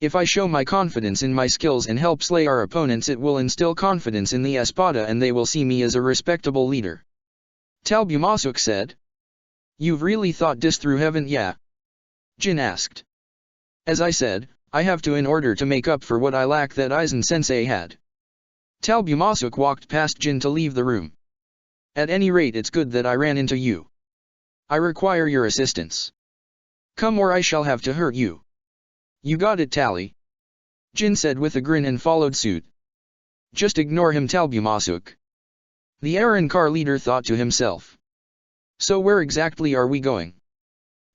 If I show my confidence in my skills and help slay our opponents, it will instill confidence in the Espada and they will see me as a respectable leader." Talbumasuk said. "You've really thought this through, haven't ya?" Jin asked. "As I said, I have to in order to make up for what I lack that Aizen-sensei had." Talbumasuk walked past Jin to leave the room. "At any rate, it's good that I ran into you. I require your assistance. Come or I shall have to hurt you." "You got it, Tally," Jin said with a grin and followed suit. "Just ignore him, Talbumasuk." The Arrancar leader thought to himself. "So where exactly are we going?"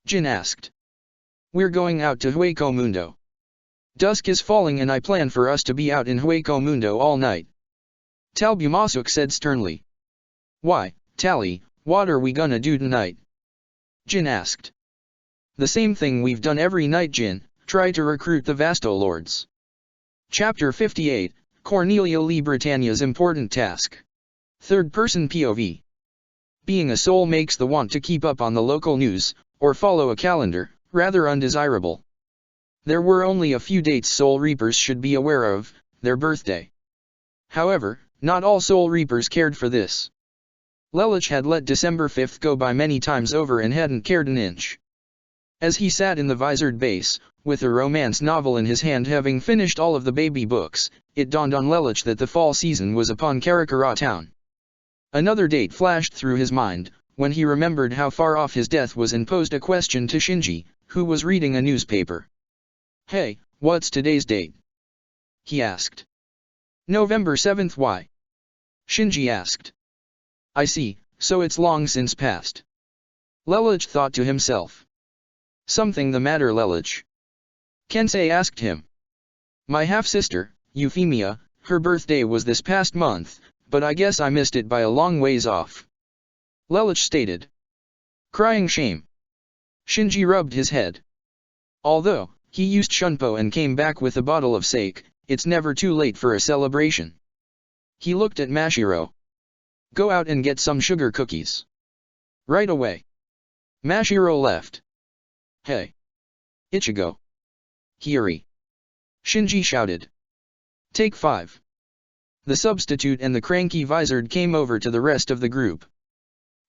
Jin asked. "We're going out to Hueco Mundo. Dusk is falling and I plan for us to be out in Hueco Mundo all night," Talbumasuk said sternly. "Why, Tally, what are we gonna do tonight?" Jin asked. "The same thing we've done every night, Jin, try to recruit the Vasto Lords." Chapter 58, Cornelia Lee Britannia's Important Task. Third-person POV. Being a soul makes the want to keep up on the local news, or follow a calendar, rather undesirable. There were only a few dates Soul Reapers should be aware of, their birthday. However, not all Soul Reapers cared for this. Lelich had let December 5th go by many times over and hadn't cared an inch. As he sat in the visored base, with a romance novel in his hand, having finished all of the baby books, it dawned on Lelich that the fall season was upon Karakura town. Another date flashed through his mind, when he remembered how far off his death was, and posed a question to Shinji, who was reading a newspaper. "Hey, what's today's date?" he asked. "November 7th. Why?" Shinji asked. "I see, so it's long since passed." Lelich thought to himself. "Something the matter, Lelich?" Kensei asked him. "My half-sister, Euphemia, her birthday was this past month, but I guess I missed it by a long ways off," Lelich stated. "Crying shame." Shinji rubbed his head. Although he used shunpo and came back with a bottle of sake, it's never too late for a celebration. He looked at Mashiro. "Go out and get some sugar cookies." "Right away." Mashiro left. "Hey! Ichigo! Hiri!" Shinji shouted. "Take 5. The substitute and the cranky visored came over to the rest of the group.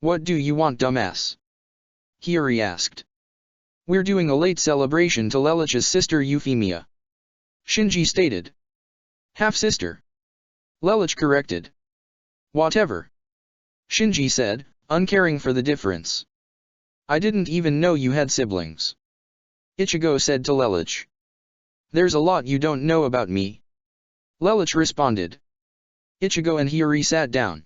"What do you want, dumbass?" Hiri asked. "We're doing a late celebration to Lelich's sister Euphemia," Shinji stated. "Half-sister," Lelich corrected. "Whatever," Shinji said, uncaring for the difference. "I didn't even know you had siblings," Ichigo said to Lelich. "There's a lot you don't know about me," Lelich responded. Ichigo and Hiri sat down.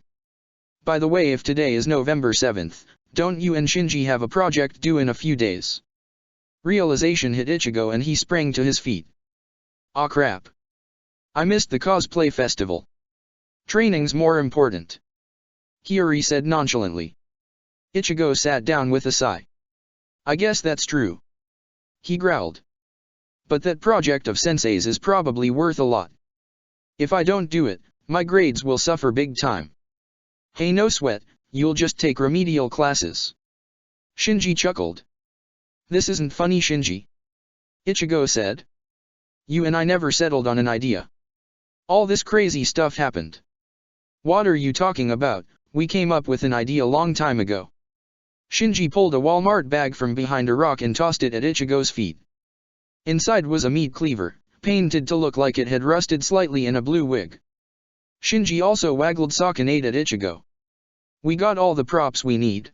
"By the way, if today is November 7th, don't you and Shinji have a project due in a few days?" Realization hit Ichigo and he sprang to his feet. "Aw crap. I missed the cosplay festival. Training's more important," Hiri said nonchalantly. Ichigo sat down with a sigh. "I guess that's true," he growled. "But that project of Sensei's is probably worth a lot. If I don't do it, my grades will suffer big time." "Hey, no sweat, you'll just take remedial classes," Shinji chuckled. "This isn't funny, Shinji," Ichigo said. "You and I never settled on an idea. All this crazy stuff happened." "What are you talking about? We came up with an idea long time ago." Shinji pulled a Walmart bag from behind a rock and tossed it at Ichigo's feet. Inside was a meat cleaver, painted to look like it had rusted slightly in a blue wig. Shinji also waggled Sakanade at Ichigo. "We got all the props we need."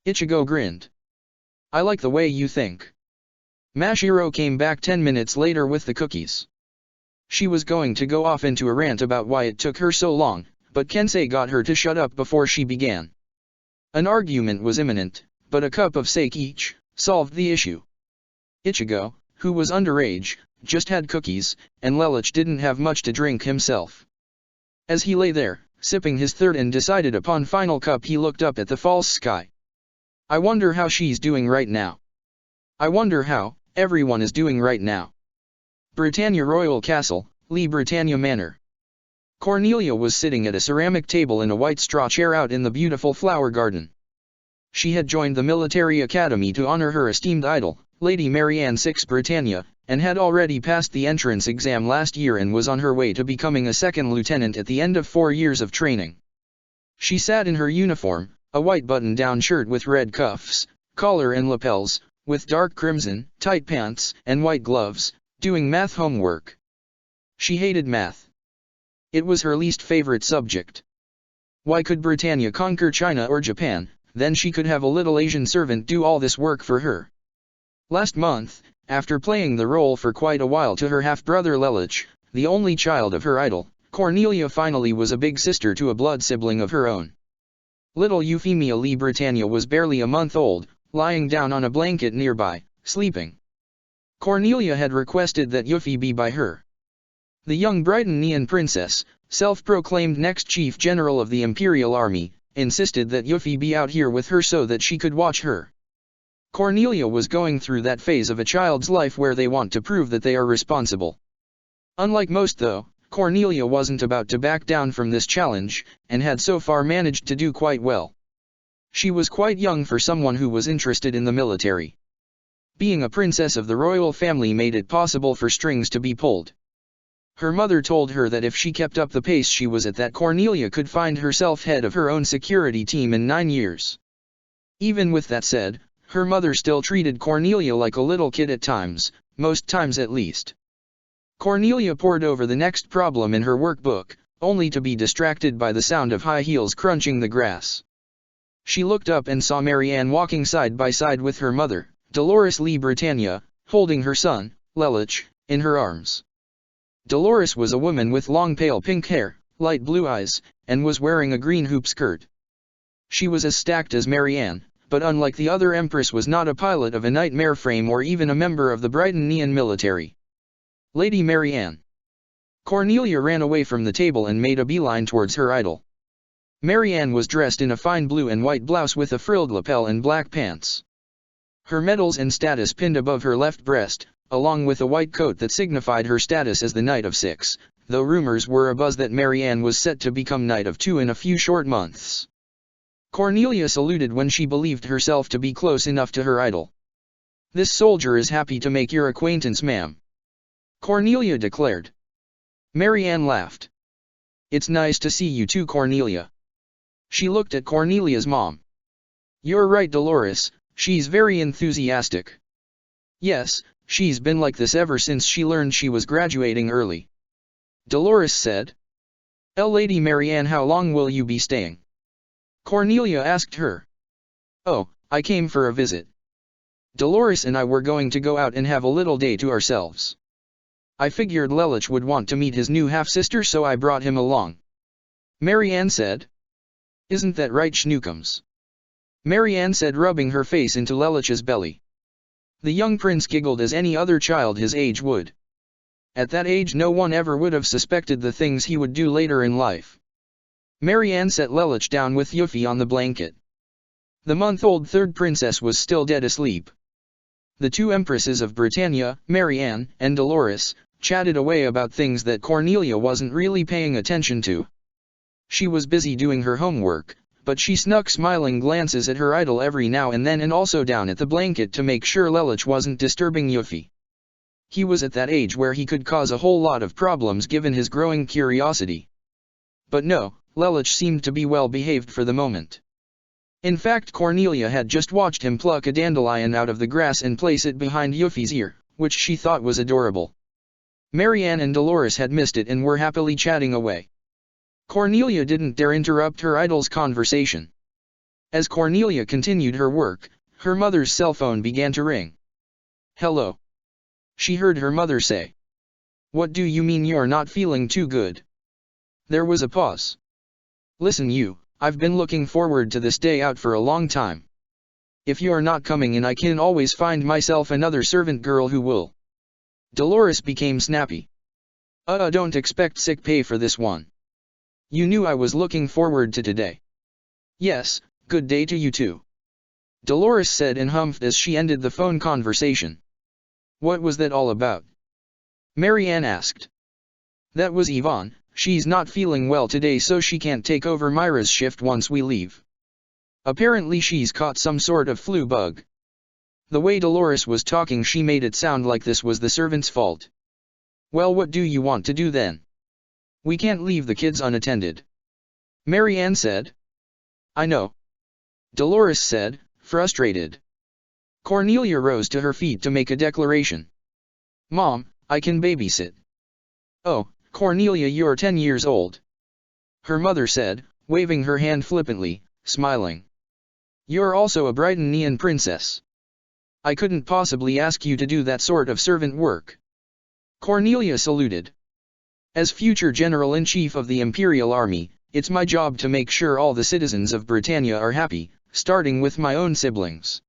Ichigo grinned. "I like the way you think." Mashiro came back 10 minutes later with the cookies. She was going to go off into a rant about why it took her so long, but Kensei got her to shut up before she began. An argument was imminent, but a cup of sake each solved the issue. Ichigo, who was underage, just had cookies, and Lelich didn't have much to drink himself. As he lay there, sipping his third and decided upon final cup, he looked up at the false sky. "I wonder how she's doing right now. I wonder how everyone is doing right now." Britannia Royal Castle, Lee Britannia Manor. Cornelia was sitting at a ceramic table in a white straw chair out in the beautiful flower garden. She had joined the military academy to honor her esteemed idol, Lady Mary Ann VI Britannia, and had already passed the entrance exam last year and was on her way to becoming a second lieutenant at the end of 4 years of training. She sat in her uniform, a white button-down shirt with red cuffs, collar and lapels, with dark crimson, tight pants, and white gloves, doing math homework. She hated math. It was her least favorite subject. Why could Britannia conquer China or Japan, then she could have a little Asian servant do all this work for her? Last month, after playing the role for quite a while to her half-brother Lelich, the only child of her idol, Cornelia finally was a big sister to a blood sibling of her own. Little Euphemia Lee Britannia was barely a month old, lying down on a blanket nearby, sleeping. Cornelia had requested that Yuffie be by her. The young Britannian princess, self-proclaimed next chief general of the Imperial Army, insisted that Yuffie be out here with her so that she could watch her. Cornelia was going through that phase of a child's life where they want to prove that they are responsible. Unlike most though, Cornelia wasn't about to back down from this challenge, and had so far managed to do quite well. She was quite young for someone who was interested in the military. Being a princess of the royal family made it possible for strings to be pulled. Her mother told her that if she kept up the pace she was at, that Cornelia could find herself head of her own security team in 9 years. Even with that said, her mother still treated Cornelia like a little kid at times, most times at least. Cornelia pored over the next problem in her workbook, only to be distracted by the sound of high heels crunching the grass. She looked up and saw Mary Ann walking side by side with her mother, Dolores Lee Britannia, holding her son, Lelich, in her arms. Dolores was a woman with long pale pink hair, light blue eyes, and was wearing a green hoop skirt. She was as stacked as Mary Ann, but unlike the other empress was not a pilot of a nightmare frame or even a member of the Britannian military. Lady Mary Ann. Cornelia ran away from the table and made a beeline towards her idol. Mary Ann was dressed in a fine blue and white blouse with a frilled lapel and black pants. Her medals and status pinned above her left breast, along with a white coat that signified her status as the Knight of 6, though rumors were abuzz that Mary Ann was set to become Knight of 2 in a few short months. Cornelia saluted when she believed herself to be close enough to her idol. "This soldier is happy to make your acquaintance, ma'am," Cornelia declared. Mary Ann laughed. "It's nice to see you too, Cornelia." She looked at Cornelia's mom. "You're right, Dolores, she's very enthusiastic." "Yes, she's been like this ever since she learned she was graduating early," Dolores said. "Lady Mary Ann, how long will you be staying?" Cornelia asked her. "Oh, I came for a visit. Dolores and I were going to go out and have a little day to ourselves. I figured Lelich would want to meet his new half-sister, so I brought him along," Mary Ann said. "Isn't that right, Schnookums?" Mary Ann said, rubbing her face into Lelich's belly. The young prince giggled as any other child his age would. At that age no one ever would have suspected the things he would do later in life. Mary Ann set Lelich down with Yuffie on the blanket. The month-old third princess was still dead asleep. The two empresses of Britannia, Mary Ann and Dolores, chatted away about things that Cornelia wasn't really paying attention to. She was busy doing her homework, but she snuck smiling glances at her idol every now and then, and also down at the blanket to make sure Lelich wasn't disturbing Yuffie. He was at that age where he could cause a whole lot of problems given his growing curiosity. But no, Lelich seemed to be well behaved for the moment. In fact, Cornelia had just watched him pluck a dandelion out of the grass and place it behind Yuffie's ear, which she thought was adorable. Mary Ann and Dolores had missed it and were happily chatting away. Cornelia didn't dare interrupt her idol's conversation. As Cornelia continued her work, her mother's cell phone began to ring. "Hello," she heard her mother say. "What do you mean you're not feeling too good?" There was a pause. "Listen you, I've been looking forward to this day out for a long time. If you're not coming in, I can always find myself another servant girl who will." Dolores became snappy. Don't expect sick pay for this one. You knew I was looking forward to today." "Yes, good day to you too," Dolores said and humphed as she ended the phone conversation. "What was that all about?" Mary Ann asked. "That was Yvonne. She's not feeling well today, so she can't take over Myra's shift once we leave. Apparently she's caught some sort of flu bug." The way Dolores was talking, she made it sound like this was the servant's fault. "Well, what do you want to do then? We can't leave the kids unattended," Mary Ann said. "I know," Dolores said, frustrated. Cornelia rose to her feet to make a declaration. "Mom, I can babysit." "Oh, Cornelia, you're 10 years old," her mother said, waving her hand flippantly, smiling. "You're also a Britannian princess. I couldn't possibly ask you to do that sort of servant work." Cornelia saluted. "As future General-in-Chief of the Imperial Army, it's my job to make sure all the citizens of Britannia are happy, starting with my own siblings."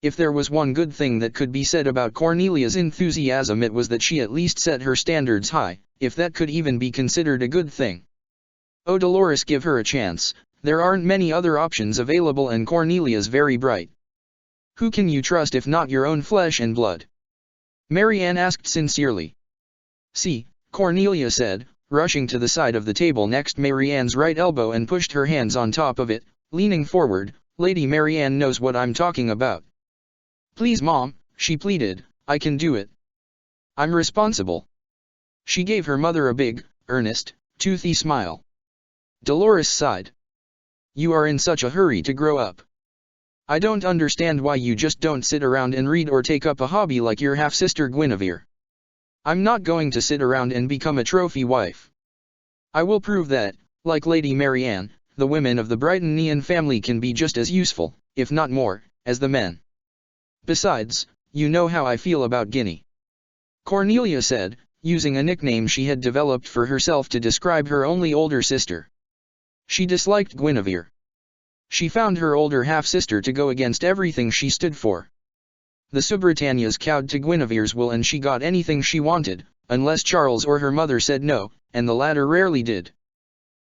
If there was one good thing that could be said about Cornelia's enthusiasm, it was that she at least set her standards high, if that could even be considered a good thing. "Oh, Dolores, give her a chance, there aren't many other options available and Cornelia's very bright." "Who can you trust if not your own flesh and blood?" Mary Ann asked sincerely. "See," Cornelia said, rushing to the side of the table next Mary Ann's right elbow and pushed her hands on top of it, leaning forward. "Lady Mary Ann knows what I'm talking about." "Please, Mom," she pleaded, "I can do it. I'm responsible." She gave her mother a big, earnest, toothy smile. Dolores sighed. You are in such a hurry to grow up. I don't understand why you just don't sit around and read or take up a hobby like your half-sister Guinevere. I'm not going to sit around and become a trophy wife. I will prove that, like Lady Marianne, the women of the Brightonian family can be just as useful, if not more, as the men. Besides, you know how I feel about Guinea. Cornelia said, using a nickname she had developed for herself to describe her only older sister. She disliked Guinevere. She found her older half-sister to go against everything she stood for. The Subritanias cowed to Guinevere's will and she got anything she wanted, unless Charles or her mother said no, and the latter rarely did.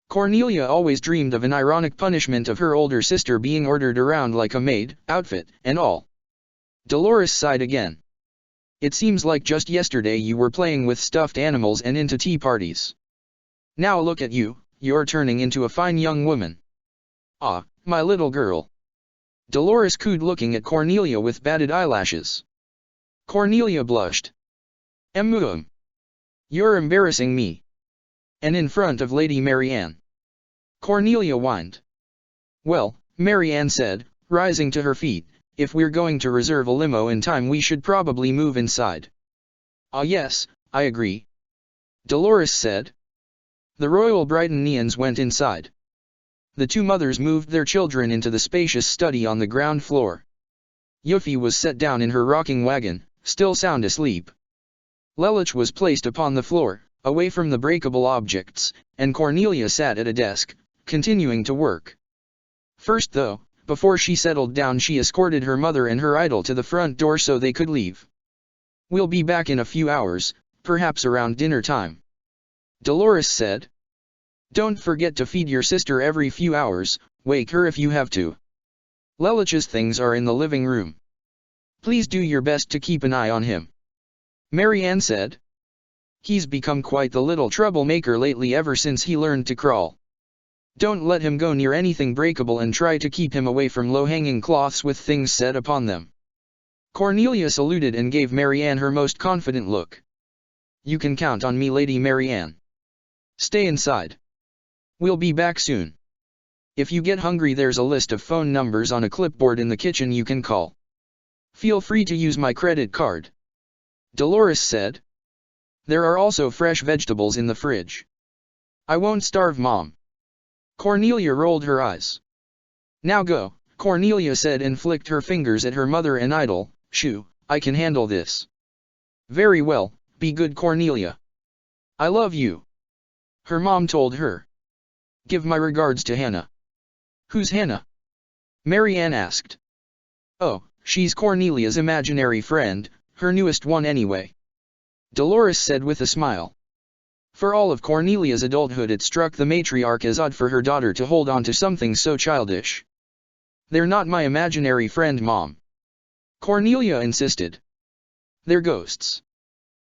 Cornelia always dreamed of an ironic punishment of her older sister being ordered around like a maid, outfit, and all. Dolores sighed again. It seems like just yesterday you were playing with stuffed animals and into tea parties. Now look at you, you're turning into a fine young woman. Ah, my little girl. Dolores cooed, looking at Cornelia with batted eyelashes. Cornelia blushed. You're embarrassing me. And in front of Lady Marianne. Cornelia whined. Well, Marianne said, rising to her feet, if we're going to reserve a limo in time we should probably move inside. Ah yes, I agree. Dolores said. The Royal Brightonians went inside. The two mothers moved their children into the spacious study on the ground floor. Yuffie was set down in her rocking wagon, still sound asleep. Lelich was placed upon the floor, away from the breakable objects, and Cornelia sat at a desk, continuing to work. First though, before she settled down she escorted her mother and her idol to the front door so they could leave. We'll be back in a few hours, perhaps around dinner time. Dolores said. Don't forget to feed your sister every few hours, wake her if you have to. Lelich's things are in the living room. Please do your best to keep an eye on him. Marianne said. He's become quite the little troublemaker lately ever since he learned to crawl. Don't let him go near anything breakable and try to keep him away from low-hanging cloths with things set upon them. Cornelia saluted and gave Marianne her most confident look. You can count on me, Lady Marianne. Stay inside. We'll be back soon. If you get hungry there's a list of phone numbers on a clipboard in the kitchen you can call. Feel free to use my credit card. Dolores said. There are also fresh vegetables in the fridge. I won't starve, Mom. Cornelia rolled her eyes. Now go, Cornelia said and flicked her fingers at her mother and idol. Shoo, I can handle this. Very well, be good, Cornelia. I love you. Her mom told her. Give my regards to Hannah. Who's Hannah? Marianne asked. Oh, she's Cornelia's imaginary friend, her newest one anyway. Dolores said with a smile. For all of Cornelia's adulthood it struck the matriarch as odd for her daughter to hold on to something so childish. They're not my imaginary friend, Mom. Cornelia insisted. They're ghosts.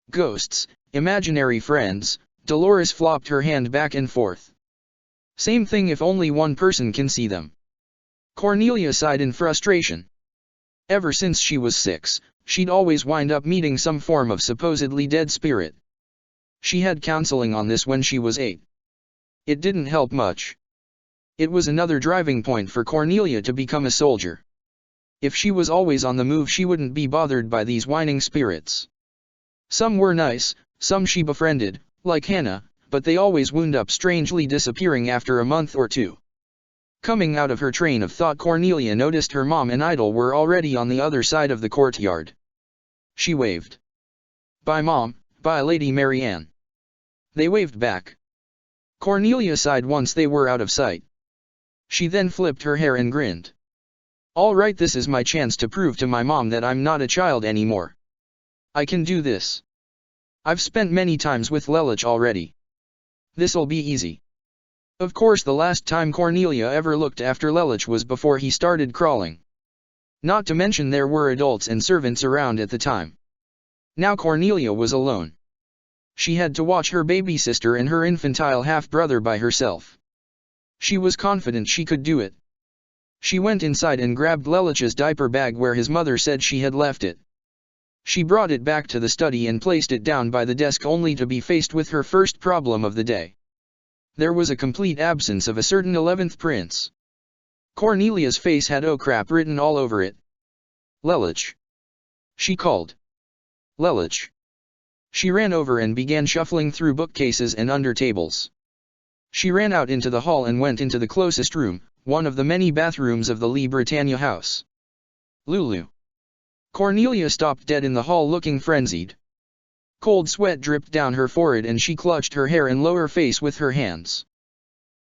Ghosts, imaginary friends, Dolores flopped her hand back and forth. Same thing if only one person can see them. Cornelia sighed in frustration. Ever since she was 6, she'd always wind up meeting some form of supposedly dead spirit. She had counseling on this when she was 8. It didn't help much. It was another driving point for Cornelia to become a soldier. If she was always on the move she wouldn't be bothered by these whining spirits. Some were nice, some she befriended, like Hannah, but they always wound up strangely disappearing after a month or two. Coming out of her train of thought, Cornelia noticed her mom and idol were already on the other side of the courtyard. She waved. Bye, Mom, bye, Lady Marianne. They waved back. Cornelia sighed once they were out of sight. She then flipped her hair and grinned. All right, this is my chance to prove to my mom that I'm not a child anymore. I can do this. I've spent many times with Lelich already. This'll be easy. Of course, the last time Cornelia ever looked after Lelich was before he started crawling. Not to mention there were adults and servants around at the time. Now Cornelia was alone. She had to watch her baby sister and her infantile half-brother by herself. She was confident she could do it. She went inside and grabbed Lelich's diaper bag where his mother said she had left it. She brought it back to the study and placed it down by the desk only to be faced with her first problem of the day. There was a complete absence of a certain 11th prince. Cornelia's face had "oh crap" written all over it. "Lelich," she called. "Lelich." She ran over and began shuffling through bookcases and under tables. She ran out into the hall and went into the closest room, one of the many bathrooms of the Le Britannia house. "Lulu." Cornelia stopped dead in the hall looking frenzied. Cold sweat dripped down her forehead and she clutched her hair and lower face with her hands.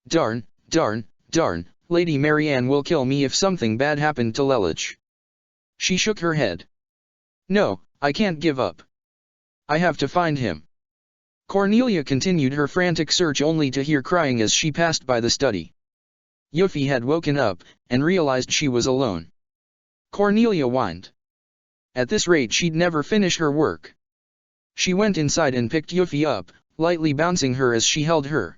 "Darn, darn, darn, Lady Marianne will kill me if something bad happened to Lelich." She shook her head. "No, I can't give up. I have to find him." Cornelia continued her frantic search only to hear crying as she passed by the study. Yuffie had woken up, and realized she was alone. Cornelia whined. At this rate she'd never finish her work. She went inside and picked Yuffie up, lightly bouncing her as she held her.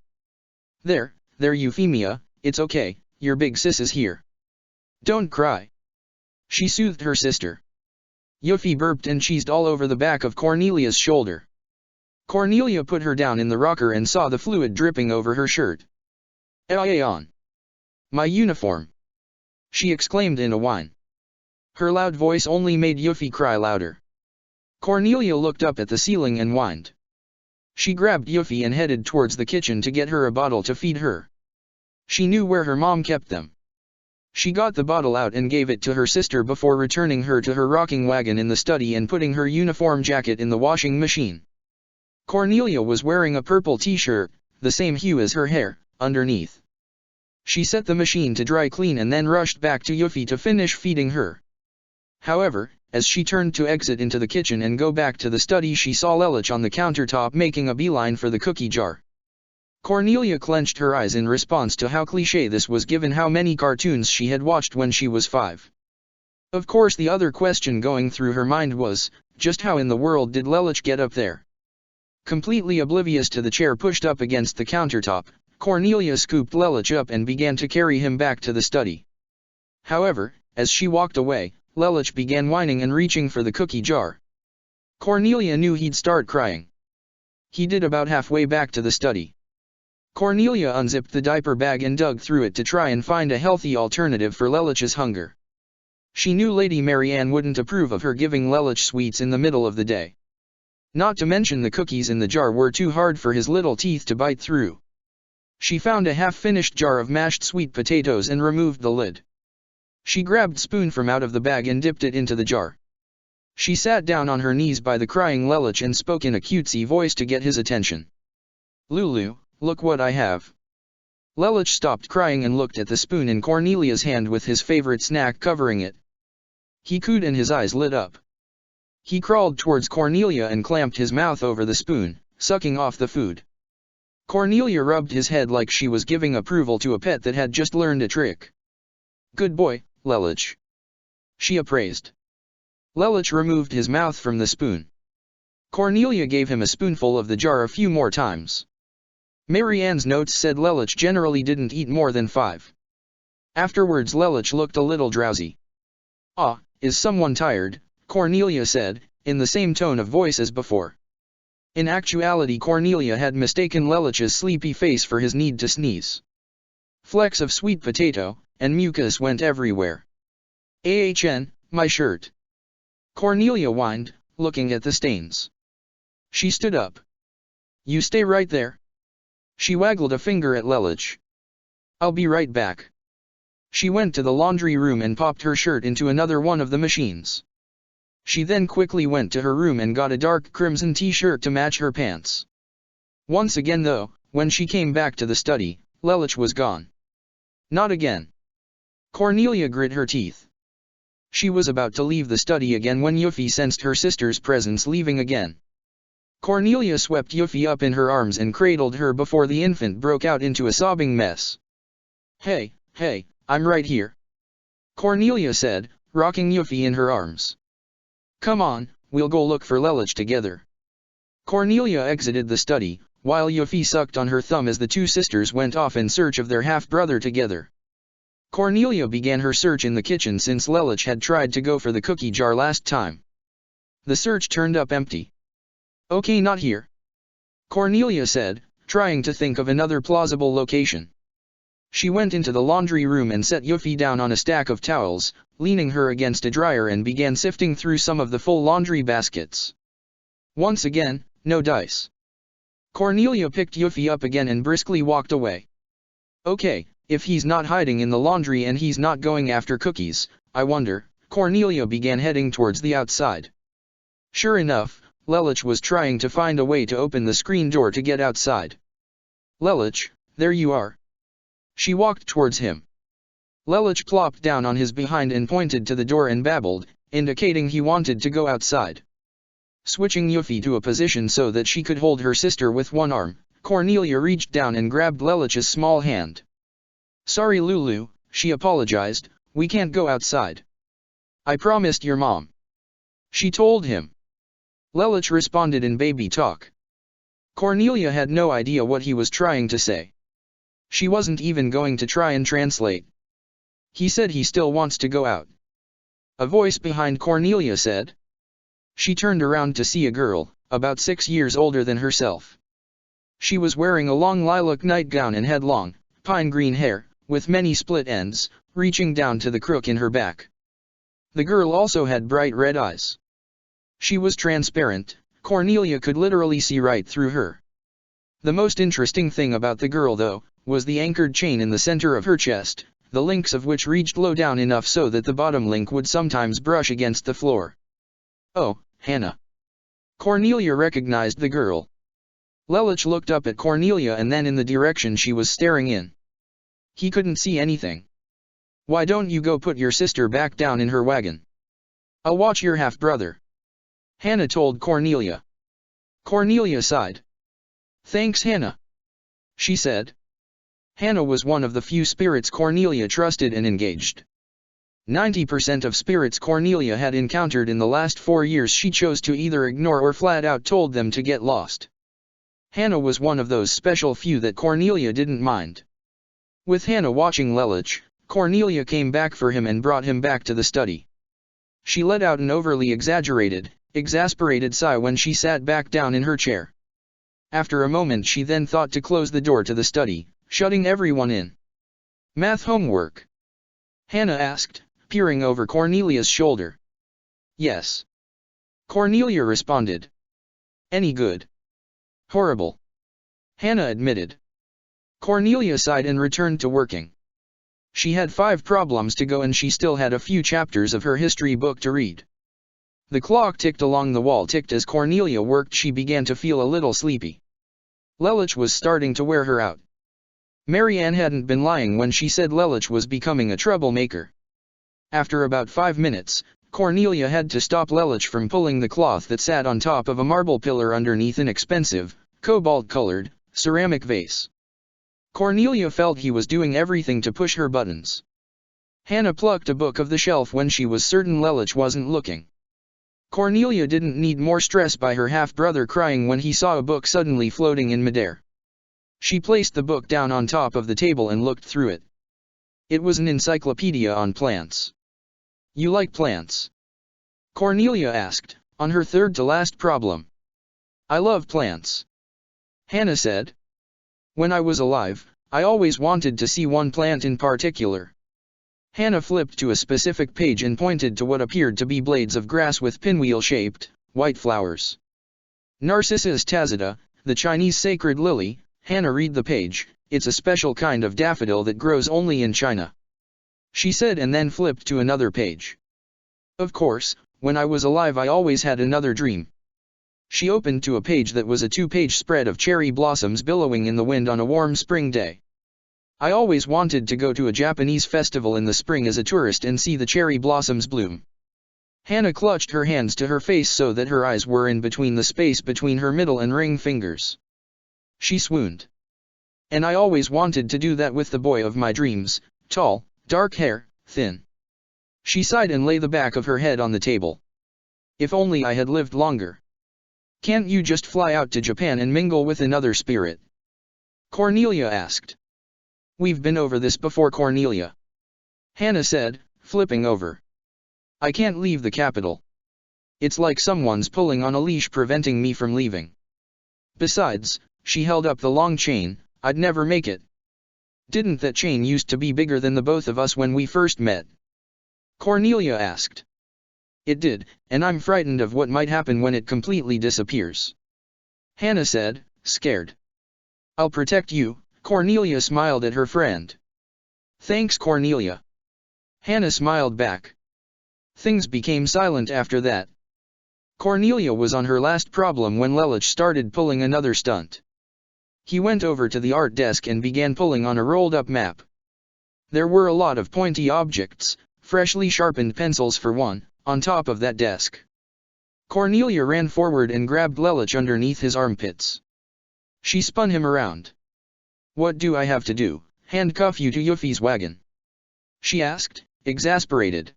There, Euphemia, it's okay, your big sis is here. Don't cry." She soothed her sister. Yuffie burped and cheesed all over the back of Cornelia's shoulder. Cornelia put her down in the rocker and saw the fluid dripping over her shirt. "Aeon! My uniform!" she exclaimed in a whine. Her loud voice only made Yuffie cry louder. Cornelia looked up at the ceiling and whined. She grabbed Yuffie and headed towards the kitchen to get her a bottle to feed her. She knew where her mom kept them. She got the bottle out and gave it to her sister before returning her to her rocking wagon in the study and putting her uniform jacket in the washing machine. Cornelia was wearing a purple t-shirt, the same hue as her hair, underneath. She set the machine to dry clean and then rushed back to Yuffie to finish feeding her. However, as she turned to exit into the kitchen and go back to the study, she saw Lelich on the countertop making a beeline for the cookie jar. Cornelia clenched her eyes in response to how cliché this was given how many cartoons she had watched when she was 5. Of course, the other question going through her mind was, just how in the world did Lelich get up there? Completely oblivious to the chair pushed up against the countertop, Cornelia scooped Lelich up and began to carry him back to the study. However, as she walked away, Lelich began whining and reaching for the cookie jar. Cornelia knew he'd start crying. He did about halfway back to the study. Cornelia unzipped the diaper bag and dug through it to try and find a healthy alternative for Lelich's hunger. She knew Lady Marianne wouldn't approve of her giving Lelich sweets in the middle of the day. Not to mention the cookies in the jar were too hard for his little teeth to bite through. She found a half-finished jar of mashed sweet potatoes and removed the lid. She grabbed a spoon from out of the bag and dipped it into the jar. She sat down on her knees by the crying Lelich and spoke in a cutesy voice to get his attention. "Lulu, look what I have." Lelich stopped crying and looked at the spoon in Cornelia's hand with his favorite snack covering it. He cooed and his eyes lit up. He crawled towards Cornelia and clamped his mouth over the spoon, sucking off the food. Cornelia rubbed his head like she was giving approval to a pet that had just learned a trick. "Good boy, Lelich," she appraised. Lelich removed his mouth from the spoon. Cornelia gave him a spoonful of the jar a few more times. Marianne's notes said Lelich generally didn't eat more than 5. Afterwards Lelich looked a little drowsy. "Ah, is someone tired?" Cornelia said, in the same tone of voice as before. In actuality, Cornelia had mistaken Lelich's sleepy face for his need to sneeze. Flecks of sweet potato and mucus went everywhere. My shirt." Cornelia whined, looking at the stains. She stood up. "You stay right there." She waggled a finger at Lelich. "I'll be right back." She went to the laundry room and popped her shirt into another one of the machines. She then quickly went to her room and got a dark crimson t-shirt to match her pants. Once again though, when she came back to the study, Lelich was gone. Not again. Cornelia grit her teeth. She was about to leave the study again when Yuffie sensed her sister's presence leaving again. Cornelia swept Yuffie up in her arms and cradled her before the infant broke out into a sobbing mess. Hey, I'm right here," Cornelia said, rocking Yuffie in her arms. "Come on, we'll go look for Lelich together." Cornelia exited the study, while Yuffie sucked on her thumb as the two sisters went off in search of their half-brother together. Cornelia began her search in the kitchen since Lelich had tried to go for the cookie jar last time. The search turned up empty. Okay, not here. Cornelia said, trying to think of another plausible location. She went into the laundry room and set Yuffie down on a stack of towels, leaning her against a dryer, and began sifting through some of the full laundry baskets. Once again, no dice. Cornelia picked Yuffie up again and briskly walked away. Okay, if he's not hiding in the laundry and he's not going after cookies, I wonder. Cornelia began heading towards the outside. Sure enough, Lelich was trying to find a way to open the screen door to get outside. Lelich, there you are. She walked towards him. Lelich plopped down on his behind and pointed to the door and babbled, indicating he wanted to go outside. Switching Yuffie to a position so that she could hold her sister with one arm, Cornelia reached down and grabbed Lelich's small hand. Sorry Lulu, she apologized, we can't go outside. I promised your mom. She told him. Lelich responded in baby talk. Cornelia had no idea what he was trying to say. She wasn't even going to try and translate. He said he still wants to go out. A voice behind Cornelia said. She turned around to see a girl, about 6 years older than herself. She was wearing a long lilac nightgown and had long, pine green hair, with many split ends, reaching down to the crook in her back. The girl also had bright red eyes. She was transparent, Cornelia could literally see right through her. The most interesting thing about the girl, though, was the anchored chain in the center of her chest, the links of which reached low down enough so that the bottom link would sometimes brush against the floor. Oh, Hannah. Cornelia recognized the girl. Lelich looked up at Cornelia and then in the direction she was staring in. He couldn't see anything. Why don't you go put your sister back down in her wagon? I'll watch your half-brother. Hannah told Cornelia. Cornelia sighed. Thanks, Hannah. She said. Hannah was one of the few spirits Cornelia trusted and engaged. 90% of spirits Cornelia had encountered in the last 4 years she chose to either ignore or flat out told them to get lost. Hannah was one of those special few that Cornelia didn't mind. With Hannah watching Lelich, Cornelia came back for him and brought him back to the study. She let out an overly exasperated sigh when she sat back down in her chair. After a moment she then thought to close the door to the study, shutting everyone in. Math homework? Hannah asked, peering over Cornelia's shoulder. Yes. Cornelia responded. Any good? Horrible. Hannah admitted. Cornelia sighed and returned to working. She had 5 problems to go and she still had a few chapters of her history book to read. The clock ticked along the wall ticked as Cornelia worked. She began to feel a little sleepy. Lelich was starting to wear her out. Marianne hadn't been lying when she said Lelich was becoming a troublemaker. After about 5 minutes, Cornelia had to stop Lelich from pulling the cloth that sat on top of a marble pillar underneath an expensive, cobalt-colored, ceramic vase. Cornelia felt he was doing everything to push her buttons. Hannah plucked a book off the shelf when she was certain Lelich wasn't looking. Cornelia didn't need more stress by her half-brother crying when he saw a book suddenly floating in midair. She placed the book down on top of the table and looked through it. It was an encyclopedia on plants. You like plants? Cornelia asked, on her third to last problem. I love plants. Hannah said. When I was alive, I always wanted to see one plant in particular. Hannah flipped to a specific page and pointed to what appeared to be blades of grass with pinwheel-shaped, white flowers. Narcissus tacita, the Chinese sacred lily. Hannah read the page. It's a special kind of daffodil that grows only in China. She said and then flipped to another page. Of course, when I was alive I always had another dream. She opened to a page that was a 2-page spread of cherry blossoms billowing in the wind on a warm spring day. I always wanted to go to a Japanese festival in the spring as a tourist and see the cherry blossoms bloom. Hannah clutched her hands to her face so that her eyes were in between the space between her middle and ring fingers. She swooned. And I always wanted to do that with the boy of my dreams, tall, dark hair, thin. She sighed and lay the back of her head on the table. If only I had lived longer. Can't you just fly out to Japan and mingle with another spirit? Cornelia asked. We've been over this before, Cornelia. Hannah said, flipping over. I can't leave the capital. It's like someone's pulling on a leash preventing me from leaving. Besides, she held up the long chain, I'd never make it. Didn't that chain used to be bigger than the both of us when we first met? Cornelia asked. It did, and I'm frightened of what might happen when it completely disappears. Hannah said, scared. I'll protect you, Cornelia smiled at her friend. Thanks, Cornelia. Hannah smiled back. Things became silent after that. Cornelia was on her last problem when Lelich started pulling another stunt. He went over to the art desk and began pulling on a rolled-up map. There were a lot of pointy objects, freshly sharpened pencils for one, on top of that desk. Cornelia ran forward and grabbed Lelich underneath his armpits. She spun him around. What do I have to do, handcuff you to Yuffie's wagon? She asked, exasperated.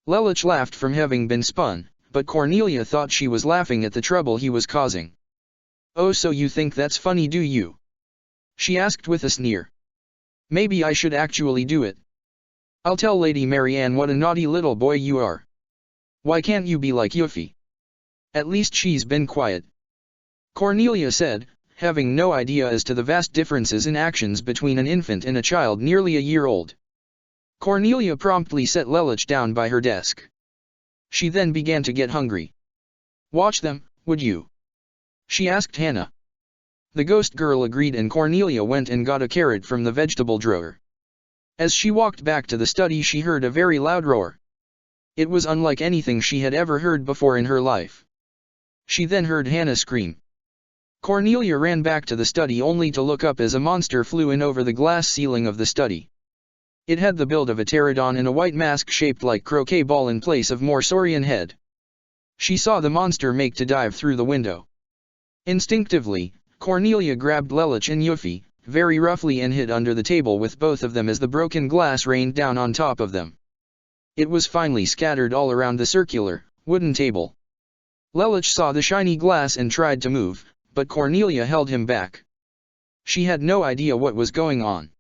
Lelich laughed from having been spun, but Cornelia thought she was laughing at the trouble he was causing. Oh, so you think that's funny, do you? She asked with a sneer. Maybe I should actually do it. I'll tell Lady Marianne what a naughty little boy you are. Why can't you be like Yuffie? At least she's been quiet. Cornelia said, having no idea as to the vast differences in actions between an infant and a child nearly a year old. Cornelia promptly set Lelich down by her desk. She then began to get hungry. Watch them, would you? She asked Hannah. The ghost girl agreed and Cornelia went and got a carrot from the vegetable drawer. As she walked back to the study she heard a very loud roar. It was unlike anything she had ever heard before in her life. She then heard Hannah scream. Cornelia ran back to the study only to look up as a monster flew in over the glass ceiling of the study. It had the build of a pterodon and a white mask shaped like croquet ball in place of Morsorian head. She saw the monster make to dive through the window. Instinctively, Cornelia grabbed Lelich and Yuffie, very roughly and hid under the table with both of them as the broken glass rained down on top of them. It was finally scattered all around the circular, wooden table. Lelich saw the shiny glass and tried to move, but Cornelia held him back. She had no idea what was going on.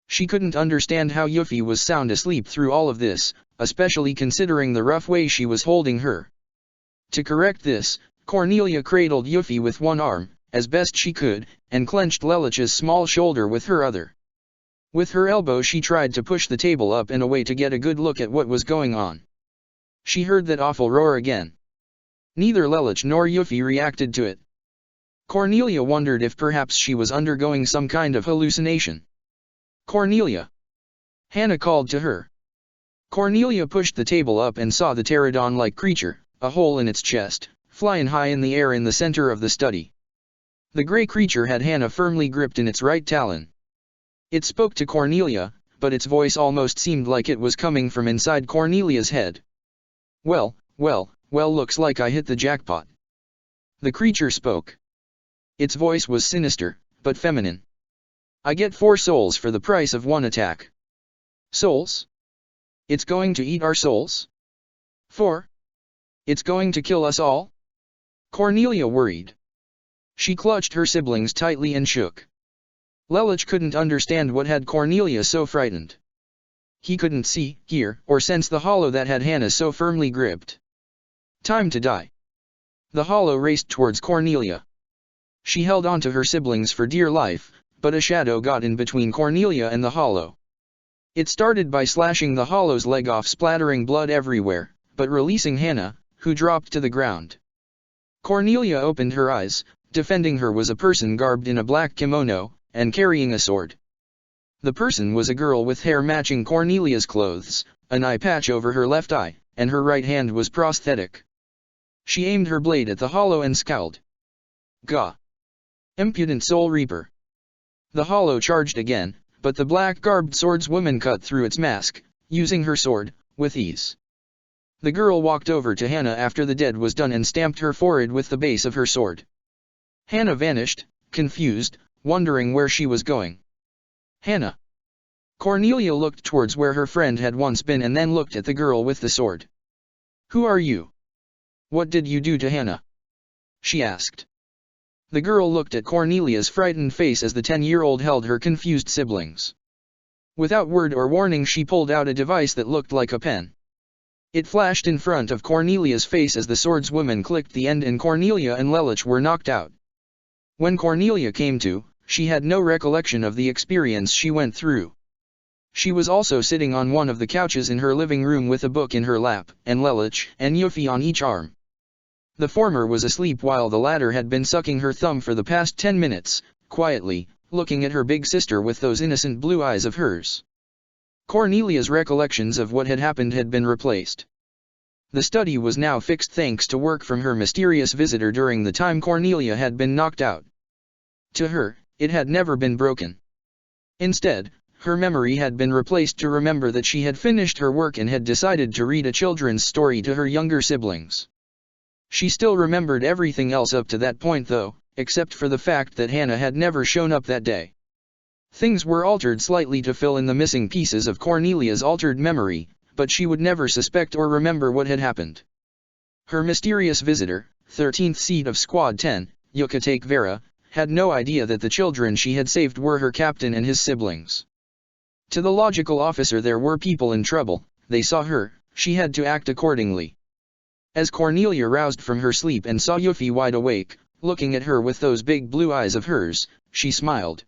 She couldn't understand how Yuffie was sound asleep through all of this, especially considering the rough way she was holding her. To correct this, Cornelia cradled Yuffie with one arm, as best she could, and clenched Lelich's small shoulder with her other. With her elbow she tried to push the table up and away to get a good look at what was going on. She heard that awful roar again. Neither Lelich nor Yuffie reacted to it. Cornelia wondered if perhaps she was undergoing some kind of hallucination. Cornelia! Hannah called to her. Cornelia pushed the table up and saw the pterodon-like creature, a hole in its chest, flying high in the air in the center of the study. The gray creature had Hannah firmly gripped in its right talon. It spoke to Cornelia, but its voice almost seemed like it was coming from inside Cornelia's head. Well, looks like I hit the jackpot. The creature spoke. Its voice was sinister, but feminine. I get 4 souls for the price of 1 attack. Souls? It's going to eat our souls? 4? It's going to kill us all? Cornelia worried. She clutched her siblings tightly and shook. Lelich couldn't understand what had Cornelia so frightened. He couldn't see, hear, or sense the hollow that had Hannah so firmly gripped. Time to die. The hollow raced towards Cornelia. She held on to her siblings for dear life, but a shadow got in between Cornelia and the hollow. It started by slashing the hollow's leg off, splattering blood everywhere, but releasing Hannah, who dropped to the ground. Cornelia opened her eyes. Defending her was a person garbed in a black kimono, and carrying a sword. The person was a girl with hair matching Cornelia's clothes, an eye patch over her left eye, and her right hand was prosthetic. She aimed her blade at the hollow and scowled. Gah! Impudent Soul Reaper! The hollow charged again, but the black-garbed swordswoman cut through its mask, using her sword, with ease. The girl walked over to Hannah after the dead was done and stamped her forehead with the base of her sword. Hannah vanished, confused, wondering where she was going. Hannah! Cornelia looked towards where her friend had once been and then looked at the girl with the sword. Who are you? What did you do to Hannah? She asked. The girl looked at Cornelia's frightened face as the 10-year-old held her confused siblings. Without word or warning she pulled out a device that looked like a pen. It flashed in front of Cornelia's face as the swordswoman clicked the end and Cornelia and Lelich were knocked out. When Cornelia came to, she had no recollection of the experience she went through. She was also sitting on one of the couches in her living room with a book in her lap, and Lelich and Yuffie on each arm. The former was asleep while the latter had been sucking her thumb for the past 10 minutes, quietly, looking at her big sister with those innocent blue eyes of hers. Cornelia's recollections of what had happened had been replaced. The study was now fixed thanks to work from her mysterious visitor during the time Cornelia had been knocked out. To her, it had never been broken. Instead, her memory had been replaced to remember that she had finished her work and had decided to read a children's story to her younger siblings. She still remembered everything else up to that point though, except for the fact that Hannah had never shown up that day. Things were altered slightly to fill in the missing pieces of Cornelia's altered memory, but she would never suspect or remember what had happened. Her mysterious visitor, 13th seat of Squad 10, Yucatec Vera, had no idea that the children she had saved were her captain and his siblings. To the logical officer there were people in trouble, they saw her, she had to act accordingly. As Cornelia roused from her sleep and saw Yuffie wide awake, looking at her with those big blue eyes of hers, she smiled.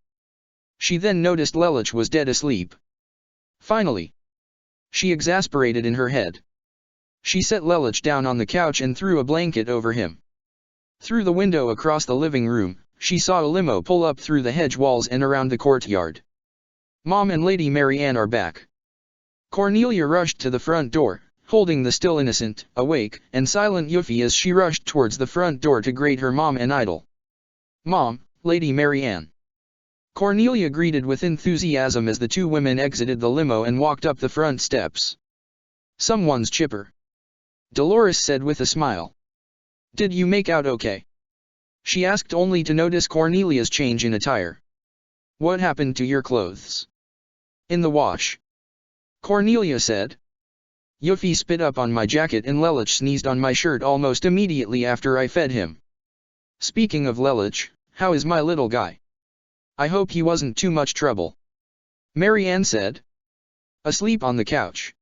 She then noticed Lelich was dead asleep. Finally, she exasperated in her head. She set Lelich down on the couch and threw a blanket over him. Through the window across the living room, she saw a limo pull up through the hedge walls and around the courtyard. Mom and Lady Mary Ann are back. Cornelia rushed to the front door, holding the still innocent, awake, and silent Yuffie as she rushed towards the front door to greet her mom and idol. Mom, Lady Mary Ann. Cornelia greeted with enthusiasm as the two women exited the limo and walked up the front steps. Someone's chipper. Dolores said with a smile. Did you make out okay? She asked only to notice Cornelia's change in attire. What happened to your clothes? In the wash. Cornelia said. Yuffie spit up on my jacket and Lelich sneezed on my shirt almost immediately after I fed him. Speaking of Lelich, how is my little guy? I hope he wasn't too much trouble. Mary Ann said. Asleep on the couch.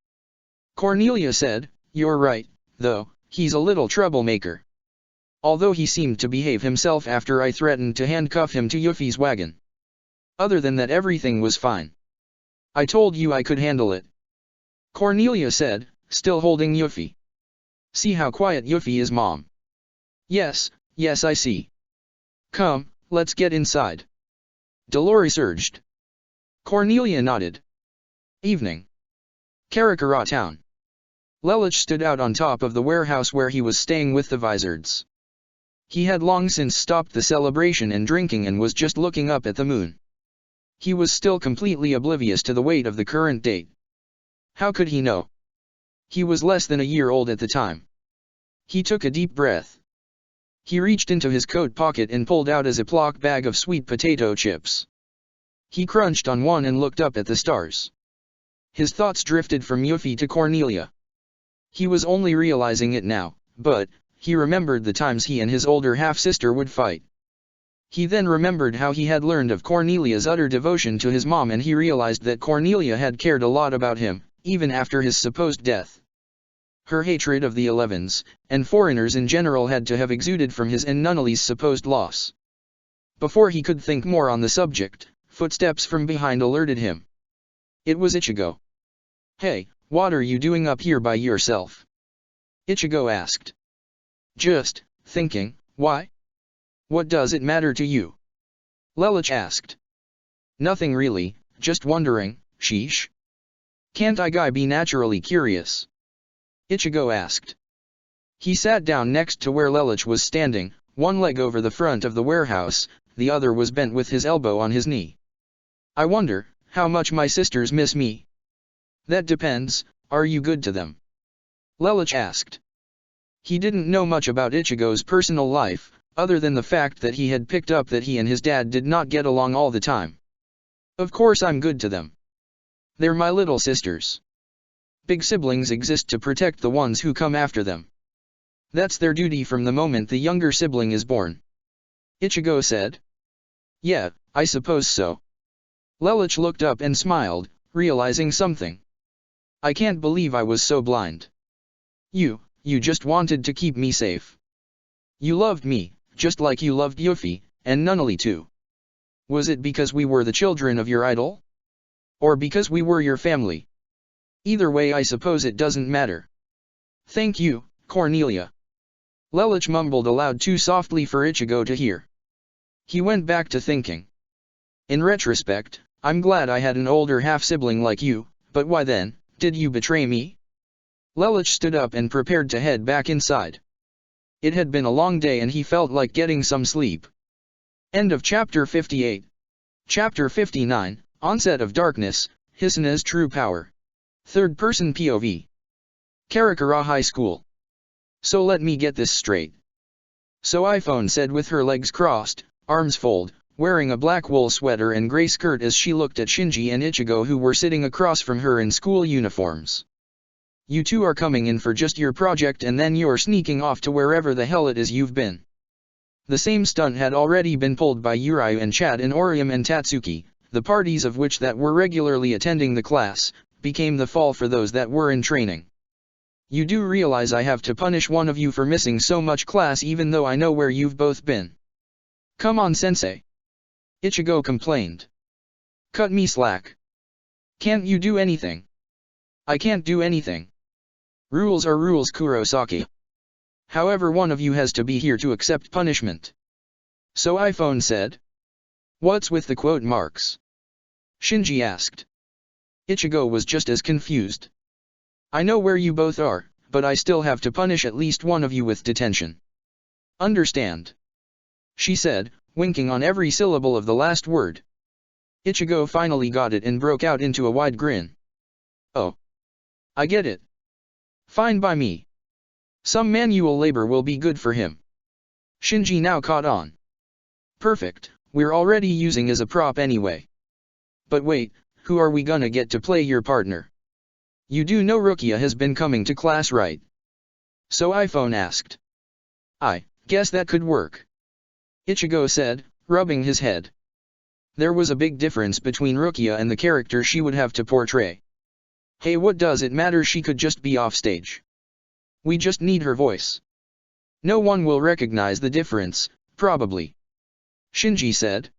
Cornelia said, you're right, though, he's a little troublemaker. Although he seemed to behave himself after I threatened to handcuff him to Yuffie's wagon. Other than that everything was fine. I told you I could handle it. Cornelia said, still holding Yuffie. See how quiet Yuffie is, Mom. Yes, I see. Come, let's get inside. Dolores urged. Cornelia nodded. Evening. Karakara town. Lelich stood out on top of the warehouse where he was staying with the Vizards. He had long since stopped the celebration and drinking and was just looking up at the moon. He was still completely oblivious to the weight of the current date. How could he know? He was less than a year old at the time. He took a deep breath. He reached into his coat pocket and pulled out a Ziploc bag of sweet potato chips. He crunched on one and looked up at the stars. His thoughts drifted from Yuffie to Cornelia. He was only realizing it now, but he remembered the times he and his older half-sister would fight. He then remembered how he had learned of Cornelia's utter devotion to his mom and he realized that Cornelia had cared a lot about him, even after his supposed death. Her hatred of the Elevens, and foreigners in general had to have exuded from his and Nunnally's supposed loss. Before he could think more on the subject, footsteps from behind alerted him. It was Ichigo. Hey, what are you doing up here by yourself? Ichigo asked. Just thinking, why? What does it matter to you? Lelich asked. Nothing really, just wondering, sheesh. Can't a guy be naturally curious? Ichigo asked. He sat down next to where Lelich was standing, one leg over the front of the warehouse, the other was bent with his elbow on his knee. I wonder, how much my sisters miss me? That depends, are you good to them? Lelich asked. He didn't know much about Ichigo's personal life, other than the fact that he had picked up that he and his dad did not get along all the time. Of course I'm good to them. They're my little sisters. Big siblings exist to protect the ones who come after them. That's their duty from the moment the younger sibling is born. Ichigo said. Yeah, I suppose so. Lelich looked up and smiled, realizing something. I can't believe I was so blind. You just wanted to keep me safe. You loved me, just like you loved Yuffie, and Nunnally too. Was it because we were the children of your idol? Or because we were your family? Either way, I suppose it doesn't matter. Thank you, Cornelia. Lelouch mumbled aloud too softly for Ichigo to hear. He went back to thinking. In retrospect, I'm glad I had an older half-sibling like you, but why then, did you betray me? Lelouch stood up and prepared to head back inside. It had been a long day and he felt like getting some sleep. End of Chapter 58. Chapter 59, Onset of Darkness, Hisuna's True Power. Third-person POV. Karakura High School. So let me get this straight. So iPhone said with her legs crossed, arms folded, wearing a black wool sweater and gray skirt as she looked at Shinji and Ichigo who were sitting across from her in school uniforms. You two are coming in for just your project and then you're sneaking off to wherever the hell it is you've been. The same stunt had already been pulled by Urayu and Chad in Orium and Tatsuki, the parties of which that were regularly attending the class, became the fall for those that were in training. You do realize I have to punish one of you for missing so much class even though I know where you've both been. Come on sensei. Ichigo complained. Cut me slack. Can't you do anything? I can't do anything. Rules are rules, Kurosaki. However, one of you has to be here to accept punishment. So iPhone said. What's with the quote marks? Shinji asked. Ichigo was just as confused. I know where you both are, but I still have to punish at least one of you with detention. Understand? She said, winking on every syllable of the last word. Ichigo finally got it and broke out into a wide grin. Oh. I get it. Fine by me. Some manual labor will be good for him. Shinji now caught on. Perfect, we're already using as a prop anyway. But wait, who are we gonna get to play your partner? You do know Rukia has been coming to class, right? So iPhone asked. I guess that could work. Ichigo said, rubbing his head. There was a big difference between Rukia and the character she would have to portray. Hey, what does it matter, she could just be off stage. We just need her voice. No one will recognize the difference, probably. Shinji said.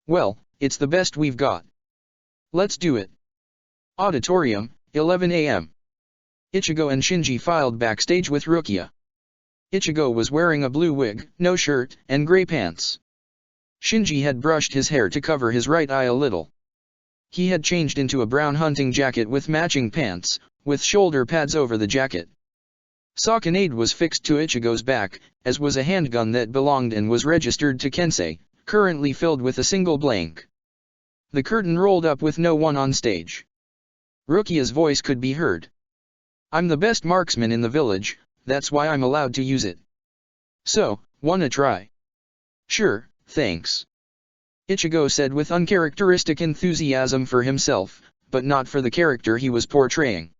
Well, it's the best we've got. Let's do it. Auditorium, 11 a.m. Ichigo and Shinji filed backstage with Rukia. Ichigo was wearing a blue wig, no shirt, and gray pants. Shinji had brushed his hair to cover his right eye a little. He had changed into a brown hunting jacket with matching pants, with shoulder pads over the jacket. Sakanade was fixed to Ichigo's back, as was a handgun that belonged and was registered to Kensei, currently filled with a single blank. The curtain rolled up with no one on stage. Rukia's voice could be heard. I'm the best marksman in the village, that's why I'm allowed to use it. So, wanna try? Sure, thanks. Ichigo said with uncharacteristic enthusiasm for himself, but not for the character he was portraying.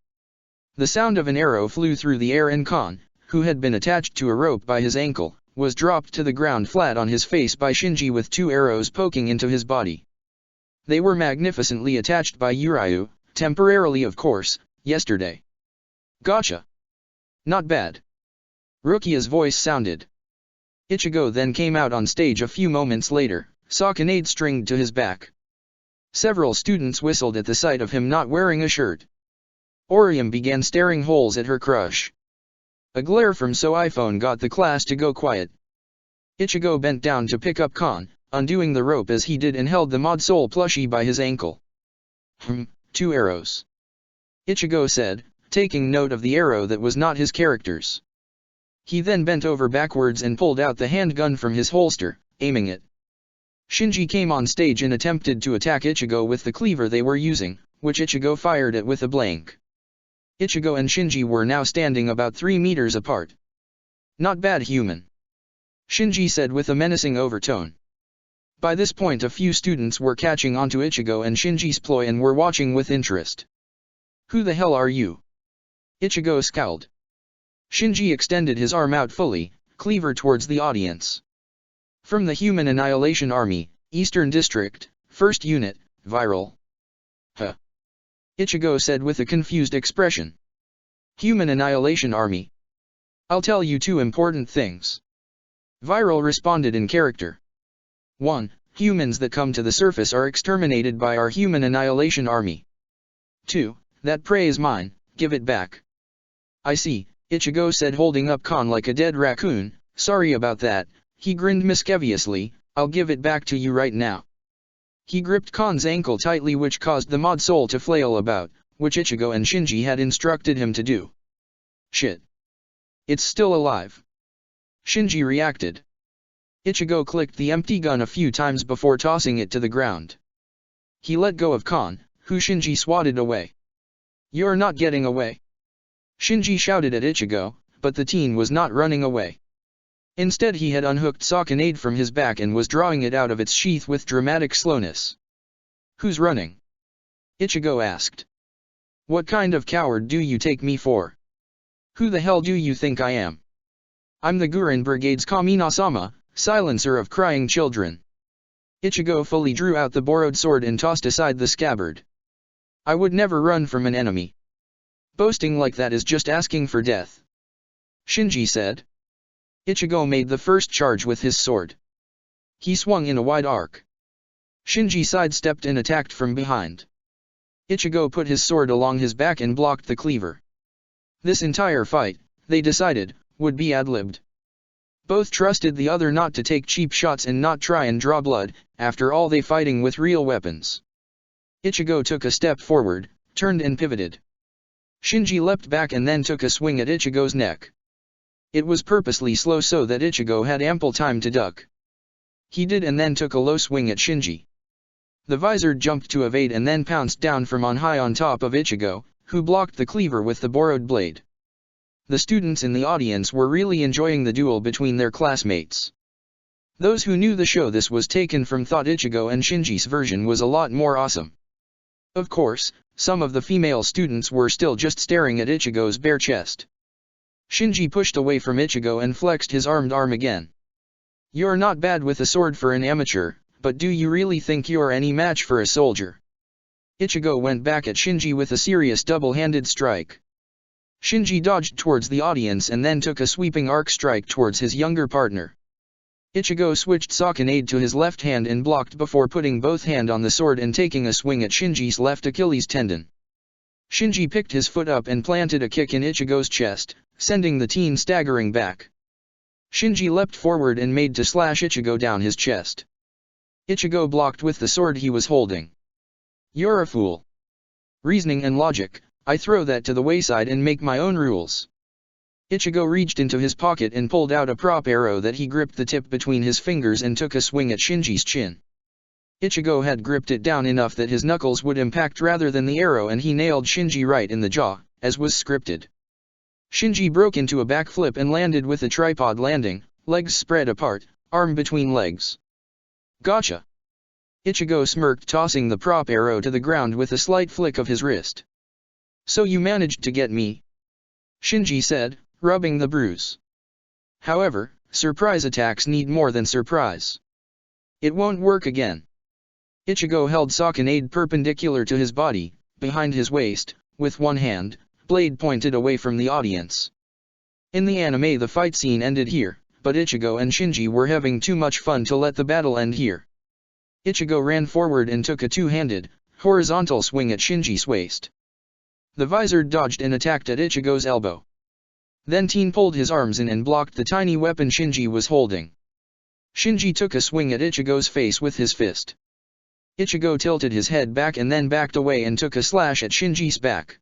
The sound of an arrow flew through the air and Khan, who had been attached to a rope by his ankle, was dropped to the ground flat on his face by Shinji with 2 arrows poking into his body. They were magnificently attached by Urayu, temporarily of course, yesterday. Gotcha. Not bad. Rukia's voice sounded. Ichigo then came out on stage a few moments later, Sakanade stringed to his back. Several students whistled at the sight of him not wearing a shirt. Orium began staring holes at her crush. A glare from So iPhone got the class to go quiet. Ichigo bent down to pick up Khan, undoing the rope as he did and held the Mod Soul plushie by his ankle. 2 arrows. Ichigo said, taking note of the arrow that was not his character's. He then bent over backwards and pulled out the handgun from his holster, aiming it. Shinji came on stage and attempted to attack Ichigo with the cleaver they were using, which Ichigo fired at with a blank. Ichigo and Shinji were now standing about 3 meters apart. Not bad, human. Shinji said with a menacing overtone. By this point a few students were catching onto Ichigo and Shinji's ploy and were watching with interest. Who the hell are you? Ichigo scowled. Shinji extended his arm out fully, cleaver towards the audience. From the Human Annihilation Army, Eastern District, 1st Unit, Viral. Huh. Ichigo said with a confused expression. Human Annihilation Army. I'll tell you two important things. Viral responded in character. 1. Humans that come to the surface are exterminated by our Human Annihilation Army. 2. That prey is mine, give it back. I see, Ichigo said, holding up Kon like a dead raccoon. Sorry about that, he grinned mischievously, I'll give it back to you right now. He gripped Kon's ankle tightly, which caused the mod soul to flail about, which Ichigo and Shinji had instructed him to do. Shit. It's still alive. Shinji reacted. Ichigo clicked the empty gun a few times before tossing it to the ground. He let go of Kon, who Shinji swatted away. You're not getting away. Shinji shouted at Ichigo, but the teen was not running away. Instead, he had unhooked Sakanade from his back and was drawing it out of its sheath with dramatic slowness. Who's running? Ichigo asked. What kind of coward do you take me for? Who the hell do you think I am? I'm the Gurren Brigade's Kamina-sama, silencer of crying children. Ichigo fully drew out the borrowed sword and tossed aside the scabbard. I would never run from an enemy. Boasting like that is just asking for death. Shinji said. Ichigo made the first charge with his sword. He swung in a wide arc. Shinji sidestepped and attacked from behind. Ichigo put his sword along his back and blocked the cleaver. This entire fight, they decided, would be ad-libbed. Both trusted the other not to take cheap shots and not try and draw blood, after all they fighting with real weapons. Ichigo took a step forward, turned and pivoted. Shinji leapt back and then took a swing at Ichigo's neck. It was purposely slow so that Ichigo had ample time to duck. He did, and then took a low swing at Shinji. The visor jumped to evade and then pounced down from on high on top of Ichigo, who blocked the cleaver with the borrowed blade. The students in the audience were really enjoying the duel between their classmates. Those who knew the show this was taken from thought Ichigo and Shinji's version was a lot more awesome. Of course, some of the female students were still just staring at Ichigo's bare chest. Shinji pushed away from Ichigo and flexed his armed arm again. You're not bad with a sword for an amateur, but do you really think you're any match for a soldier? Ichigo went back at Shinji with a serious double-handed strike. Shinji dodged towards the audience and then took a sweeping arc strike towards his younger partner. Ichigo switched Sakanade to his left hand and blocked before putting both hands on the sword and taking a swing at Shinji's left Achilles tendon. Shinji picked his foot up and planted a kick in Ichigo's chest, sending the teen staggering back. Shinji leapt forward and made to slash Ichigo down his chest. Ichigo blocked with the sword he was holding. You're a fool. Reasoning and logic, I throw that to the wayside and make my own rules. Ichigo reached into his pocket and pulled out a prop arrow that he gripped the tip between his fingers and took a swing at Shinji's chin. Ichigo had gripped it down enough that his knuckles would impact rather than the arrow, and he nailed Shinji right in the jaw, as was scripted. Shinji broke into a backflip and landed with a tripod landing, legs spread apart, arm between legs. Gotcha! Ichigo smirked, tossing the prop arrow to the ground with a slight flick of his wrist. So you managed to get me? Shinji said, rubbing the bruise. However, surprise attacks need more than surprise. It won't work again. Ichigo held Sakanade perpendicular to his body, behind his waist, with one hand, blade pointed away from the audience. In the anime the fight scene ended here, but Ichigo and Shinji were having too much fun to let the battle end here. Ichigo ran forward and took a two-handed, horizontal swing at Shinji's waist. The visor dodged and attacked at Ichigo's elbow. Then Teen pulled his arms in and blocked the tiny weapon Shinji was holding. Shinji took a swing at Ichigo's face with his fist. Ichigo tilted his head back and then backed away and took a slash at Shinji's back.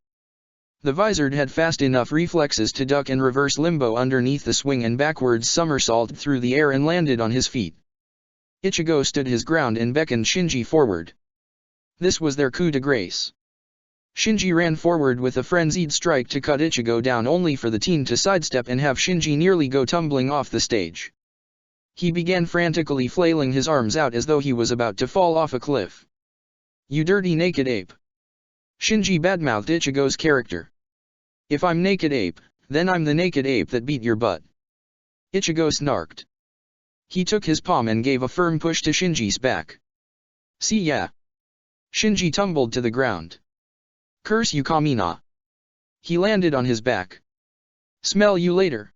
The Vizard had fast enough reflexes to duck and reverse limbo underneath the swing and backwards somersaulted through the air and landed on his feet. Ichigo stood his ground and beckoned Shinji forward. This was their coup de grace. Shinji ran forward with a frenzied strike to cut Ichigo down, only for the teen to sidestep and have Shinji nearly go tumbling off the stage. He began frantically flailing his arms out as though he was about to fall off a cliff. You dirty naked ape! Shinji badmouthed Ichigo's character. If I'm naked ape, then I'm the naked ape that beat your butt. Ichigo snarked. He took his palm and gave a firm push to Shinji's back. See ya! Shinji tumbled to the ground. Curse you, Kamina! He landed on his back. "Smell you later,"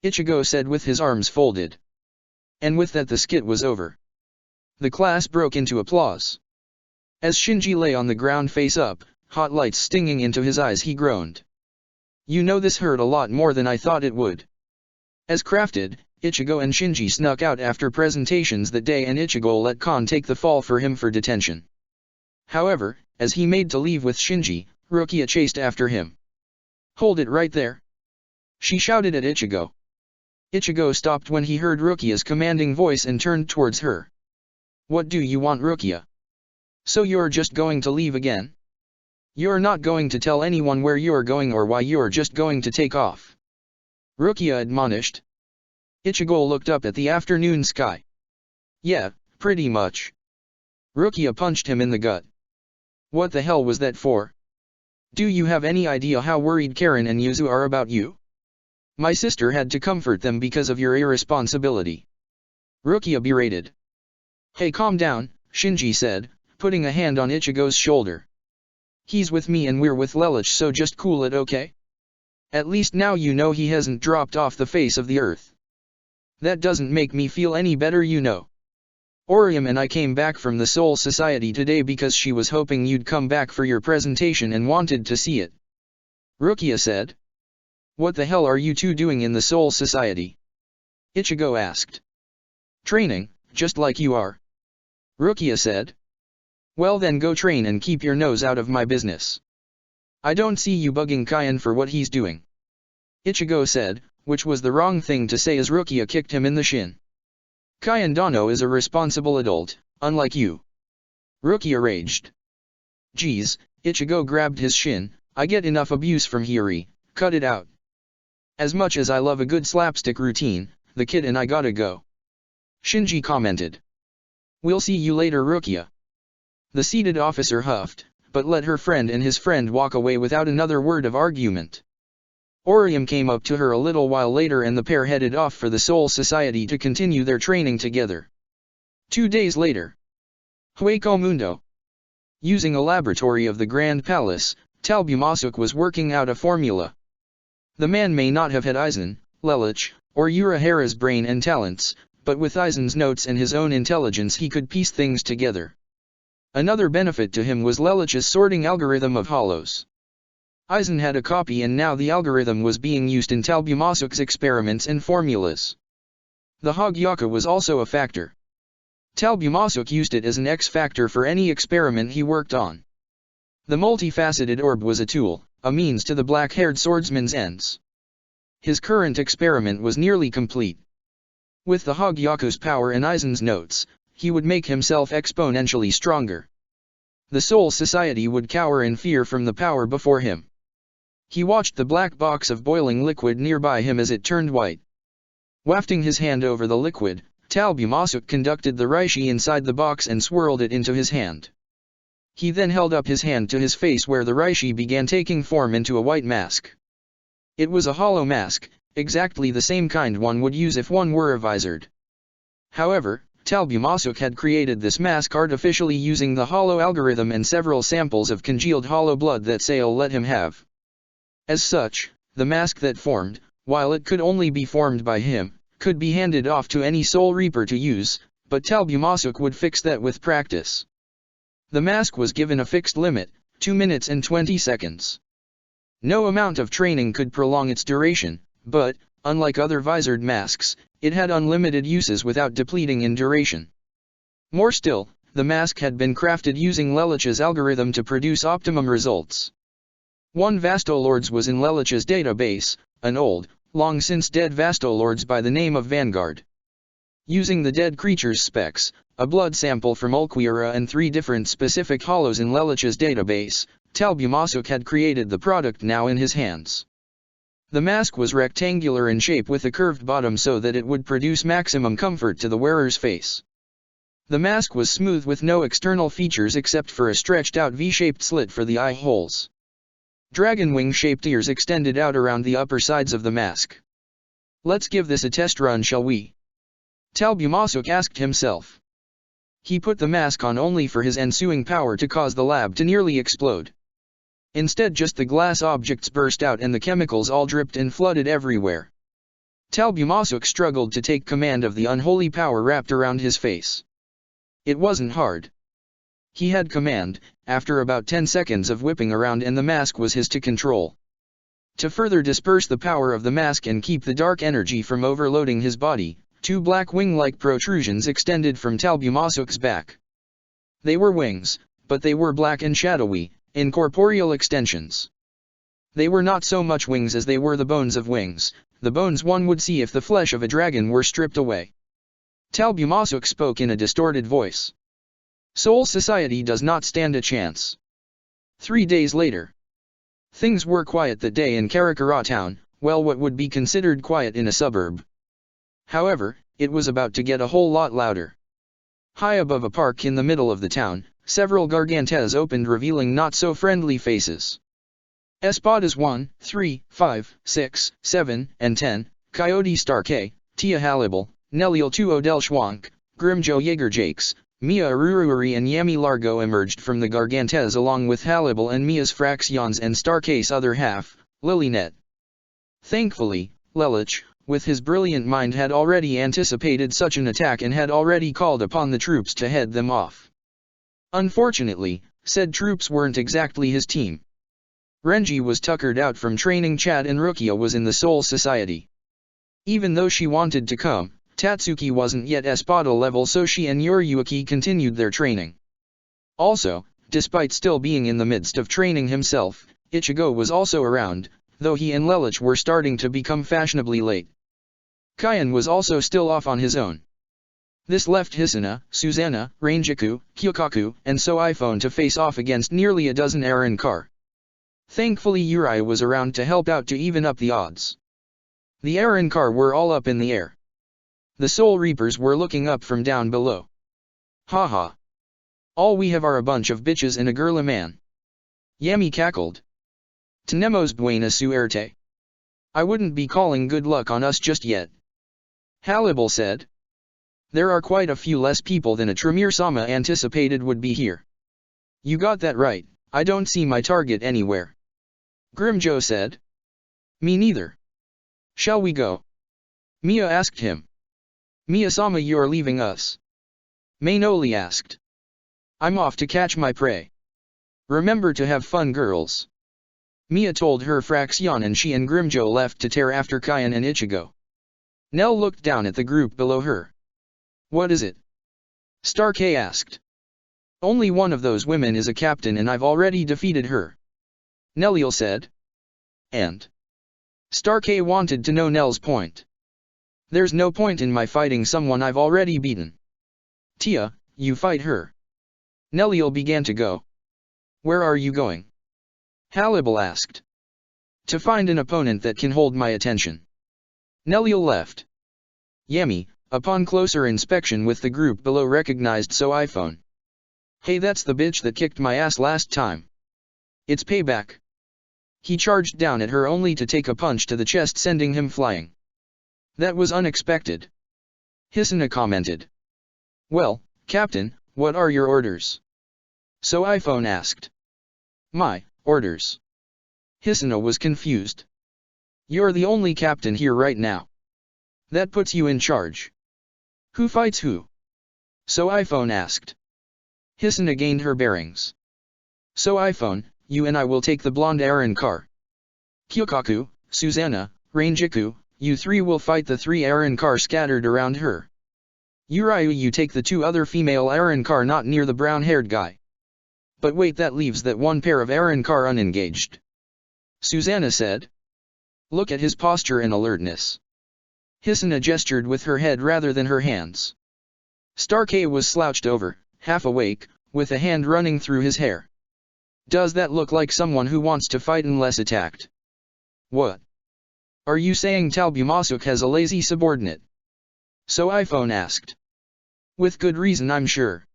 Ichigo said with his arms folded. And with that the skit was over. The class broke into applause. As Shinji lay on the ground face up, hot lights stinging into his eyes, he groaned. "You know, this hurt a lot more than I thought it would." As crafted, Ichigo and Shinji snuck out after presentations that day, and Ichigo let Kon take the fall for him for detention. However, as he made to leave with Shinji, Rukia chased after him. "Hold it right there!" she shouted at Ichigo. Ichigo stopped when he heard Rukia's commanding voice and turned towards her. "What do you want, Rukia? So you're just going to leave again? You're not going to tell anyone where you're going or why you're just going to take off?" Rukia admonished. Ichigo looked up at the afternoon sky. "Yeah, pretty much." Rukia punched him in the gut. "What the hell was that for? Do you have any idea how worried Karen and Yuzu are about you? My sister had to comfort them because of your irresponsibility." Rukia berated. "Hey, calm down," Shinji said, putting a hand on Ichigo's shoulder. "He's with me and we're with Lelouch, so just cool it, okay? At least now you know he hasn't dropped off the face of the earth. That doesn't make me feel any better, you know. Orium and I came back from the Soul Society today because she was hoping you'd come back for your presentation and wanted to see it." Rukia said. "What the hell are you two doing in the Soul Society?" Ichigo asked. "Training, just like you are." Rukia said. "Well then go train and keep your nose out of my business. I don't see you bugging Kyan for what he's doing." Ichigo said, which was the wrong thing to say as Rukia kicked him in the shin. "Kyan Dano is a responsible adult, unlike you." Rukia raged. "Geez," Ichigo grabbed his shin, "I get enough abuse from Hiri, cut it out. As much as I love a good slapstick routine, the kid and I gotta go." Shinji commented. "We'll see you later, Rukia." The seated officer huffed, but let her friend and his friend walk away without another word of argument. Orium came up to her a little while later and the pair headed off for the Soul Society to continue their training together. 2 days later. Hueco Mundo. Using a laboratory of the Grand Palace, Talbumasuk was working out a formula. The man may not have had Aizen, Lelouch, or Urahara's brain and talents, but with Aizen's notes and his own intelligence he could piece things together. Another benefit to him was Lelouch's sorting algorithm of hollows. Aizen had a copy and now the algorithm was being used in Talbumasuk's experiments and formulas. The Hogyaka was also a factor. Talbumasuk used it as an X-factor for any experiment he worked on. The multifaceted orb was a tool, a means to the black-haired swordsman's ends. His current experiment was nearly complete. With the Hogyaku's power and Aizen's notes, he would make himself exponentially stronger. The Soul Society would cower in fear from the power before him. He watched the black box of boiling liquid nearby him as it turned white. Wafting his hand over the liquid, Talbumasuk conducted the reishi inside the box and swirled it into his hand. He then held up his hand to his face where the reishi began taking form into a white mask. It was a hollow mask, exactly the same kind one would use if one were a visored. However, Talbumasuk had created this mask artificially using the hollow algorithm and several samples of congealed hollow blood that Sale let him have. As such, the mask that formed, while it could only be formed by him, could be handed off to any Soul Reaper to use, but Talbumasuk would fix that with practice. The mask was given a fixed limit, 2 minutes and 20 seconds. No amount of training could prolong its duration, but, unlike other visored masks, it had unlimited uses without depleting in duration. More still, the mask had been crafted using Lelouch's algorithm to produce optimum results. One Vastolords was in Lelouch's database, an old, long since dead Vastolords by the name of Vanguard. Using the dead creature's specs, a blood sample from Ulquiorra and 3 different specific hollows in Lelouch's database, Talbumasuk had created the product now in his hands. The mask was rectangular in shape with a curved bottom so that it would produce maximum comfort to the wearer's face. The mask was smooth with no external features except for a stretched-out V-shaped slit for the eye holes. Dragon wing-shaped ears extended out around the upper sides of the mask. "Let's give this a test run, shall we?" Talbumasuk asked himself. He put the mask on only for his ensuing power to cause the lab to nearly explode. Instead just the glass objects burst out and the chemicals all dripped and flooded everywhere. Talbumasuk struggled to take command of the unholy power wrapped around his face. It wasn't hard. He had command, after about 10 seconds of whipping around, and the mask was his to control. To further disperse the power of the mask and keep the dark energy from overloading his body, 2 black wing-like protrusions extended from Talbumasuk's back. They were wings, but they were black and shadowy, incorporeal extensions. They were not so much wings as they were the bones of wings, the bones one would see if the flesh of a dragon were stripped away. Talbumasuk spoke in a distorted voice. Soul Society does not stand a chance. 3 days later. Things were quiet that day in Karakara town, well, what would be considered quiet in a suburb. However, it was about to get a whole lot louder. High above a park in the middle of the town, several gargantes opened, revealing not so friendly faces. Espadas 1, 3, 5, 6, 7, and 10, Coyote Stark, Tia Halibal, Neliel 2 Odell Schwank, Grimjo Jaeger Jakes, Mia Aruruari and Yami Largo emerged from the gargantes along with Halibal and Mia's Fraxions and Stark's other half, Lilynet. Thankfully, Lelich, with his brilliant mind, had already anticipated such an attack and had already called upon the troops to head them off. Unfortunately, said troops weren't exactly his team. Renji was tuckered out from training. Chad and Rukia was in the Soul Society. Even though she wanted to come, Tatsuki wasn't yet Espada level, so she and Yoriyuki continued their training. Also, despite still being in the midst of training himself, Ichigo was also around, though he and Lelich were starting to become fashionably late. Kayan was also still off on his own. This left Hisuna, Susanna, Rangiku, Kyokaku, and Soifone to face off against nearly a dozen Arrancar. Thankfully Uri was around to help out to even up the odds. The Arrancar were all up in the air. The Soul Reapers were looking up from down below. Haha. All we have are a bunch of bitches and a girl man. Yami cackled. Tenemos buena suerte. I wouldn't be calling good luck on us just yet. Halibal said. There are quite a few less people than a Tremere-sama anticipated would be here. You got that right, I don't see my target anywhere. Grimjo said. Me neither. Shall we go? Mia asked him. Mia-sama, you're leaving us? Mainoli asked. I'm off to catch my prey. Remember to have fun, girls. Mia told her Fraxion, and she and Grimjo left to tear after Kayan and Ichigo. Nell looked down at the group below her. What is it? Stark asked. Only one of those women is a captain and I've already defeated her. Neliel said. And? Stark wanted to know Nell's point. There's no point in my fighting someone I've already beaten. Tia, you fight her. Neliel began to go. Where are you going? Halibal asked. To find an opponent that can hold my attention. Neliel left. Yami, upon closer inspection with the group below, recognized Soifone. Hey, that's the bitch that kicked my ass last time. It's payback. He charged down at her only to take a punch to the chest, sending him flying. That was unexpected. Hisuna commented. Well, Captain, what are your orders? Soifone asked. My orders. Hisuna was confused. You're the only captain here right now. That puts you in charge. Who fights who? Soifone asked. Hisuna gained her bearings. Soifone, you and I will take the blonde Arrancar. Kyokaku, Susanna, Rangiku, you 3 will fight the 3 Arrancar scattered around her. Uriu, you take the 2 other female Arrancar not near the brown-haired guy. But wait, that leaves that 1 pair of Arrancar unengaged. Susanna said. Look at his posture and alertness. Hisuna gestured with her head rather than her hands. Stark was slouched over, half awake, with a hand running through his hair. Does that look like someone who wants to fight unless attacked? What? Are you saying Talbumasuk has a lazy subordinate? Soifone asked. With good reason, I'm sure.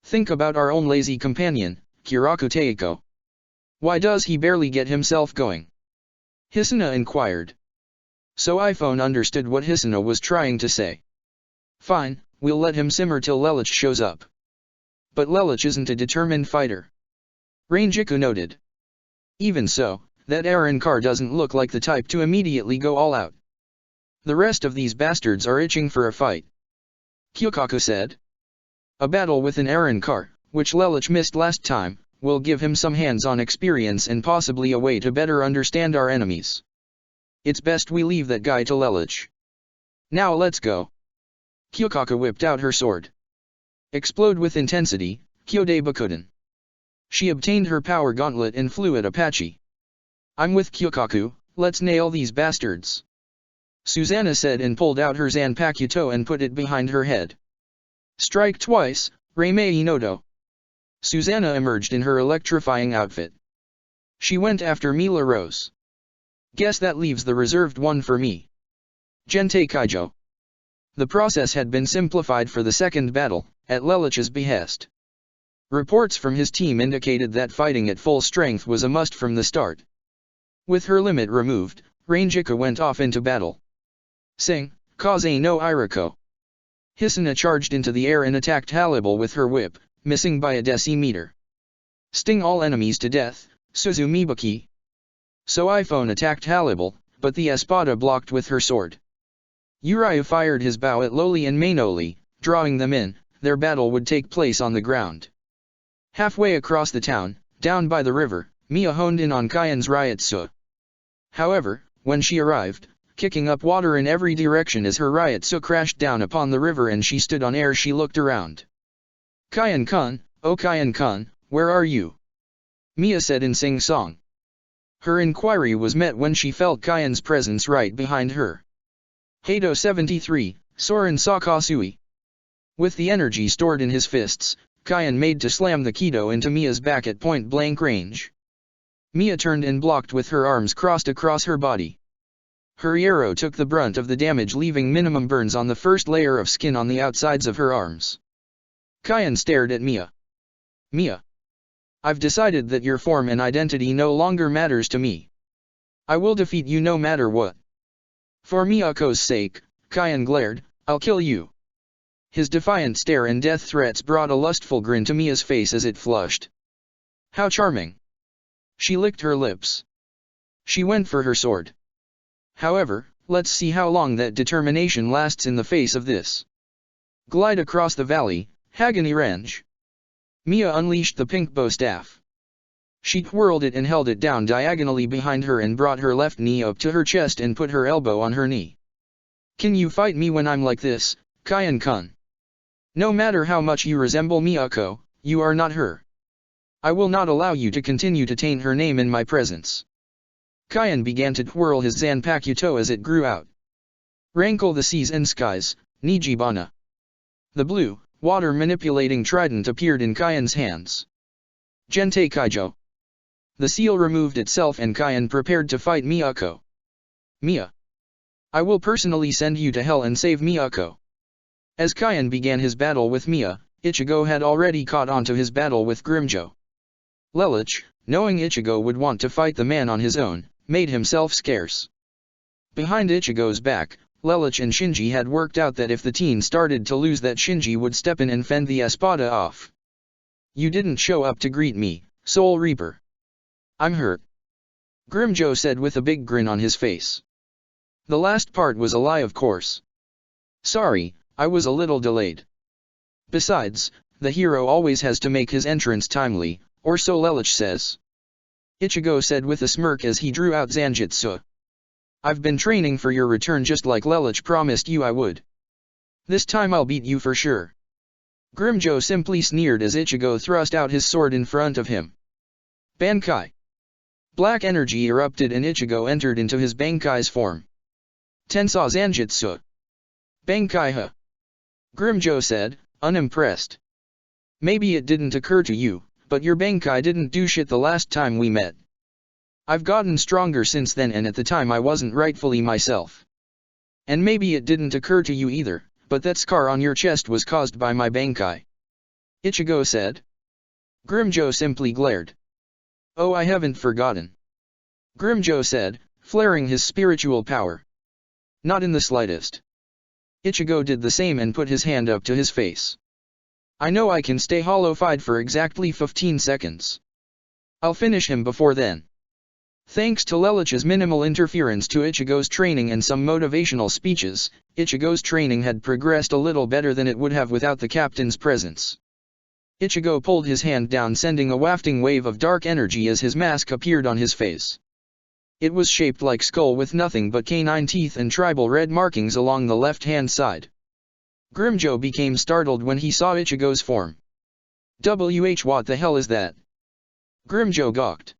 Think about our own lazy companion, Kiraku Teiko. Why does he barely get himself going? Hisuna inquired. Soifone understood what Hisuna was trying to say. Fine, we'll let him simmer till Lelich shows up. But Lelich isn't a determined fighter. Rangiku noted. Even so, that Arrancar doesn't look like the type to immediately go all out. The rest of these bastards are itching for a fight. Kyokaku said. A battle with an Arrancar, which Lelouch missed last time, will give him some hands-on experience and possibly a way to better understand our enemies. It's best we leave that guy to Lelouch. Now let's go. Kyokaku whipped out her sword. Explode with intensity, Kyode Bakuden. She obtained her power gauntlet and flew at Apache. I'm with Kyokaku, let's nail these bastards. Susanna said and pulled out her Zanpakuto and put it behind her head. Strike twice, Reimei Inoto. Susanna emerged in her electrifying outfit. She went after Mila Rose. Guess that leaves the reserved one for me. Gentei Kaijo. The process had been simplified for the second battle, at Lelouch's behest. Reports from his team indicated that fighting at full strength was a must from the start. With her limit removed, Rangeka went off into battle. Sing, Kaze no Iriko. Hisuna charged into the air and attacked Halibal with her whip, missing by a decimeter. Sting all enemies to death, Suzumibuki. So iPhone attacked Halibal, but the Espada blocked with her sword. Uriah fired his bow at Loli and Mainoli, drawing them in. Their battle would take place on the ground. Halfway across the town, down by the river, Mia honed in on Kayan's Ryotsu. However, when she arrived, kicking up water in every direction as her Ryotsu crashed down upon the river and she stood on air, she looked around. Kayan-kun, oh Kayan-kun, where are you? Mia said in sing-song. Her inquiry was met when she felt Kayan's presence right behind her. Hado 73, Soren Sakasui. With the energy stored in his fists, Kayan made to slam the Kido into Mia's back at point-blank range. Mia turned and blocked with her arms crossed across her body. Her arrow took the brunt of the damage, leaving minimum burns on the first layer of skin on the outsides of her arms. Kayan stared at Mia. Mia. I've decided that your form and identity no longer matters to me. I will defeat you no matter what. For Miyako's sake, Kayan glared, I'll kill you. His defiant stare and death threats brought a lustful grin to Mia's face as it flushed. How charming. She licked her lips. She went for her sword. However, let's see how long that determination lasts in the face of this. Glide across the valley, Hagani Range. Mia unleashed the pink bow staff. She twirled it and held it down diagonally behind her and brought her left knee up to her chest and put her elbow on her knee. Can you fight me when I'm like this, Kayan-kun? No matter how much you resemble Miyako, you are not her. I will not allow you to continue to taint her name in my presence. Kayan began to twirl his Zanpakuto as it grew out. Rankle the seas and skies, Nijibana. The blue, water-manipulating trident appeared in Kayan's hands. Gentei Kaijo. The seal removed itself and Kayan prepared to fight Miyako. Mia. I will personally send you to hell and save Miyako. As Kayan began his battle with Mia, Ichigo had already caught on to his battle with Grimjo. Lelouch, knowing Ichigo would want to fight the man on his own, made himself scarce. Behind Ichigo's back, Lelouch and Shinji had worked out that if the teen started to lose that Shinji would step in and fend the Espada off. You didn't show up to greet me, Soul Reaper. I'm hurt. Grimjo said with a big grin on his face. The last part was a lie, of course. Sorry, I was a little delayed. Besides, the hero always has to make his entrance timely, or so Lelouch says. Ichigo said with a smirk as he drew out Zanjutsu. I've been training for your return just like Lelouch promised you I would. This time I'll beat you for sure. Grimjo simply sneered as Ichigo thrust out his sword in front of him. Bankai. Black energy erupted and Ichigo entered into his Bankai's form. Tensei Zanjutsu. Bankai-ha. Grimjo said, unimpressed. Maybe it didn't occur to you, but your Bankai didn't do shit the last time we met. I've gotten stronger since then and at the time I wasn't rightfully myself. And maybe it didn't occur to you either, but that scar on your chest was caused by my Bankai. Ichigo said. Grimjo simply glared. Oh, I haven't forgotten. Grimjo said, flaring his spiritual power. Not in the slightest. Ichigo did the same and put his hand up to his face. I know I can stay hollow-fied for exactly 15 seconds. I'll finish him before then. Thanks to Lelich's minimal interference to Ichigo's training and some motivational speeches, Ichigo's training had progressed a little better than it would have without the captain's presence. Ichigo pulled his hand down, sending a wafting wave of dark energy as his mask appeared on his face. It was shaped like skull with nothing but canine teeth and tribal red markings along the left-hand side. Grimmjow became startled when he saw Ichigo's form. What the hell is that? Grimmjow gawked.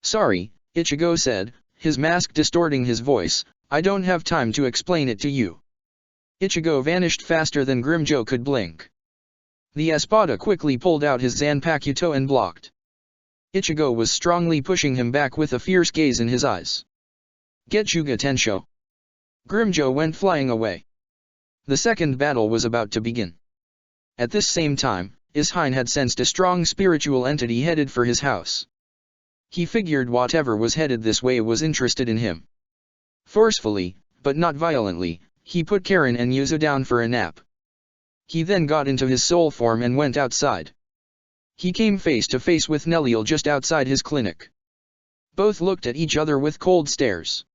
Sorry, Ichigo said, his mask distorting his voice, I don't have time to explain it to you. Ichigo vanished faster than Grimmjow could blink. The Espada quickly pulled out his Zanpakuto and blocked. Ichigo was strongly pushing him back with a fierce gaze in his eyes. Getsuga Tensho. Grimmjow went flying away. The second battle was about to begin. At this same time, Ishine had sensed a strong spiritual entity headed for his house. He figured whatever was headed this way was interested in him. Forcefully, but not violently, he put Karen and Yuzu down for a nap. He then got into his soul form and went outside. He came face to face with Neliel just outside his clinic. Both looked at each other with cold stares.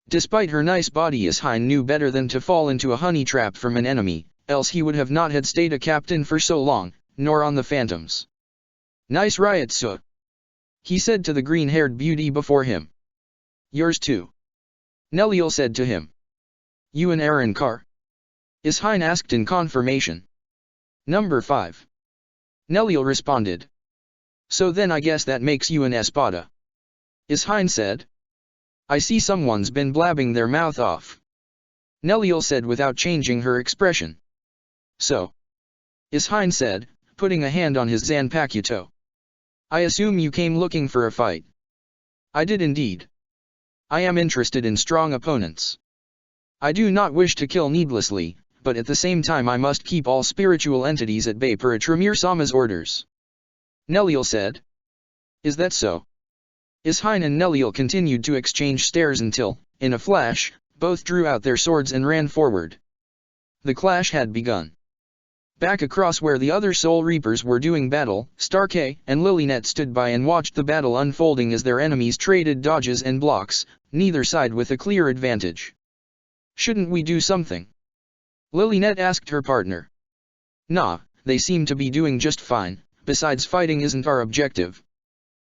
Despite her nice body, Ishine knew better than to fall into a honey trap from an enemy, else he would have not had stayed a captain for so long, nor on the Phantoms. Nice Ryotsu, he said to the green-haired beauty before him. Yours too, Neliel said to him. You and Arrancar? Ishine asked in confirmation. Number 5. Neliel responded. So then I guess that makes you an Espada. Ishine said. I see someone's been blabbing their mouth off. Neliel said without changing her expression. So? Ishine said, putting a hand on his Zanpakuto. I assume you came looking for a fight. I did indeed. I am interested in strong opponents. I do not wish to kill needlessly, but at the same time I must keep all spiritual entities at bay per Tremere-sama's orders. Neliel said. Is that so? Ishine and Neliel continued to exchange stares until, in a flash, both drew out their swords and ran forward. The clash had begun. Back across where the other Soul Reapers were doing battle, Starkey and Lilynet stood by and watched the battle unfolding as their enemies traded dodges and blocks, neither side with a clear advantage. Shouldn't we do something? Lilynet asked her partner. Nah, they seem to be doing just fine, besides fighting isn't our objective.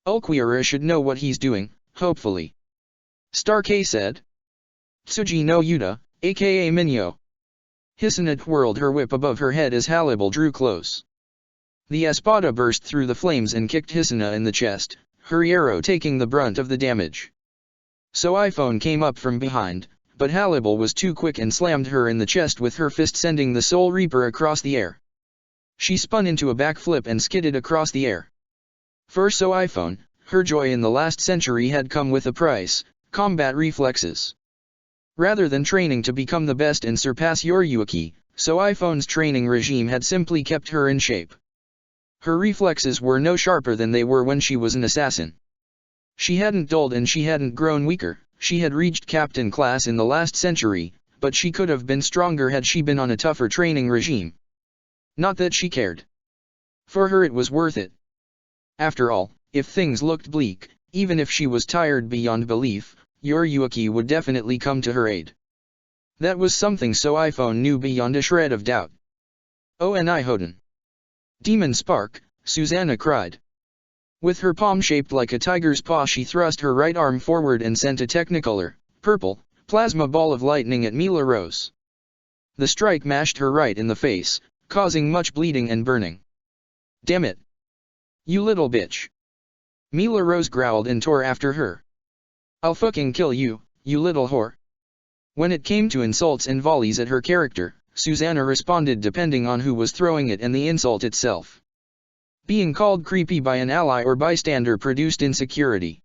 Ulquiorra should know what he's doing, hopefully. Starkey said. Tsuji no Yuta, aka Minyo. Hisuna twirled her whip above her head as Halibal drew close. The Espada burst through the flames and kicked Hisuna in the chest, her arrow taking the brunt of the damage. So iPhone came up from behind, but Halibal was too quick and slammed her in the chest with her fist, sending the Soul Reaper across the air. She spun into a backflip and skidded across the air. For So iPhone, her joy in the last century had come with a price: combat reflexes. Rather than training to become the best and surpass Yoryuki, So iPhone's training regime had simply kept her in shape. Her reflexes were no sharper than they were when she was an assassin. She hadn't dulled and she hadn't grown weaker. She had reached captain class in the last century, but she could have been stronger had she been on a tougher training regime. Not that she cared. For her it was worth it. After all, if things looked bleak, even if she was tired beyond belief, Yoryuki would definitely come to her aid. That was something So iPhone knew beyond a shred of doubt. Oh, and Ihoden. Demon Spark, Susanna cried. With her palm shaped like a tiger's paw, she thrust her right arm forward and sent a technicolor, purple, plasma ball of lightning at Mila Rose. The strike mashed her right in the face, causing much bleeding and burning. Damn it! You little bitch! Mila Rose growled and tore after her. I'll fucking kill you, you little whore! When it came to insults and volleys at her character, Susanna responded depending on who was throwing it and the insult itself. Being called creepy by an ally or bystander produced insecurity.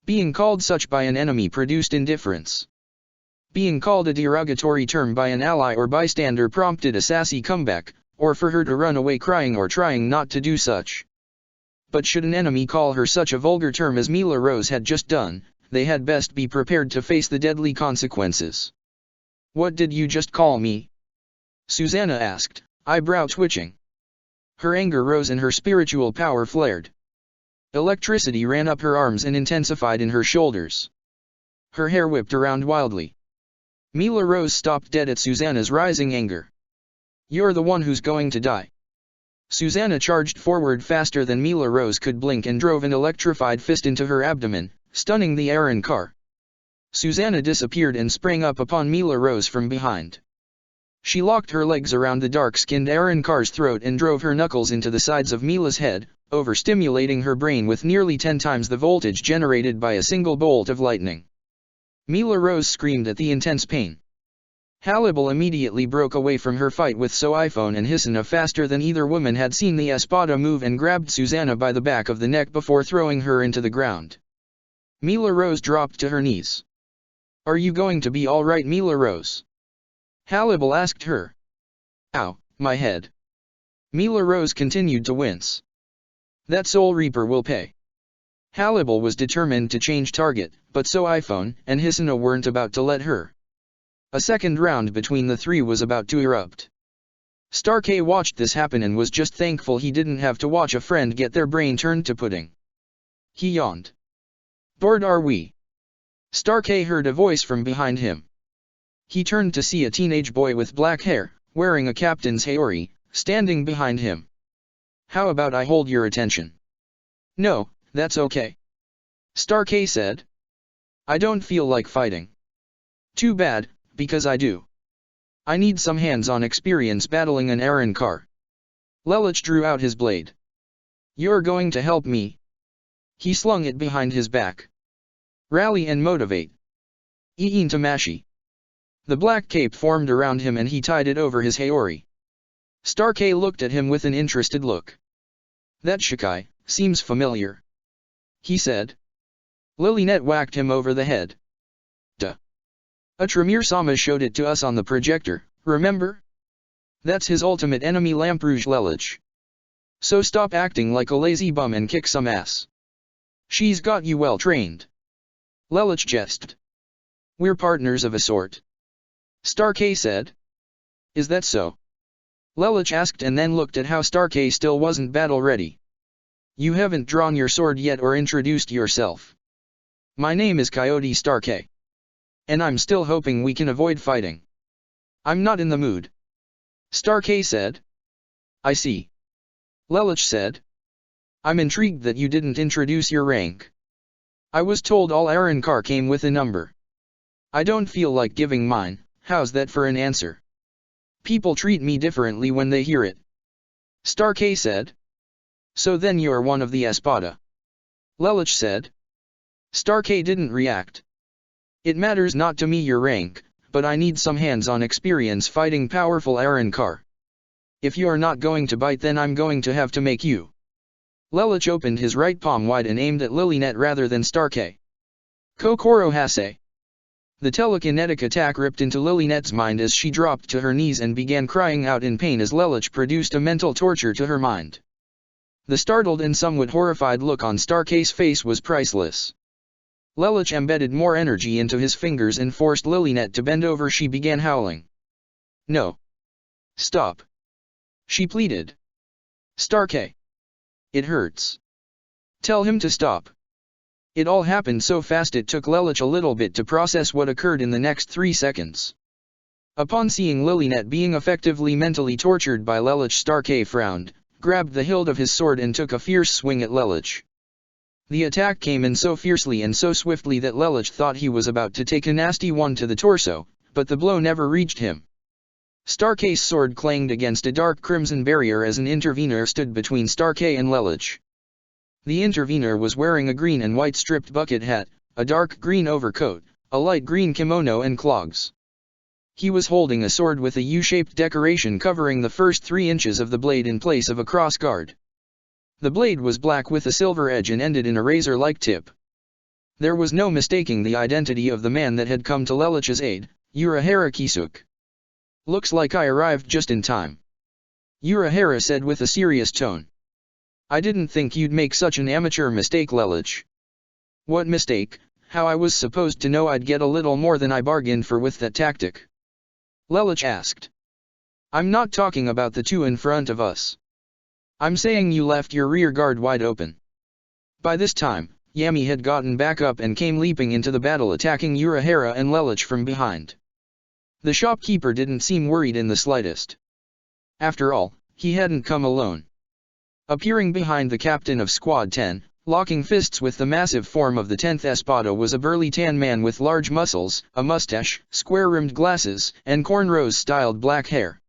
Being called such by an enemy produced indifference. Being called a derogatory term by an ally or bystander prompted a sassy comeback, or for her to run away crying or trying not to do such. But should an enemy call her such a vulgar term as Mila Rose had just done, they had best be prepared to face the deadly consequences. What did you just call me? Susanna asked, eyebrow twitching. Her anger rose and her spiritual power flared. Electricity ran up her arms and intensified in her shoulders. Her hair whipped around wildly. Mila Rose stopped dead at Susanna's rising anger. "You're the one who's going to die." Susanna charged forward faster than Mila Rose could blink and drove an electrified fist into her abdomen, stunning the Aaron car. Susanna disappeared and sprang up upon Mila Rose from behind. She locked her legs around the dark-skinned Aaron car's throat and drove her knuckles into the sides of Mila's head, overstimulating her brain with nearly 10 times the voltage generated by a single bolt of lightning. Mila Rose screamed at the intense pain. Hannibal immediately broke away from her fight with Soifon and Hisana faster than either woman had seen the Espada move and grabbed Susanna by the back of the neck before throwing her into the ground. Mila Rose dropped to her knees. "Are you going to be all right, Mila Rose?" Hannibal asked her. "Ow, my head." Mila Rose continued to wince. "That Soul Reaper will pay." Hannibal was determined to change target, but Soifon and Hisana weren't about to let her. A second round between the three was about to erupt. Starkey watched this happen and was just thankful he didn't have to watch a friend get their brain turned to pudding. He yawned. "Bored are we?" Starkey heard a voice from behind him. He turned to see a teenage boy with black hair, wearing a captain's haori, standing behind him. "How about I hold your attention?" "No, that's okay," Starkey said. "I don't feel like fighting." "Too bad, because I do. I need some hands-on experience battling an Aaron car." Lelich drew out his blade. "You're going to help me?" He slung it behind his back. "Rally and motivate. Iin Tamashi." The black cape formed around him and he tied it over his haori. Starkey looked at him with an interested look. "That Shikai seems familiar," he said. Lilynet whacked him over the head. "Duh. A Tremere-sama showed it to us on the projector, remember? That's his ultimate enemy, Lamperouge Lelich. So stop acting like a lazy bum and kick some ass. She's got you well trained." Lelich jested. "We're partners of a sort," Starkey said. "Is that so?" Lelich asked and then looked at how Starkey still wasn't battle-ready. "You haven't drawn your sword yet or introduced yourself." "My name is Coyote Starkey. And I'm still hoping we can avoid fighting." "I'm not in the mood," Starkey said. "I see," Lelich said. "I'm intrigued that you didn't introduce your rank. I was told all Aaron car came with a number. I don't feel like giving mine. How's that for an answer?" "People treat me differently when they hear it," Starkey said. "So then you're one of the Espada," Lelich said. Starkey didn't react. "It matters not to me your rank, but I need some hands-on experience fighting powerful Aaron car. If you're not going to bite, then I'm going to have to make you." Lelich opened his right palm wide and aimed at Lilynet rather than Starkey. "Kokoro Hase." The telekinetic attack ripped into Lilynet's mind as she dropped to her knees and began crying out in pain as Lelich produced a mental torture to her mind. The startled and somewhat horrified look on Starkey's face was priceless. Lelich embedded more energy into his fingers and forced Lilynet to bend over. She began howling. "No. Stop," she pleaded. "Starkey. It hurts. Tell him to stop." It all happened so fast it took Lelich a little bit to process what occurred in the next 3 seconds. Upon seeing Lilynet being effectively mentally tortured by Lelich, Starkey frowned, grabbed the hilt of his sword and took a fierce swing at Lelich. The attack came in so fiercely and so swiftly that Lelich thought he was about to take a nasty one to the torso, but the blow never reached him. Starkey's sword clanged against a dark crimson barrier as an intervener stood between Starkey and Lelich. The intervener was wearing a green and white striped bucket hat, a dark green overcoat, a light green kimono and clogs. He was holding a sword with a U-shaped decoration covering the first 3 inches of the blade in place of a cross guard. The blade was black with a silver edge and ended in a razor-like tip. There was no mistaking the identity of the man that had come to Lelich's aid, Urahara Kisuk. "Looks like I arrived just in time," Urahara said with a serious tone. "I didn't think you'd make such an amateur mistake, Lelich." "What mistake? How I was supposed to know I'd get a little more than I bargained for with that tactic?" Lelich asked. "I'm not talking about the two in front of us. I'm saying you left your rear guard wide open." By this time, Yami had gotten back up and came leaping into the battle, attacking Urahara and Lelich from behind. The shopkeeper didn't seem worried in the slightest. After all, he hadn't come alone. Appearing behind the captain of Squad 10, locking fists with the massive form of the 10th Espada, was a burly tan man with large muscles, a mustache, square-rimmed glasses, and cornrows-styled black hair.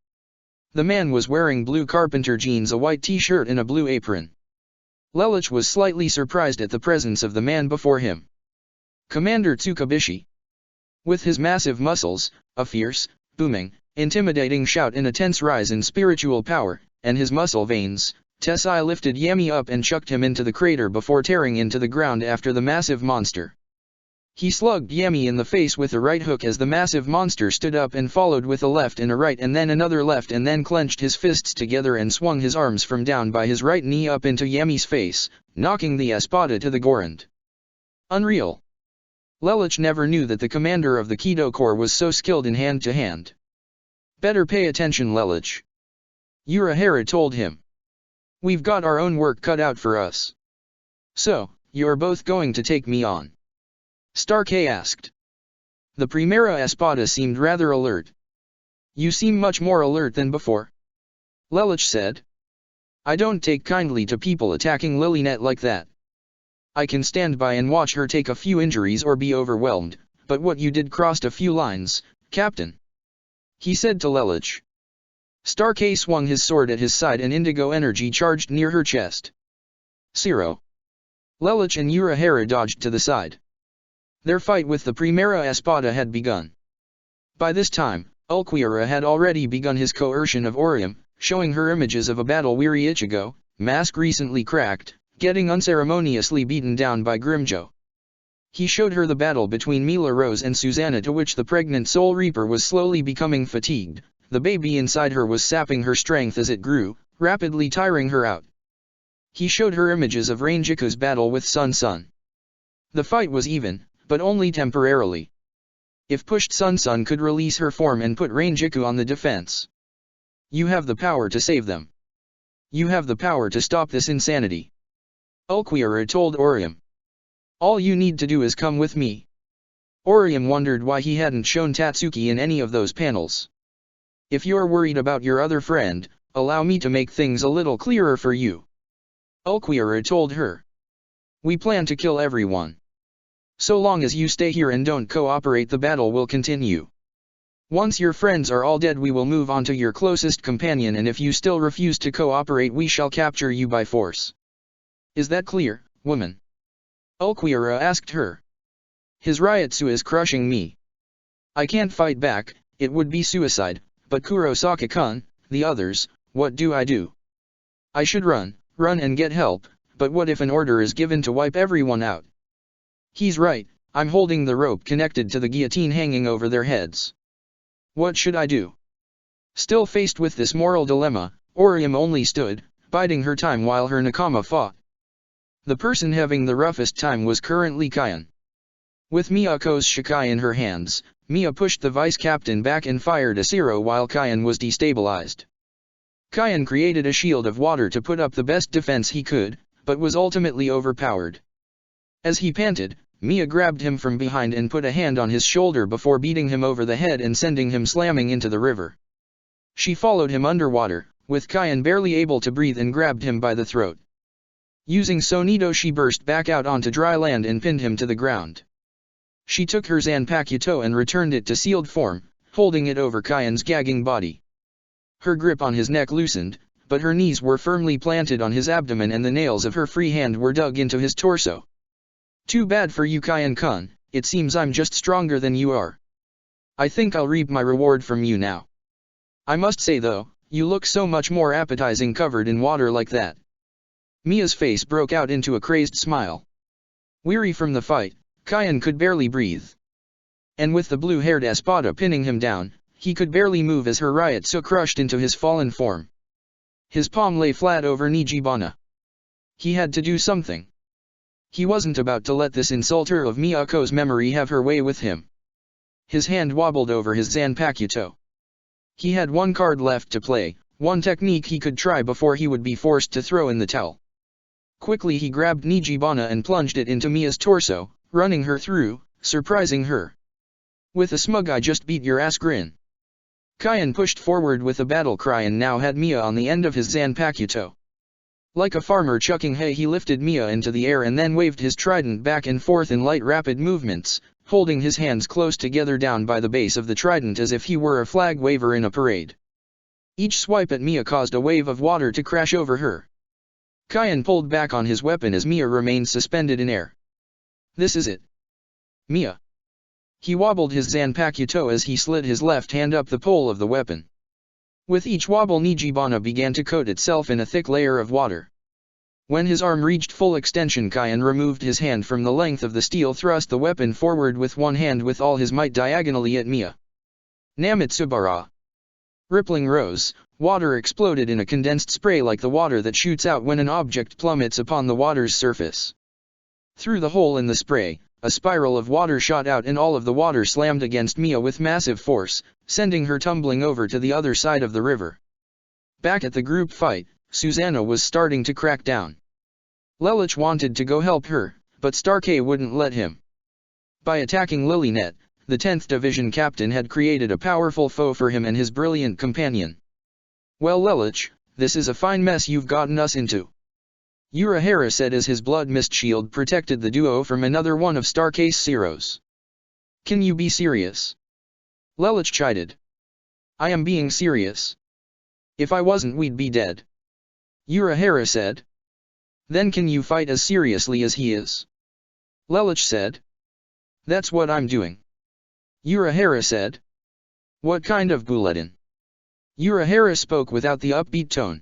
The man was wearing blue carpenter jeans, a white t-shirt and a blue apron. Lelich was slightly surprised at the presence of the man before him. Commander Tsukabishi. With his massive muscles, a fierce, booming, intimidating shout and a tense rise in spiritual power, and his muscle veins, Tessai lifted Yami up and chucked him into the crater before tearing into the ground after the massive monster. He slugged Yami in the face with a right hook as the massive monster stood up and followed with a left and a right and then another left, and then clenched his fists together and swung his arms from down by his right knee up into Yami's face, knocking the Espada to the ground. Unreal. Lelich never knew that the commander of the Kido Corps was so skilled in hand-to-hand. Better pay attention, Lelich. Urahara told him. We've got our own work cut out for us. So, you're both going to take me on? Starkey asked. The Primera Espada seemed rather alert. You seem much more alert than before, Lelich said. I don't take kindly to people attacking Lilynet like that. I can stand by and watch her take a few injuries or be overwhelmed, but what you did crossed a few lines, Captain, he said to Lelich. Starkey swung his sword at his side and indigo energy charged near her chest. Zero. Lelich and Urahara dodged to the side. Their fight with the Primera Espada had begun. By this time, Ulquiorra had already begun his coercion of Orium, showing her images of a battle-weary Ichigo, mask recently cracked, getting unceremoniously beaten down by Grimjo. He showed her the battle between Mila Rose and Susanna, to which the pregnant Soul Reaper was slowly becoming fatigued. The baby inside her was sapping her strength as it grew, rapidly tiring her out. He showed her images of Rangiku's battle with Sun Sun. The fight was even, but only temporarily. If pushed, Sun Sun could release her form and put Rangiku on the defense. You have the power to save them. You have the power to stop this insanity, Ulquiorra told Orium. All you need to do is come with me. Orium wondered why he hadn't shown Tatsuki in any of those panels. If you're worried about your other friend, allow me to make things a little clearer for you, Ulquiorra told her. We plan to kill everyone. So long as you stay here and don't cooperate, the battle will continue. Once your friends are all dead, we will move on to your closest companion, and if you still refuse to cooperate, we shall capture you by force. Is that clear, woman? Ulquiorra asked her. His Ryutsu is crushing me. I can't fight back, it would be suicide, but Kurosaki-kun, the others, what do I do? I should run and get help, but what if an order is given to wipe everyone out? He's right, I'm holding the rope connected to the guillotine hanging over their heads. What should I do? Still faced with this moral dilemma, Orium only stood, biding her time while her nakama fought. The person having the roughest time was currently Kayan. With Miyako's Shikai in her hands, Mia pushed the vice-captain back and fired a zero while Kayan was destabilized. Kayan created a shield of water to put up the best defense he could, but was ultimately overpowered. As he panted, Mia grabbed him from behind and put a hand on his shoulder before beating him over the head and sending him slamming into the river. She followed him underwater, with Kayan barely able to breathe, and grabbed him by the throat. Using Sonido, she burst back out onto dry land and pinned him to the ground. She took her Zanpakuto and returned it to sealed form, holding it over Kayan's gagging body. Her grip on his neck loosened, but her knees were firmly planted on his abdomen and the nails of her free hand were dug into his torso. Too bad for you, Kayan-kun, it seems I'm just stronger than you are. I think I'll reap my reward from you now. I must say though, you look so much more appetizing covered in water like that. Mia's face broke out into a crazed smile. Weary from the fight, Kayan could barely breathe. And with the blue-haired Espada pinning him down, he could barely move as her Ryutsu crushed into his fallen form. His palm lay flat over Nijibana. He had to do something. He wasn't about to let this insulter of Miyako's memory have her way with him. His hand wobbled over his Zanpakuto. He had one card left to play, one technique he could try before he would be forced to throw in the towel. Quickly he grabbed Nijibana and plunged it into Mia's torso, running her through, surprising her. With a smug "I just beat your ass" grin. Kyan pushed forward with a battle cry and now had Mia on the end of his Zanpakuto. Like a farmer chucking hay, he lifted Mia into the air and then waved his trident back and forth in light rapid movements, holding his hands close together down by the base of the trident as if he were a flag waver in a parade. Each swipe at Mia caused a wave of water to crash over her. Kyan pulled back on his weapon as Mia remained suspended in air. "This is it. Mia." He wobbled his Zanpakuto as he slid his left hand up the pole of the weapon. With each wobble, Nijibana began to coat itself in a thick layer of water. When his arm reached full extension, Kyan removed his hand from the length of the steel, thrust the weapon forward with one hand with all his might diagonally at Mia. Namitsubara. Rippling rose, water exploded in a condensed spray like the water that shoots out when an object plummets upon the water's surface. Through the hole in the spray, a spiral of water shot out and all of the water slammed against Mia with massive force, sending her tumbling over to the other side of the river. Back at the group fight, Susanna was starting to crack down. Lelich wanted to go help her, but Starkey wouldn't let him. By attacking Lilynet, the 10th Division captain had created a powerful foe for him and his brilliant companion. "Well, Lelich, this is a fine mess you've gotten us into," Urahara said as his blood mist shield protected the duo from another one of Starkey's zeros. "Can you be serious?" Lelich chided. "I am being serious. If I wasn't, we'd be dead," Urahara said. "Then can you fight as seriously as he is?" Lelich said. "That's what I'm doing," Urahara said. "What kind of bulletin?" Urahara spoke without the upbeat tone.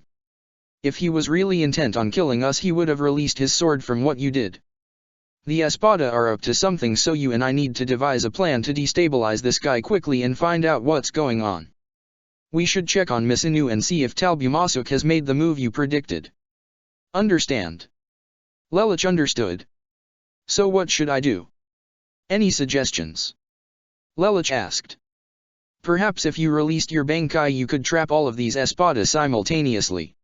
"If he was really intent on killing us, he would have released his sword from what you did. The Espada are up to something, so you and I need to devise a plan to destabilize this guy quickly and find out what's going on. We should check on Miss Inu and see if Talbumasuk has made the move you predicted. Understand?" Lelich understood. "So what should I do? Any suggestions?" Lelich asked. "Perhaps if you released your Bankai you could trap all of these Espada simultaneously.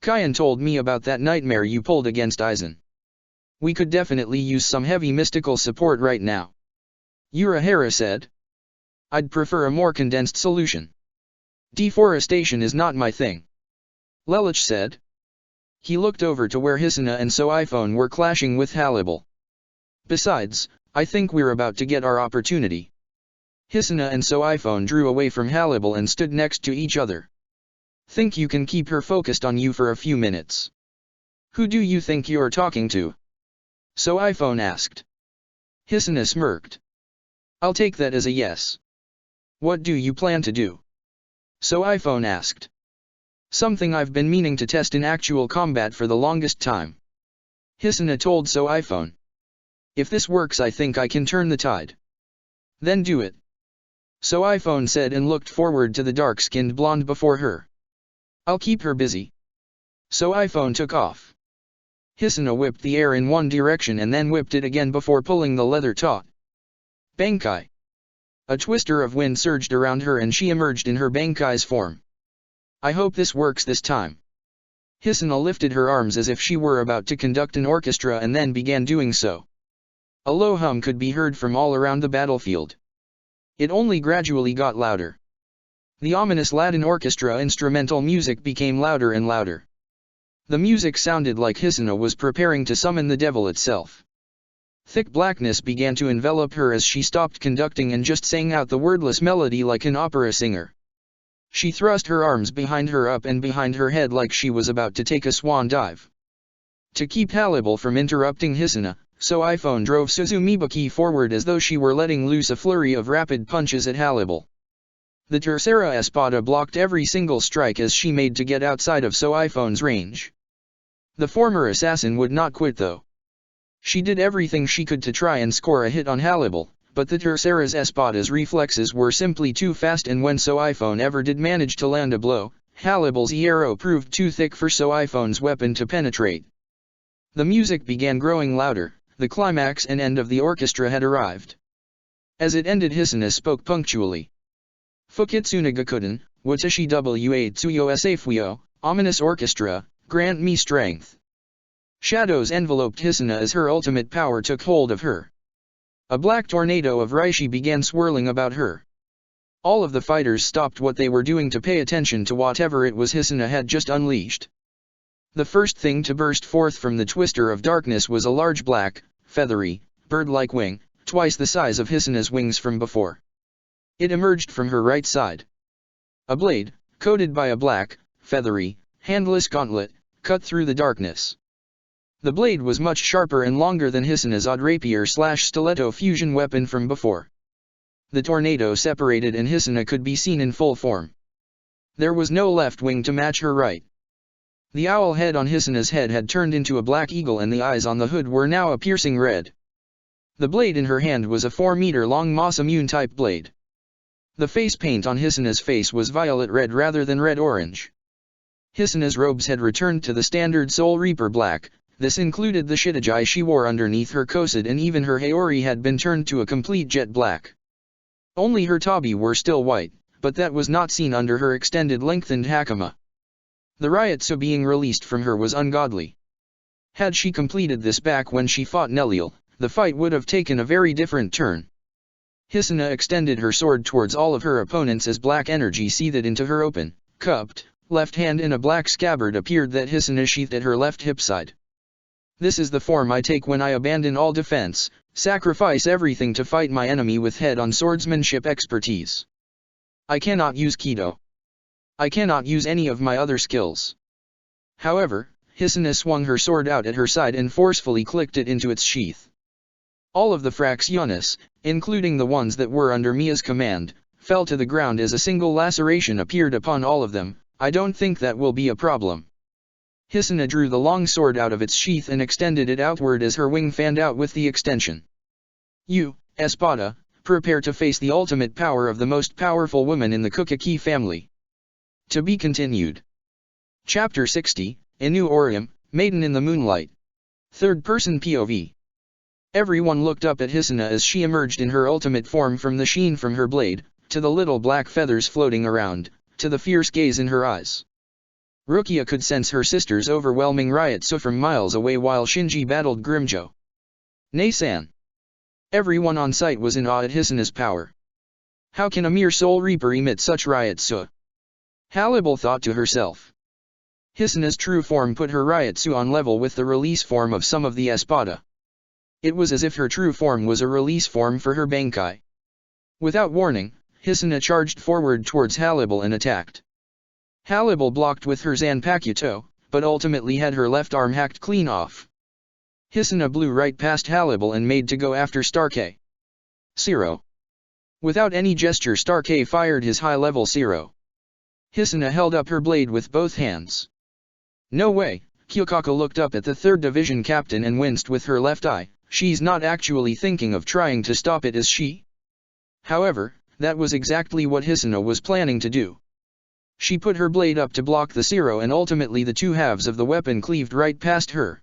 Kyan told me about that nightmare you pulled against Aizen. We could definitely use some heavy mystical support right now," Urahara said. "I'd prefer a more condensed solution. Deforestation is not my thing," Lelich said. He looked over to where Hisuna and Soiphone were clashing with Halibal. "Besides, I think we're about to get our opportunity." Hisuna and Soiphone drew away from Halibal and stood next to each other. "Think you can keep her focused on you for a few minutes?" "Who do you think you're talking to?" Soiphone asked. Hisuna smirked. "I'll take that as a yes." "What do you plan to do?" Soiphone asked. "Something I've been meaning to test in actual combat for the longest time," Hisuna told Soiphone. "If this works, I think I can turn the tide." "Then do it," Soiphone said and looked forward to the dark-skinned blonde before her. "I'll keep her busy." Soiphone took off. Hisuna whipped the air in one direction and then whipped it again before pulling the leather taut. Bankai. A twister of wind surged around her and she emerged in her Bankai's form. "I hope this works this time." Hisuna lifted her arms as if she were about to conduct an orchestra and then began doing so. A low hum could be heard from all around the battlefield. It only gradually got louder. The ominous Latin orchestra instrumental music became louder and louder. The music sounded like Hisuna was preparing to summon the devil itself. Thick blackness began to envelop her as she stopped conducting and just sang out the wordless melody like an opera singer. She thrust her arms behind her up and behind her head like she was about to take a swan dive. To keep Halibal from interrupting Hisuna, Soiphone drove Suzumibaki forward as though she were letting loose a flurry of rapid punches at Halibal. The Tercera Espada blocked every single strike as she made to get outside of Soiphone's range. The former assassin would not quit though. She did everything she could to try and score a hit on Halibal, but the Tercera's Espada's reflexes were simply too fast, and when Soiphone ever did manage to land a blow, Halibal's arrow proved too thick for Soiphone's weapon to penetrate. The music began growing louder, the climax and end of the orchestra had arrived. As it ended, Hisuna spoke punctually. "Fukitsuna Gakuten, Watashi wa Tsuyo Safuyo, ominous orchestra, grant me strength." Shadows enveloped Hisuna as her ultimate power took hold of her. A black tornado of Reishi began swirling about her. All of the fighters stopped what they were doing to pay attention to whatever it was Hisuna had just unleashed. The first thing to burst forth from the twister of darkness was a large black, feathery, bird-like wing, twice the size of Hisuna's wings from before. It emerged from her right side. A blade, coated by a black, feathery, handless gauntlet, cut through the darkness. The blade was much sharper and longer than Hisuna's odd rapier/stiletto fusion weapon from before. The tornado separated and Hisuna could be seen in full form. There was no left wing to match her right. The owl head on Hisuna's head had turned into a black eagle and the eyes on the hood were now a piercing red. The blade in her hand was a 4-meter-long Masamune type blade. The face paint on Hisuna's face was violet red rather than red-orange. Hisuna's robes had returned to the standard Soul Reaper black. This included the shitagai she wore underneath her kosid, and even her haori had been turned to a complete jet black. Only her tabi were still white, but that was not seen under her extended lengthened hakama. The Ryotsu being released from her was ungodly. Had she completed this back when she fought Neliel, the fight would have taken a very different turn. Hisuna extended her sword towards all of her opponents as black energy seethed into her open, cupped, left hand, and a black scabbard appeared that Hisuna sheathed at her left hip side. This is the form I take when I abandon all defense, sacrifice everything to fight my enemy with head-on swordsmanship expertise. I cannot use Kido. I cannot use any of my other skills. However, Hisuna swung her sword out at her side and forcefully clicked it into its sheath. All of the fracciones, including the ones that were under Mia's command, fell to the ground as a single laceration appeared upon all of them. I don't think that will be a problem. Hisuna drew the long sword out of its sheath and extended it outward as her wing fanned out with the extension. You, Espada, prepare to face the ultimate power of the most powerful woman in the Kukaki family. To be continued. Chapter 60, Inu Orium, Maiden in the Moonlight. Third-person POV. Everyone looked up at Hisuna as she emerged in her ultimate form, from the sheen from her blade, to the little black feathers floating around, to the fierce gaze in her eyes. Rukia could sense her sister's overwhelming Ryotsu from miles away while Shinji battled Grimmjow. Nei-san. Everyone on site was in awe at Hisuna's power. How can a mere Soul Reaper emit such Ryotsu? Halibel thought to herself. Hisuna's true form put her Ryotsu on level with the release form of some of the Espada. It was as if her true form was a release form for her Bankai. Without warning, Hisuna charged forward towards Halibel and attacked. Halibel blocked with her Zanpakuto, but ultimately had her left arm hacked clean off. Hisuna blew right past Halibel and made to go after Stark-A. Zero. Without any gesture, Stark-A fired his high-level Zero. Hisuna held up her blade with both hands. No way, Kyokako looked up at the 3rd Division captain and winced with her left eye. She's not actually thinking of trying to stop it, is she? However, that was exactly what Hisuna was planning to do. She put her blade up to block the Zero, and ultimately the two halves of the weapon cleaved right past her.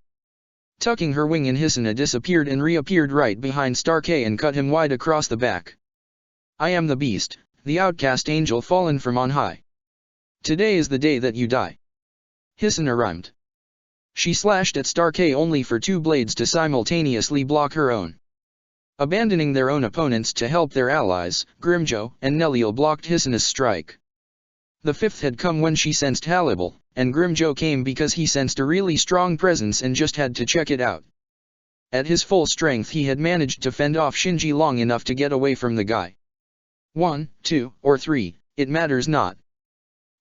Tucking her wing in, Hisuna disappeared and reappeared right behind Stark-A and cut him wide across the back. I am the beast, the outcast angel fallen from on high. Today is the day that you die. Hisuna rhymed. She slashed at Stark-A only for two blades to simultaneously block her own. Abandoning their own opponents to help their allies, Grimmjow and Neliel blocked Hisuna's strike. The 5th had come when she sensed Halibel, and Grimmjow came because he sensed a really strong presence and just had to check it out. At his full strength he had managed to fend off Shinji long enough to get away from the guy. 1, 2, or 3, it matters not.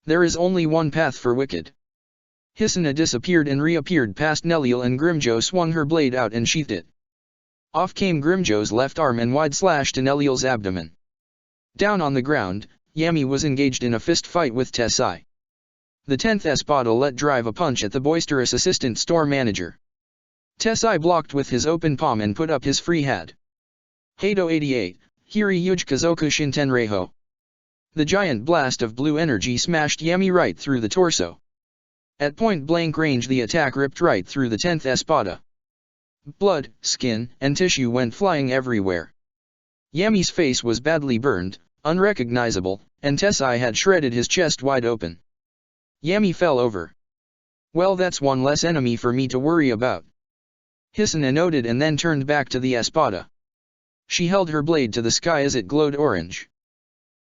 There is only one path for wicked. Hisuna disappeared and reappeared past Neliel, and Grimmjow swung her blade out and sheathed it. Off came Grimmjow's left arm and wide slash to Neliel's abdomen. Down on the ground, Yami was engaged in a fist fight with Tessai. The 10th Espada let drive a punch at the boisterous assistant store manager. Tessai blocked with his open palm and put up his free hand. Hado 88, Hiri Yujikazoku Shintenreiho. The giant blast of blue energy smashed Yami right through the torso. At point-blank range the attack ripped right through the 10th Espada. Blood, skin, and tissue went flying everywhere. Yami's face was badly burned, unrecognizable, and Tessai had shredded his chest wide open. Yami fell over. Well, that's one less enemy for me to worry about, Hisuna noted and then turned back to the espada. She held her blade to the sky as it glowed orange.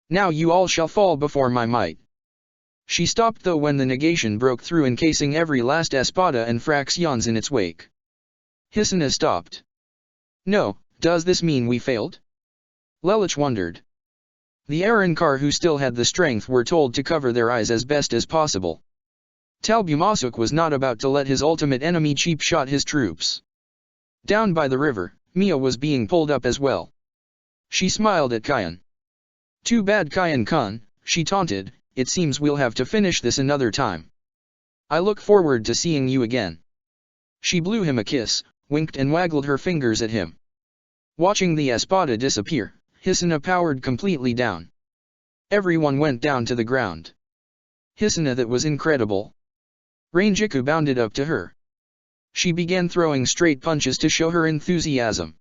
Now you all shall fall before my might. She stopped though when the negation broke through, encasing every last espada and fractions in its wake. Hisuna stopped. No, does this mean we failed? Lelich wondered. The Arrancar who still had the strength were told to cover their eyes as best as possible. Talbumasuk was not about to let his ultimate enemy cheap shot his troops. Down by the river, Mia was being pulled up as well. She smiled at Kyan. Too bad Kyan-kun, she taunted, it seems we'll have to finish this another time. I look forward to seeing you again. She blew him a kiss, winked and waggled her fingers at him. Watching the espada disappear, Hisuna powered completely down. Everyone went down to the ground. Hisuna, that was incredible. Rangiku bounded up to her. She began throwing straight punches to show her enthusiasm.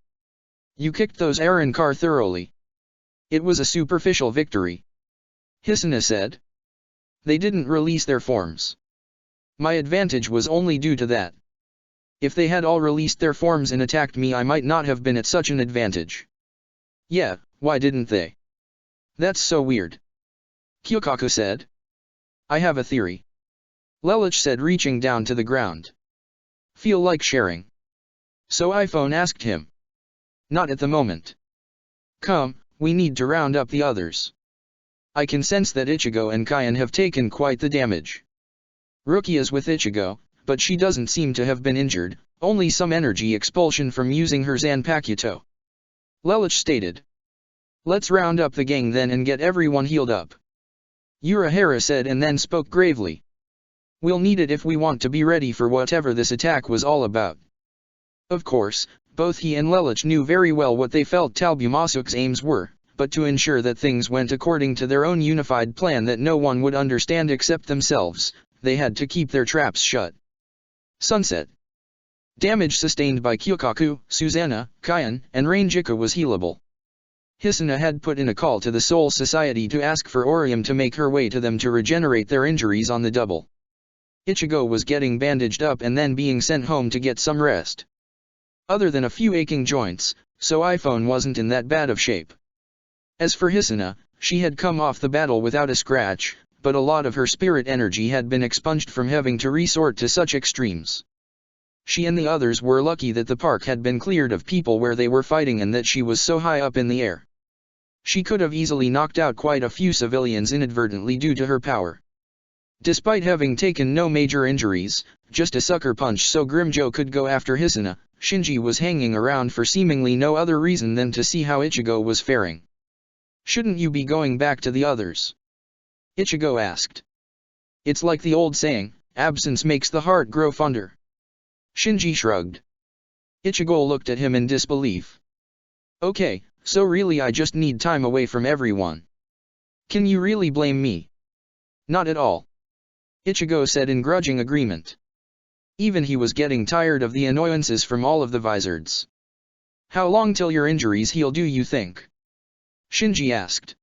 You kicked those Arrancar thoroughly. It was a superficial victory. Hisuna said. They didn't release their forms. My advantage was only due to that. If they had all released their forms and attacked me, I might not have been at such an advantage. Yeah, why didn't they? That's so weird. Kyokaku said. I have a theory. Lelich said, reaching down to the ground. Feel like sharing? So iPhone asked him. Not at the moment. Come, we need to round up the others. I can sense that Ichigo and Kyan have taken quite the damage. Rukia is with Ichigo, but she doesn't seem to have been injured, only some energy expulsion from using her Zanpakuto. Lelich stated. Let's round up the gang then and get everyone healed up. Urahara said and then spoke gravely. We'll need it if we want to be ready for whatever this attack was all about. Of course, both he and Lelich knew very well what they felt Talbumasuk's aims were, but to ensure that things went according to their own unified plan that no one would understand except themselves, they had to keep their traps shut. Sunset. Damage sustained by Kyokaku, Susanna, Kyan, and Rangiku was healable. Hisuna had put in a call to the Soul Society to ask for Orium to make her way to them to regenerate their injuries on the double. Ichigo was getting bandaged up and then being sent home to get some rest. Other than a few aching joints, so iPhone wasn't in that bad of shape. As for Hisuna, she had come off the battle without a scratch, but a lot of her spirit energy had been expunged from having to resort to such extremes. She and the others were lucky that the park had been cleared of people where they were fighting and that she was so high up in the air. She could have easily knocked out quite a few civilians inadvertently due to her power. Despite having taken no major injuries, just a sucker punch so Grimjo could go after Hisuna, Shinji was hanging around for seemingly no other reason than to see how Ichigo was faring. Shouldn't you be going back to the others? Ichigo asked. It's like the old saying, absence makes the heart grow fonder. Shinji shrugged. Ichigo looked at him in disbelief. Okay, so really I just need time away from everyone. Can you really blame me? Not at all. Ichigo said in grudging agreement. Even he was getting tired of the annoyances from all of the Vizards. How long till your injuries heal do you think? Shinji asked.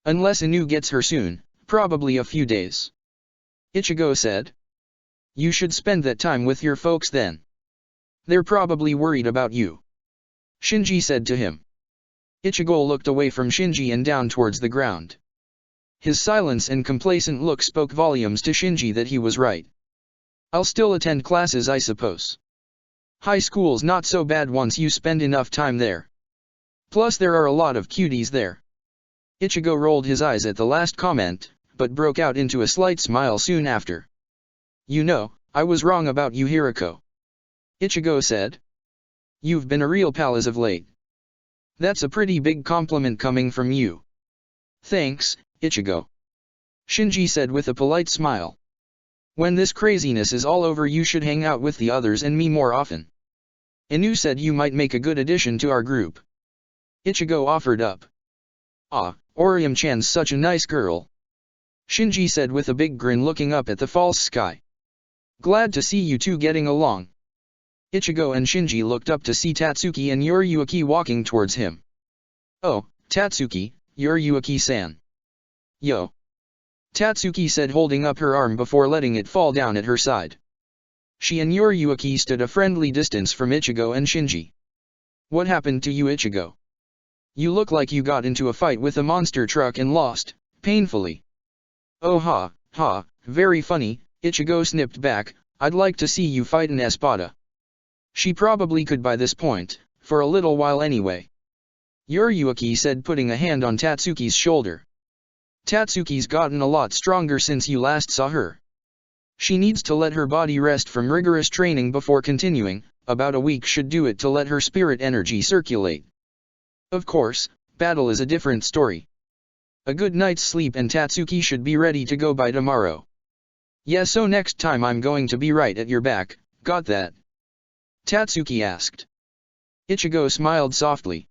Unless Inu gets her soon, probably a few days. Ichigo said. You should spend that time with your folks then. They're probably worried about you. Shinji said to him. Ichigo looked away from Shinji and down towards the ground. His silence and complacent look spoke volumes to Shinji that he was right. I'll still attend classes, I suppose. High school's not so bad once you spend enough time there. Plus there are a lot of cuties there. Ichigo rolled his eyes at the last comment, but broke out into a slight smile soon after. You know, I was wrong about you, Hirako. Ichigo said. You've been a real pal as of late. That's a pretty big compliment coming from you. Thanks, Ichigo. Shinji said with a polite smile. When this craziness is all over you should hang out with the others and me more often. Inu said you might make a good addition to our group. Ichigo offered up. Ah, Orium-chan's such a nice girl. Shinji said with a big grin looking up at the false sky. Glad to see you two getting along. Ichigo and Shinji looked up to see Tatsuki and Yoriyuki walking towards him. Oh, Tatsuki, Yoriyuki-san. Yo. Tatsuki said holding up her arm before letting it fall down at her side. She and Yoriyuki stood a friendly distance from Ichigo and Shinji. What happened to you, Ichigo? You look like you got into a fight with a monster truck and lost, painfully. Oh ha, ha, very funny, Ichigo snipped back, I'd like to see you fight an Espada. She probably could by this point, for a little while anyway. Yoriyuki said, putting a hand on Tatsuki's shoulder. Tatsuki's gotten a lot stronger since you last saw her. She needs to let her body rest from rigorous training before continuing, about a week should do it to let her spirit energy circulate. Of course, battle is a different story. A good night's sleep and Tatsuki should be ready to go by tomorrow. Yeah, so next time I'm going to be right at your back, got that? Tatsuki asked. Ichigo smiled softly.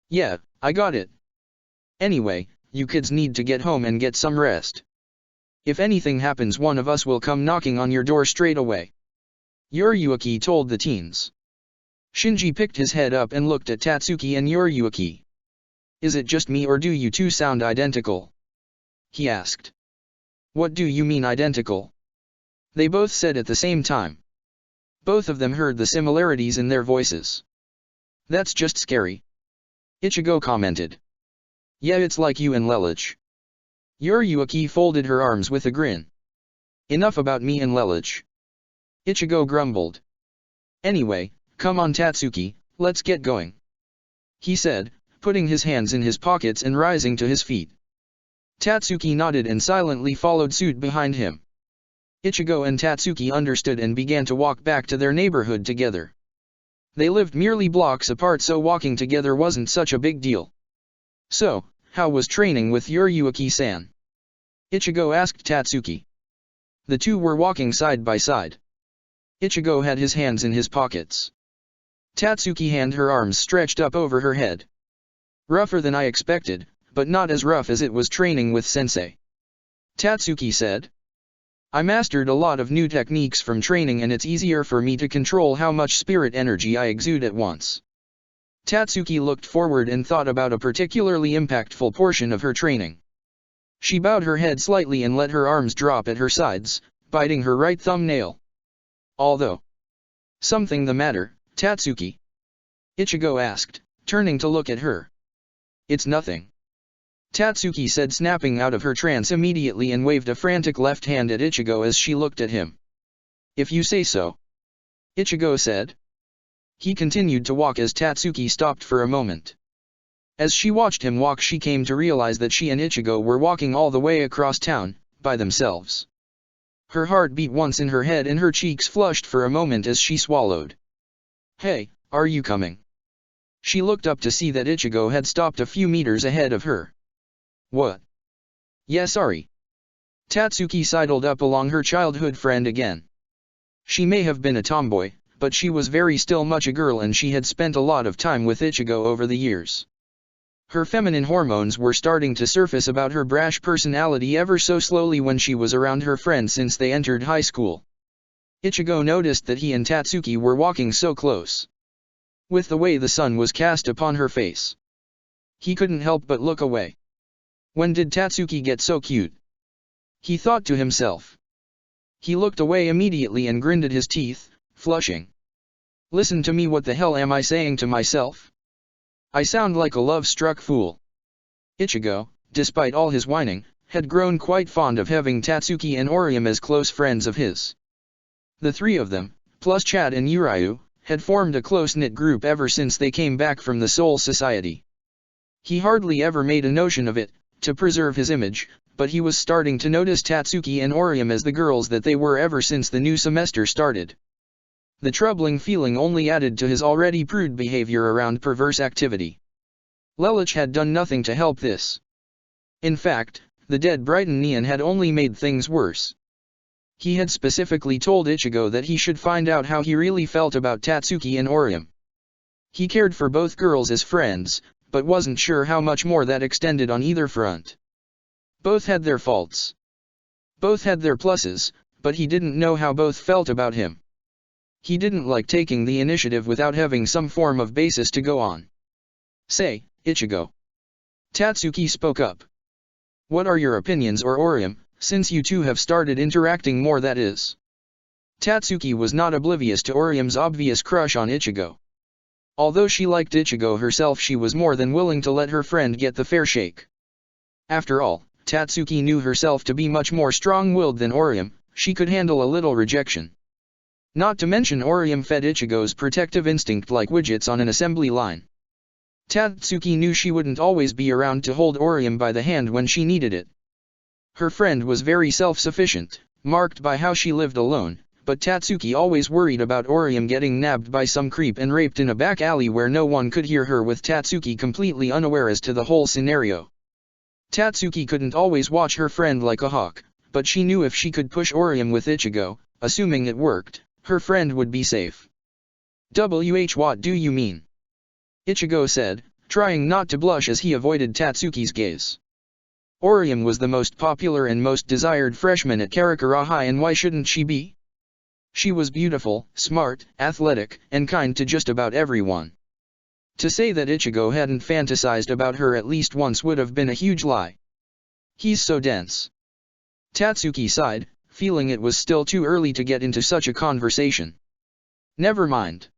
Yeah, I got it. Anyway, you kids need to get home and get some rest. If anything happens, one of us will come knocking on your door straight away. Yoriyuki told the teens. Shinji picked his head up and looked at Tatsuki and Yoriyuki. Is it just me or do you two sound identical? He asked. What do you mean identical? They both said at the same time. Both of them heard the similarities in their voices. That's just scary. Ichigo commented. Yeah, it's like you and Lelouch. Yoriyuki folded her arms with a grin. Enough about me and Lelouch. Ichigo grumbled. Anyway, come on Tatsuki, let's get going. He said, putting his hands in his pockets and rising to his feet. Tatsuki nodded and silently followed suit behind him. Ichigo and Tatsuki understood and began to walk back to their neighborhood together. They lived merely blocks apart, so walking together wasn't such a big deal. So, how was training with Yoriyuki-san? Ichigo asked Tatsuki. The two were walking side by side. Ichigo had his hands in his pockets. Tatsuki had her arms stretched up over her head. Rougher than I expected, but not as rough as it was training with sensei. Tatsuki said. I mastered a lot of new techniques from training and it's easier for me to control how much spirit energy I exude at once. Tatsuki looked forward and thought about a particularly impactful portion of her training. She bowed her head slightly and let her arms drop at her sides, biting her right thumbnail. Although. Something the matter, Tatsuki? Ichigo asked, turning to look at her. It's nothing. Tatsuki said, snapping out of her trance immediately, and waved a frantic left hand at Ichigo as she looked at him. If you say so. Ichigo said. He continued to walk as Tatsuki stopped for a moment. As she watched him walk, she came to realize that she and Ichigo were walking all the way across town, by themselves. Her heart beat once in her head and her cheeks flushed for a moment as she swallowed. Hey, are you coming? She looked up to see that Ichigo had stopped a few meters ahead of her. What? Yeah, sorry. Tatsuki sidled up along her childhood friend again. She may have been a tomboy, but she was very still much a girl, and she had spent a lot of time with Ichigo over the years. Her feminine hormones were starting to surface about her brash personality ever so slowly when she was around her friends since they entered high school. Ichigo noticed that he and Tatsuki were walking so close. With the way the sun was cast upon her face, he couldn't help but look away. When did Tatsuki get so cute? He thought to himself. He looked away immediately and gritted his teeth, flushing. Listen to me, what the hell am I saying to myself? I sound like a love-struck fool. Ichigo, despite all his whining, had grown quite fond of having Tatsuki and Orium as close friends of his. The three of them, plus Chad and Yuryu, had formed a close-knit group ever since they came back from the Soul Society. He hardly ever made a notion of it, to preserve his image, but he was starting to notice Tatsuki and Orium as the girls that they were ever since the new semester started. The troubling feeling only added to his already prude behavior around perverse activity. Lelouch had done nothing to help this. In fact, the dead Brighton Neon had only made things worse. He had specifically told Ichigo that he should find out how he really felt about Tatsuki and Orium. He cared for both girls as friends, but wasn't sure how much more that extended on either front. Both had their faults. Both had their pluses, but he didn't know how both felt about him. He didn't like taking the initiative without having some form of basis to go on. Say, Ichigo. Tatsuki spoke up. What are your opinions, or Orium, since you two have started interacting more, that is? Tatsuki was not oblivious to Orium's obvious crush on Ichigo. Although she liked Ichigo herself, she was more than willing to let her friend get the fair shake. After all, Tatsuki knew herself to be much more strong-willed than Orium. She could handle a little rejection. Not to mention Orium fed Ichigo's protective instinct like widgets on an assembly line. Tatsuki knew she wouldn't always be around to hold Orium by the hand when she needed it. Her friend was very self-sufficient, marked by how she lived alone, but Tatsuki always worried about Orium getting nabbed by some creep and raped in a back alley where no one could hear her, with Tatsuki completely unaware as to the whole scenario. Tatsuki couldn't always watch her friend like a hawk, but she knew if she could push Orium with Ichigo, assuming it worked, her friend would be safe. What do you mean? Ichigo said, trying not to blush as he avoided Tatsuki's gaze. Orium was the most popular and most desired freshman at Karakura High, and why shouldn't she be? She was beautiful, smart, athletic, and kind to just about everyone. To say that Ichigo hadn't fantasized about her at least once would have been a huge lie. He's so dense. Tatsuki sighed, feeling it was still too early to get into such a conversation. Never mind,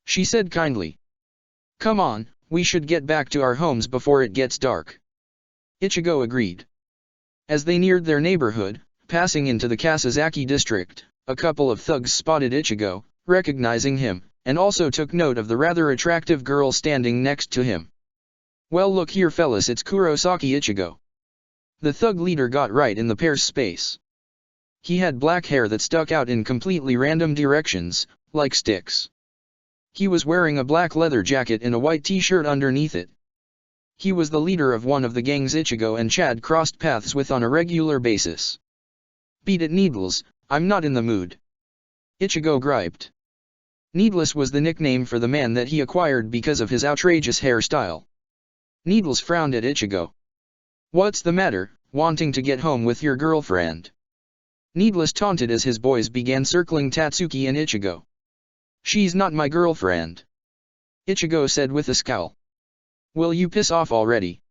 she said kindly. Come on, we should get back to our homes before it gets dark. Ichigo agreed. As they neared their neighborhood, passing into the Kasazaki district, a couple of thugs spotted Ichigo, recognizing him, and also took note of the rather attractive girl standing next to him. Well, look here fellas, it's Kurosaki Ichigo. The thug leader got right in the pair's space. He had black hair that stuck out in completely random directions, like sticks. He was wearing a black leather jacket and a white t-shirt underneath it. He was the leader of one of the gangs Ichigo and Chad crossed paths with on a regular basis. Beat it, Needles, I'm not in the mood. Ichigo griped. Needless was the nickname for the man that he acquired because of his outrageous hairstyle. Needles frowned at Ichigo. What's the matter, wanting to get home with your girlfriend? Needless taunted as his boys began circling Tatsuki and Ichigo. She's not my girlfriend, Ichigo said with a scowl. Will you piss off already?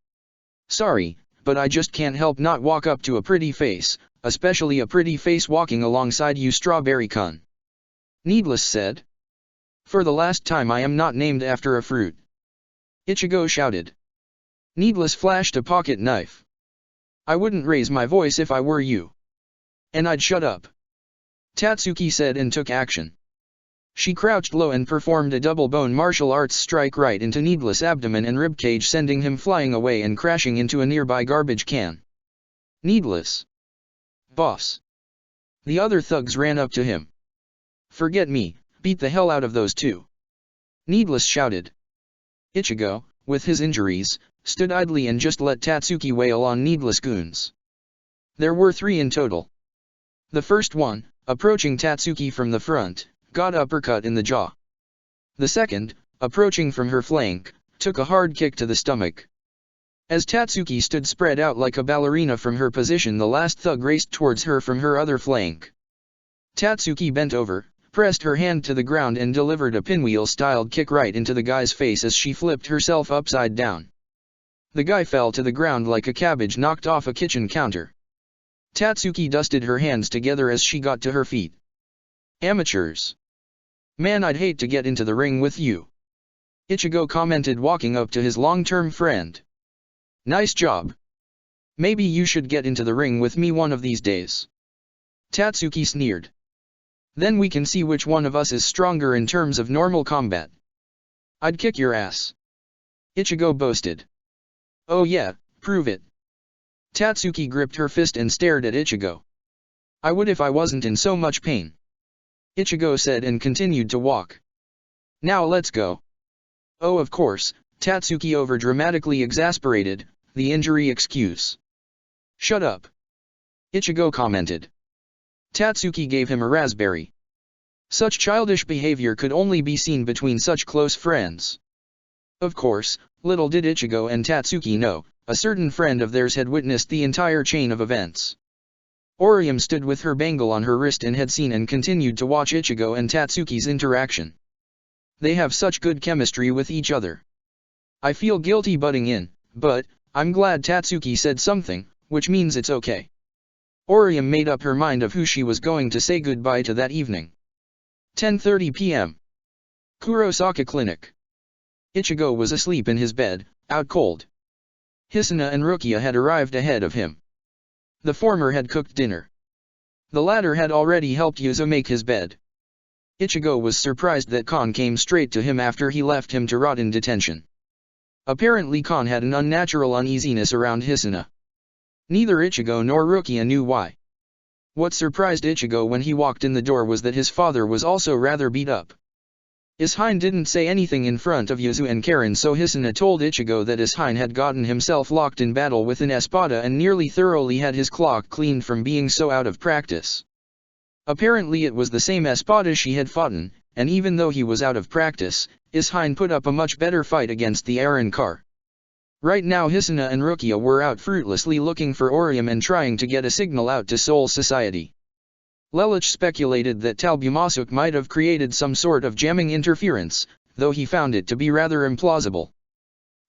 Sorry, but I just can't help not walk up to a pretty face, especially a pretty face walking alongside you, strawberry-kun. Needless said. For the last time, I am not named after a fruit, Ichigo shouted. Needless flashed a pocket knife. I wouldn't raise my voice if I were you. And I'd shut up, Tatsuki said and took action. She crouched low and performed a double bone martial arts strike right into Needless' abdomen and ribcage, sending him flying away and crashing into a nearby garbage can. Needless. Boss. The other thugs ran up to him. Forget me, beat the hell out of those two, Needless shouted. Ichigo, with his injuries, stood idly and just let Tatsuki wail on Needless goons. There were 3 in total. The first one, approaching Tatsuki from the front, got uppercut in the jaw. The second, approaching from her flank, took a hard kick to the stomach. As Tatsuki stood spread out like a ballerina from her position, the last thug raced towards her from her other flank. Tatsuki bent over, pressed her hand to the ground and delivered a pinwheel-styled kick right into the guy's face as she flipped herself upside down. The guy fell to the ground like a cabbage knocked off a kitchen counter. Tatsuki dusted her hands together as she got to her feet. Amateurs. Man, I'd hate to get into the ring with you, Ichigo commented, walking up to his long-term friend. Nice job. Maybe you should get into the ring with me one of these days, Tatsuki sneered. Then we can see which one of us is stronger in terms of normal combat. I'd kick your ass, Ichigo boasted. Oh yeah, prove it. Tatsuki gripped her fist and stared at Ichigo. I would if I wasn't in so much pain, Ichigo said and continued to walk. Now let's go. Oh of course, Tatsuki over-dramatically exasperated, the injury excuse. Shut up, Ichigo commented. Tatsuki gave him a raspberry. Such childish behavior could only be seen between such close friends. Of course, little did Ichigo and Tatsuki know, a certain friend of theirs had witnessed the entire chain of events. Orium stood with her bangle on her wrist and had seen and continued to watch Ichigo and Tatsuki's interaction. They have such good chemistry with each other. I feel guilty butting in, but I'm glad Tatsuki said something, which means it's okay. Orium made up her mind of who she was going to say goodbye to that evening. 10:30 p.m. Kurosaka Clinic. Ichigo was asleep in his bed, out cold. Hisuna and Rukia had arrived ahead of him. The former had cooked dinner. The latter had already helped Yuzo make his bed. Ichigo was surprised that Kon came straight to him after he left him to rot in detention. Apparently Kon had an unnatural uneasiness around Hisuna. Neither Ichigo nor Rukia knew why. What surprised Ichigo when he walked in the door was that his father was also rather beat up. Ishine didn't say anything in front of Yuzu and Karen, so Hisuna told Ichigo that Ishine had gotten himself locked in battle with an espada and nearly thoroughly had his clock cleaned from being so out of practice. Apparently it was the same espada she had fought in, and even though he was out of practice, Ishine put up a much better fight against the Arrancar. Right now Hisuna and Rukia were out fruitlessly looking for Orium and trying to get a signal out to Soul Society. Lelich speculated that Talbumasuk might have created some sort of jamming interference, though he found it to be rather implausible.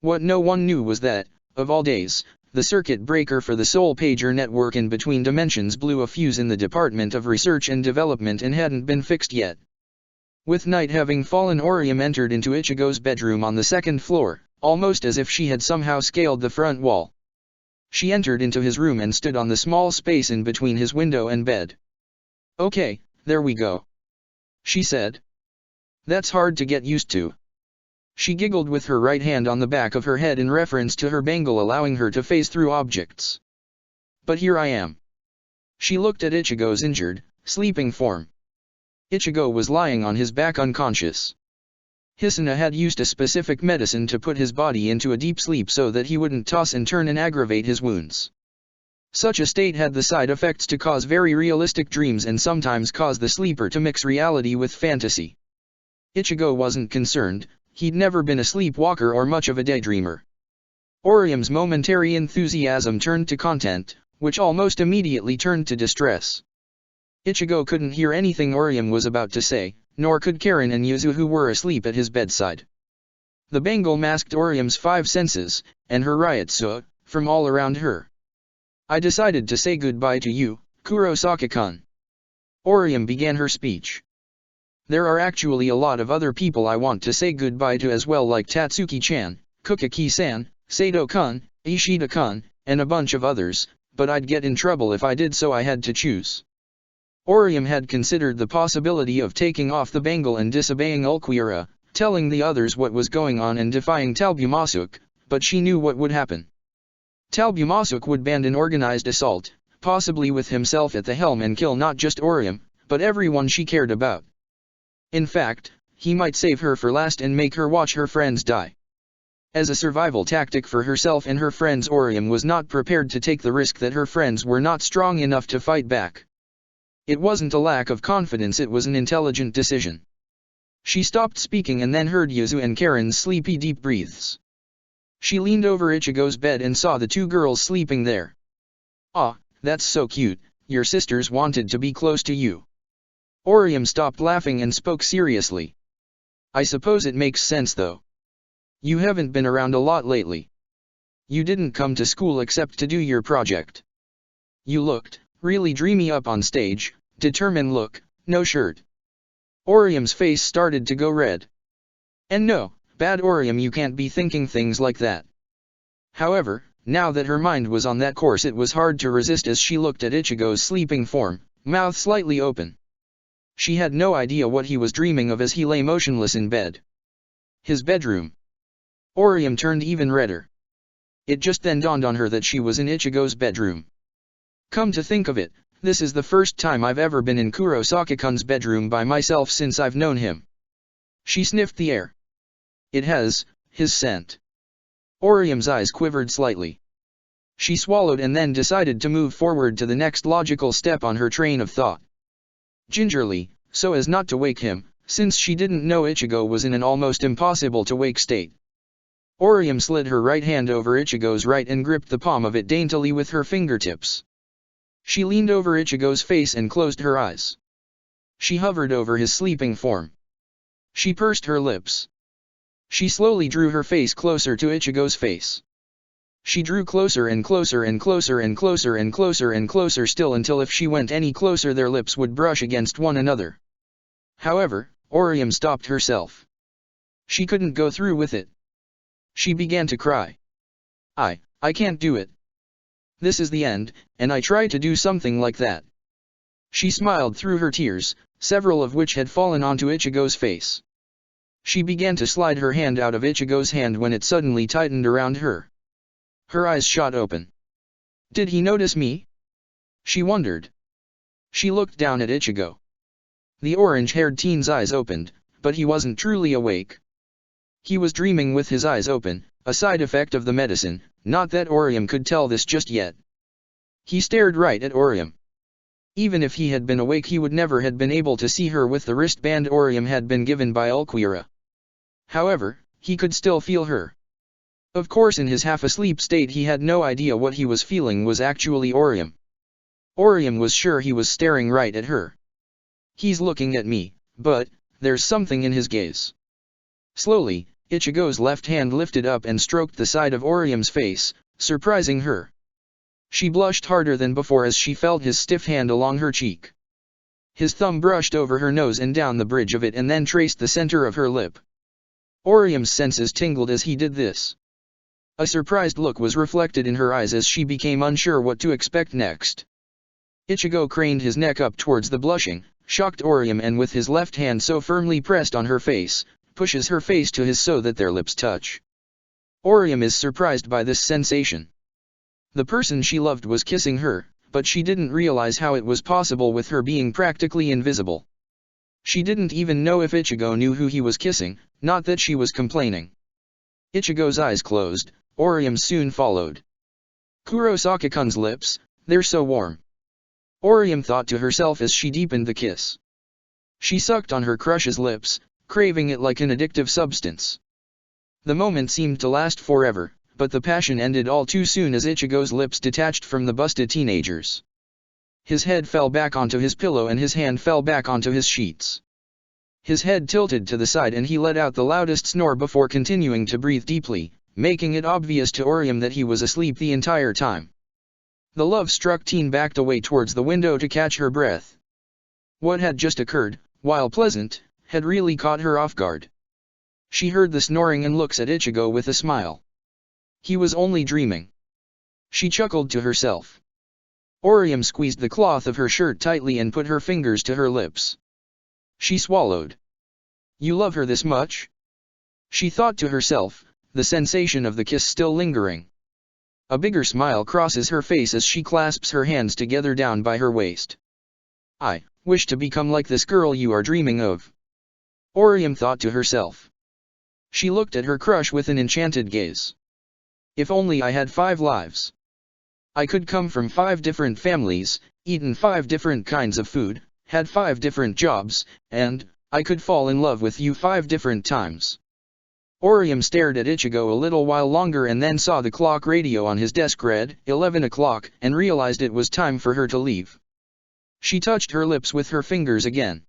What no one knew was that, of all days, the circuit breaker for the Soul Pager network in between dimensions blew a fuse in the Department of Research and Development and hadn't been fixed yet. With night having fallen, Orium entered into Ichigo's bedroom on the second floor, almost as if she had somehow scaled the front wall. She entered into his room and stood on the small space in between his window and bed. "Okay, there we go," she said. "That's hard to get used to." She giggled with her right hand on the back of her head in reference to her bangle allowing her to phase through objects. "But here I am." She looked at Ichigo's injured, sleeping form. Ichigo was lying on his back unconscious. Hisuna had used a specific medicine to put his body into a deep sleep so that he wouldn't toss and turn and aggravate his wounds. Such a state had the side effects to cause very realistic dreams and sometimes cause the sleeper to mix reality with fantasy. Ichigo wasn't concerned, he'd never been a sleepwalker or much of a daydreamer. Orium's momentary enthusiasm turned to content, which almost immediately turned to distress. Ichigo couldn't hear anything Orium was about to say, nor could Karen and Yuzu, who were asleep at his bedside. The bangle masked Orium's five senses, and her Ryotsu, from all around her. "I decided to say goodbye to you, Kurosaka-kun." Orium began her speech. "There are actually a lot of other people I want to say goodbye to as well, like Tatsuki-chan, Kukaki-san, Sato-kun, Ishida-kun, and a bunch of others, but I'd get in trouble if I did, so I had to choose." Orium had considered the possibility of taking off the bangle and disobeying Ulquiorra, telling the others what was going on and defying Talbumasuk, but she knew what would happen. Talbumasuk would band an organized assault, possibly with himself at the helm, and kill not just Orium, but everyone she cared about. In fact, he might save her for last and make her watch her friends die. As a survival tactic for herself and her friends, Orium was not prepared to take the risk that her friends were not strong enough to fight back. It wasn't a lack of confidence, it was an intelligent decision. She stopped speaking and then heard Yuzu and Karen's sleepy deep breaths. She leaned over Ichigo's bed and saw the two girls sleeping there. "Ah, that's so cute, your sisters wanted to be close to you." Orium stopped laughing and spoke seriously. "I suppose it makes sense though. You haven't been around a lot lately. You didn't come to school except to do your project. You looked really dreamy up on stage, determined look, no shirt." Orium's face started to go red. "And no, bad Orium, you can't be thinking things like that." However, now that her mind was on that course, it was hard to resist as she looked at Ichigo's sleeping form, mouth slightly open. She had no idea what he was dreaming of as he lay motionless in bed. His bedroom. Orium turned even redder. It just then dawned on her that she was in Ichigo's bedroom. Come to think of it, this is the first time I've ever been in Kurosaka-kun's bedroom by myself since I've known him. She sniffed the air. It has his scent. Orium's eyes quivered slightly. She swallowed and then decided to move forward to the next logical step on her train of thought. Gingerly, so as not to wake him, since she didn't know Ichigo was in an almost impossible to wake state. Orium slid her right hand over Ichigo's right and gripped the palm of it daintily with her fingertips. She leaned over Ichigo's face and closed her eyes. She hovered over his sleeping form. She pursed her lips. She slowly drew her face closer to Ichigo's face. She drew closer and closer and closer and closer and closer and closer still until if she went any closer their lips would brush against one another. However, Orium stopped herself. She couldn't go through with it. She began to cry. I can't do it. This is the end, and I try to do something like that. She smiled through her tears, several of which had fallen onto Ichigo's face. She began to slide her hand out of Ichigo's hand when it suddenly tightened around her. Her eyes shot open. Did he notice me? She wondered. She looked down at Ichigo. The orange-haired teen's eyes opened, but he wasn't truly awake. He was dreaming with his eyes open, a side effect of the medicine, not that Orium could tell this just yet. He stared right at Orium. Even if he had been awake he would never have been able to see her with the wristband Orium had been given by Ulquiorra. However, he could still feel her. Of course in his half-asleep state he had no idea what he was feeling was actually Orium. Orium was sure he was staring right at her. He's looking at me, but there's something in his gaze. Slowly, Ichigo's left hand lifted up and stroked the side of Orium's face, surprising her. She blushed harder than before as she felt his stiff hand along her cheek. His thumb brushed over her nose and down the bridge of it and then traced the center of her lip. Orium's senses tingled as he did this. A surprised look was reflected in her eyes as she became unsure what to expect next. Ichigo craned his neck up towards the blushing, shocked Orium and with his left hand so firmly pressed on her face, pushes her face to his so that their lips touch. Orium is surprised by this sensation. The person she loved was kissing her, but she didn't realize how it was possible with her being practically invisible. She didn't even know if Ichigo knew who he was kissing, not that she was complaining. Ichigo's eyes closed, Orium soon followed. Kurosaki-kun's lips, they're so warm. Orium thought to herself as she deepened the kiss. She sucked on her crush's lips, craving it like an addictive substance. The moment seemed to last forever, but the passion ended all too soon as Ichigo's lips detached from the busted teenager's. His head fell back onto his pillow and his hand fell back onto his sheets. His head tilted to the side and he let out the loudest snore before continuing to breathe deeply, making it obvious to Orium that he was asleep the entire time. The love-struck teen backed away towards the window to catch her breath. What had just occurred, while pleasant, had really caught her off guard. She heard the snoring and looks at Ichigo with a smile. He was only dreaming. She chuckled to herself. Orium squeezed the cloth of her shirt tightly and put her fingers to her lips. She swallowed. You love her this much? She thought to herself, the sensation of the kiss still lingering. A bigger smile crosses her face as she clasps her hands together down by her waist. I wish to become like this girl you are dreaming of. Orium thought to herself. She looked at her crush with an enchanted gaze. If only I had 5 lives. I could come from 5 different families, eaten 5 different kinds of food, had 5 different jobs, and I could fall in love with you 5 different times. Orium stared at Ichigo a little while longer and then saw the clock radio on his desk read 11 o'clock and realized it was time for her to leave. She touched her lips with her fingers again.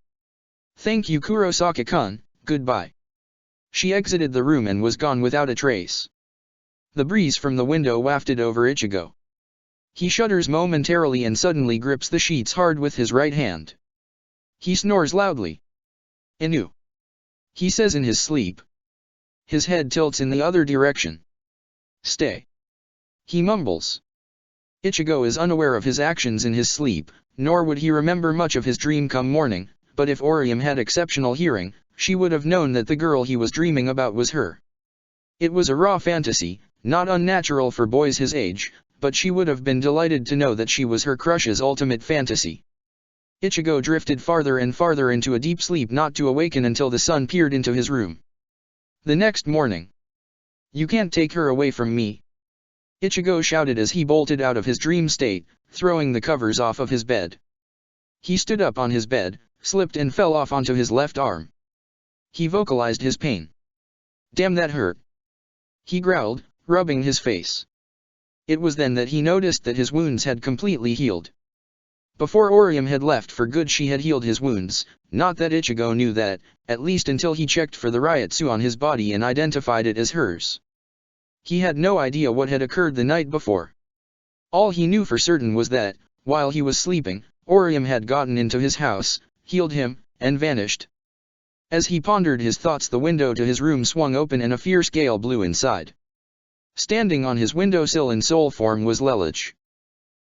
Thank you Kurosaki-kun, goodbye. She exited the room and was gone without a trace. The breeze from the window wafted over Ichigo. He shudders momentarily and suddenly grips the sheets hard with his right hand. He snores loudly. Inu. He says in his sleep. His head tilts in the other direction. Stay. He mumbles. Ichigo is unaware of his actions in his sleep, nor would he remember much of his dream come morning, but if Orium had exceptional hearing, she would have known that the girl he was dreaming about was her. It was a raw fantasy, not unnatural for boys his age, but she would have been delighted to know that she was her crush's ultimate fantasy. Ichigo drifted farther and farther into a deep sleep not to awaken until the sun peered into his room. The next morning. You can't take her away from me. Ichigo shouted as he bolted out of his dream state, throwing the covers off of his bed. He stood up on his bed, slipped and fell off onto his left arm. He vocalized his pain. Damn that hurt. He growled, rubbing his face. It was then that he noticed that his wounds had completely healed. Before Orium had left for good she had healed his wounds, not that Ichigo knew that, at least until he checked for the Ryotsu on his body and identified it as hers. He had no idea what had occurred the night before. All he knew for certain was that, while he was sleeping, Orium had gotten into his house, healed him, and vanished. As he pondered his thoughts, the window to his room swung open and a fierce gale blew inside. Standing on his windowsill in soul form was Lelich.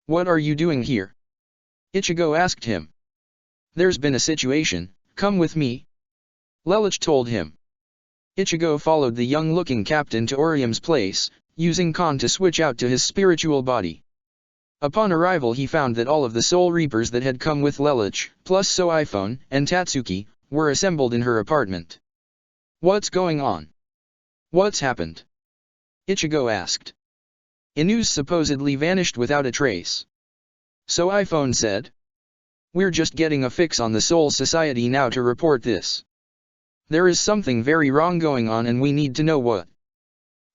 "What are you doing here?" Ichigo asked him. "There's been a situation, come with me," Lelich told him. Ichigo followed the young-looking captain to Orium's place, using Kon to switch out to his spiritual body. Upon arrival he found that all of the Soul Reapers that had come with Lelich, plus Soifone and Tatsuki, were assembled in her apartment. "What's going on? What's happened?" Ichigo asked. "Inu's supposedly vanished without a trace," Soifone said. "We're just getting a fix on the Soul Society now to report this. There is something very wrong going on and we need to know what."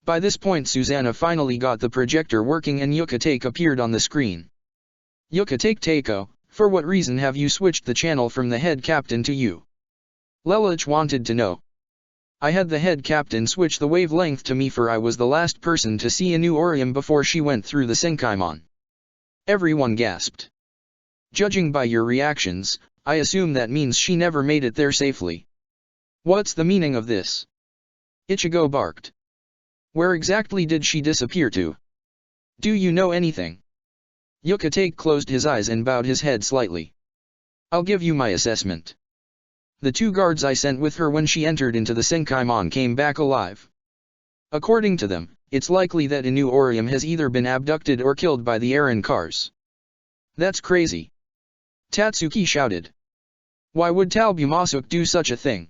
By this point Susanna finally got the projector working and Yuka-Take appeared on the screen. "Yuka-Take, for what reason have you switched the channel from the head captain to you?" Lelich wanted to know. "I had the head captain switch the wavelength to me, for I was the last person to see Inu Orium before she went through the Senkaimon." Everyone gasped. "Judging by your reactions, I assume that means she never made it there safely." "What's the meaning of this?" Ichigo barked. "Where exactly did she disappear to? Do you know anything?" Yuka-Take closed his eyes and bowed his head slightly. "I'll give you my assessment. The 2 guards I sent with her when she entered into the Senkaimon came back alive. According to them, it's likely that Inu Orium has either been abducted or killed by the Aaron cars." "That's crazy," Tatsuki shouted. "Why would Talbumasuk do such a thing?"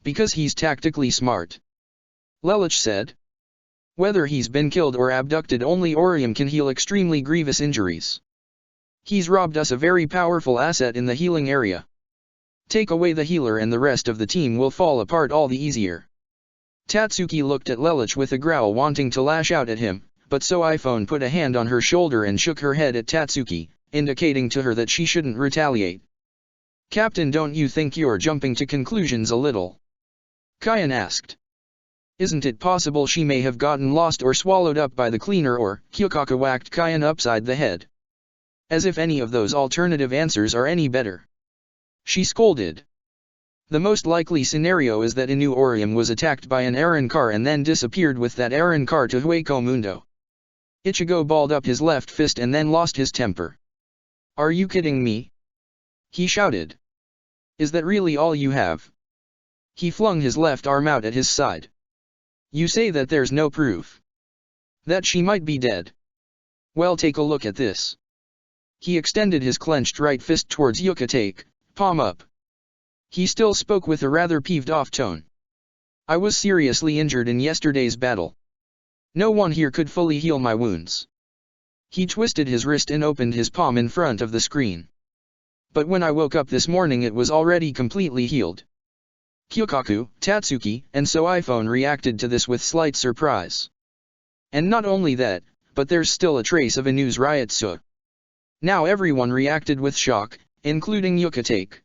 "Because he's tactically smart," Lelich said. "Whether he's been killed or abducted, only Orium can heal extremely grievous injuries. He's robbed us a very powerful asset in the healing area. Take away the healer and the rest of the team will fall apart all the easier." Tatsuki looked at Lelich with a growl, wanting to lash out at him, but Soifone put a hand on her shoulder and shook her head at Tatsuki, indicating to her that she shouldn't retaliate. "Captain, don't you think you're jumping to conclusions a little?" Kyan asked. "Isn't it possible she may have gotten lost or swallowed up by the cleaner, or..." Kyokaka whacked Kyan upside the head. "As if any of those alternative answers are any better," she scolded. "The most likely scenario is that Inu Orium was attacked by an Aaron car and then disappeared with that Aaron car to Hueco Mundo." Ichigo balled up his left fist and then lost his temper. "Are you kidding me?" he shouted. "Is that really all you have?" He flung his left arm out at his side. "You say that there's no proof that she might be dead? Well, take a look at this." He extended his clenched right fist towards Yuka-Take, palm up. He still spoke with a rather peeved-off tone. "I was seriously injured in yesterday's battle. No one here could fully heal my wounds." He twisted his wrist and opened his palm in front of the screen. "But when I woke up this morning it was already completely healed." Kyokaku, Tatsuki, and Soifone reacted to this with slight surprise. "And not only that, but there's still a trace of Inu's Ryutsu." Now everyone reacted with shock, including Yuka-Take.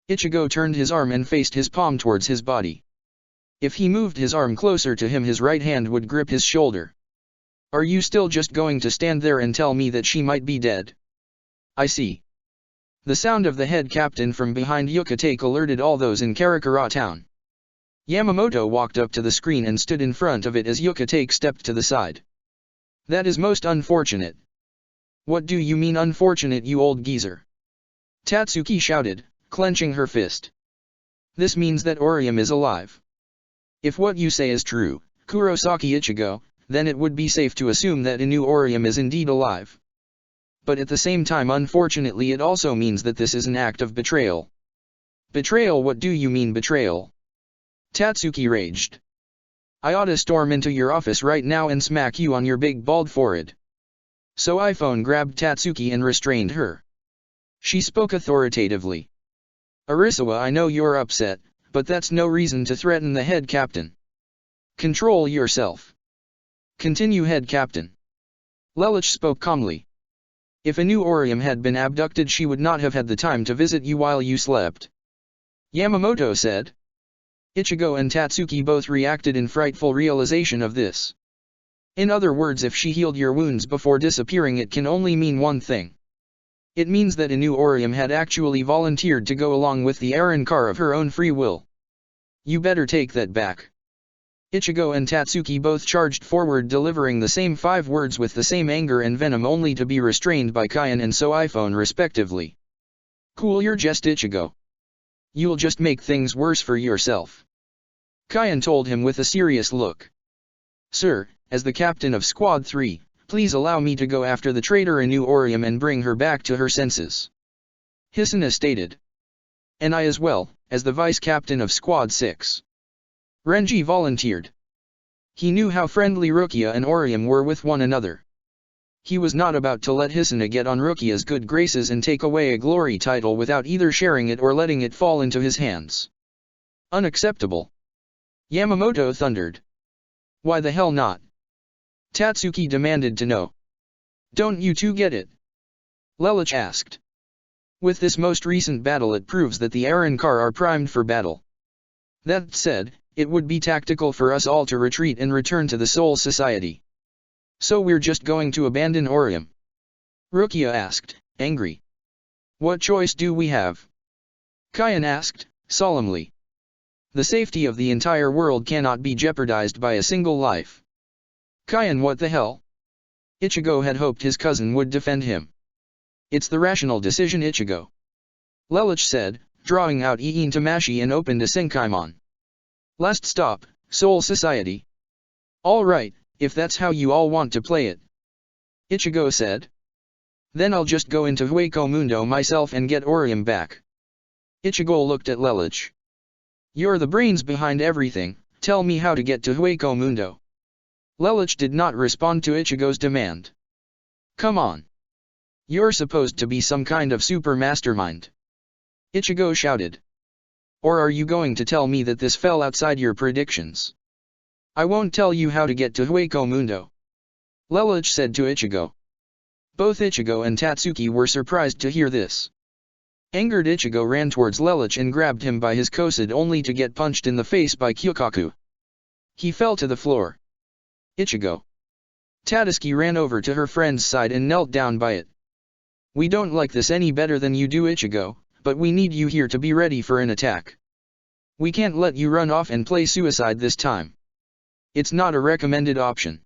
Ichigo turned his arm and faced his palm towards his body. If he moved his arm closer to him, his right hand would grip his shoulder. "Are you still just going to stand there and tell me that she might be dead?" "I see." The sound of the head captain from behind Yuka-Take alerted all those in Karakura town. Yamamoto walked up to the screen and stood in front of it as Yuka-Take stepped to the side. "That is most unfortunate." "What do you mean unfortunate, you old geezer?" Tatsuki shouted, clenching her fist. "This means that Orium is alive. If what you say is true, Kurosaki Ichigo, then it would be safe to assume that Inu Orium is indeed alive. But at the same time, unfortunately, it also means that this is an act of betrayal." "Betrayal? What do you mean betrayal?" Tatsuki raged. "I ought to storm into your office right now and smack you on your big bald forehead." Soifone grabbed Tatsuki and restrained her. She spoke authoritatively. "Arisawa, I know you're upset, but that's no reason to threaten the head captain. Control yourself." "Continue, head captain." Lelich spoke calmly. "If Inu Orium had been abducted, she would not have had the time to visit you while you slept," Yamamoto said. Ichigo and Tatsuki both reacted in frightful realization of this. In other words, if she healed your wounds before disappearing, it can only mean one thing. It means that Inu Orium had actually volunteered to go along with the Arrancar of her own free will. You better take that back. Ichigo and Tatsuki both charged forward, delivering the same 5 words with the same anger and venom, only to be restrained by Kyan and Soifone respectively. Cool your jest, Ichigo. You'll just make things worse for yourself. Kyan told him with a serious look. Sir, as the captain of Squad 3, please allow me to go after the traitor Inu Orium and bring her back to her senses. Hisuna stated. And I as well, as the vice captain of Squad 6. Renji volunteered. He knew how friendly Rukia and Orium were with one another. He was not about to let Hisuna get on Rukia's good graces and take away a glory title without either sharing it or letting it fall into his hands. Unacceptable. Yamamoto thundered. Why the hell not? Tatsuki demanded to know. Don't you two get it? Lelouch asked. With this most recent battle, it proves that the Arrancar are primed for battle. That said, it would be tactical for us all to retreat and return to the Soul Society. So we're just going to abandon Orium? Rukia asked, angry. What choice do we have? Kyan asked, solemnly. The safety of the entire world cannot be jeopardized by a single life. Kyan, what the hell? Ichigo had hoped his cousin would defend him. It's the rational decision, Ichigo. Lelouch said, drawing out Iin Tamashi and opened a Senkaimon. Last stop, Soul Society. All right, if that's how you all want to play it. Ichigo said. Then I'll just go into Hueco Mundo myself and get Orium back. Ichigo looked at Lelouch. You're the brains behind everything, tell me how to get to Hueco Mundo. Lelouch did not respond to Ichigo's demand. Come on. You're supposed to be some kind of super mastermind. Ichigo shouted. Or are you going to tell me that this fell outside your predictions? I won't tell you how to get to Hueco Mundo. Lelouch said to Ichigo. Both Ichigo and Tatsuki were surprised to hear this. Angered, Ichigo ran towards Lelouch and grabbed him by his kosid, only to get punched in the face by Kyokaku. He fell to the floor. Ichigo. Tatsuki ran over to her friend's side and knelt down by it. We don't like this any better than you do, Ichigo, but we need you here to be ready for an attack. We can't let you run off and play suicide this time. It's not a recommended option.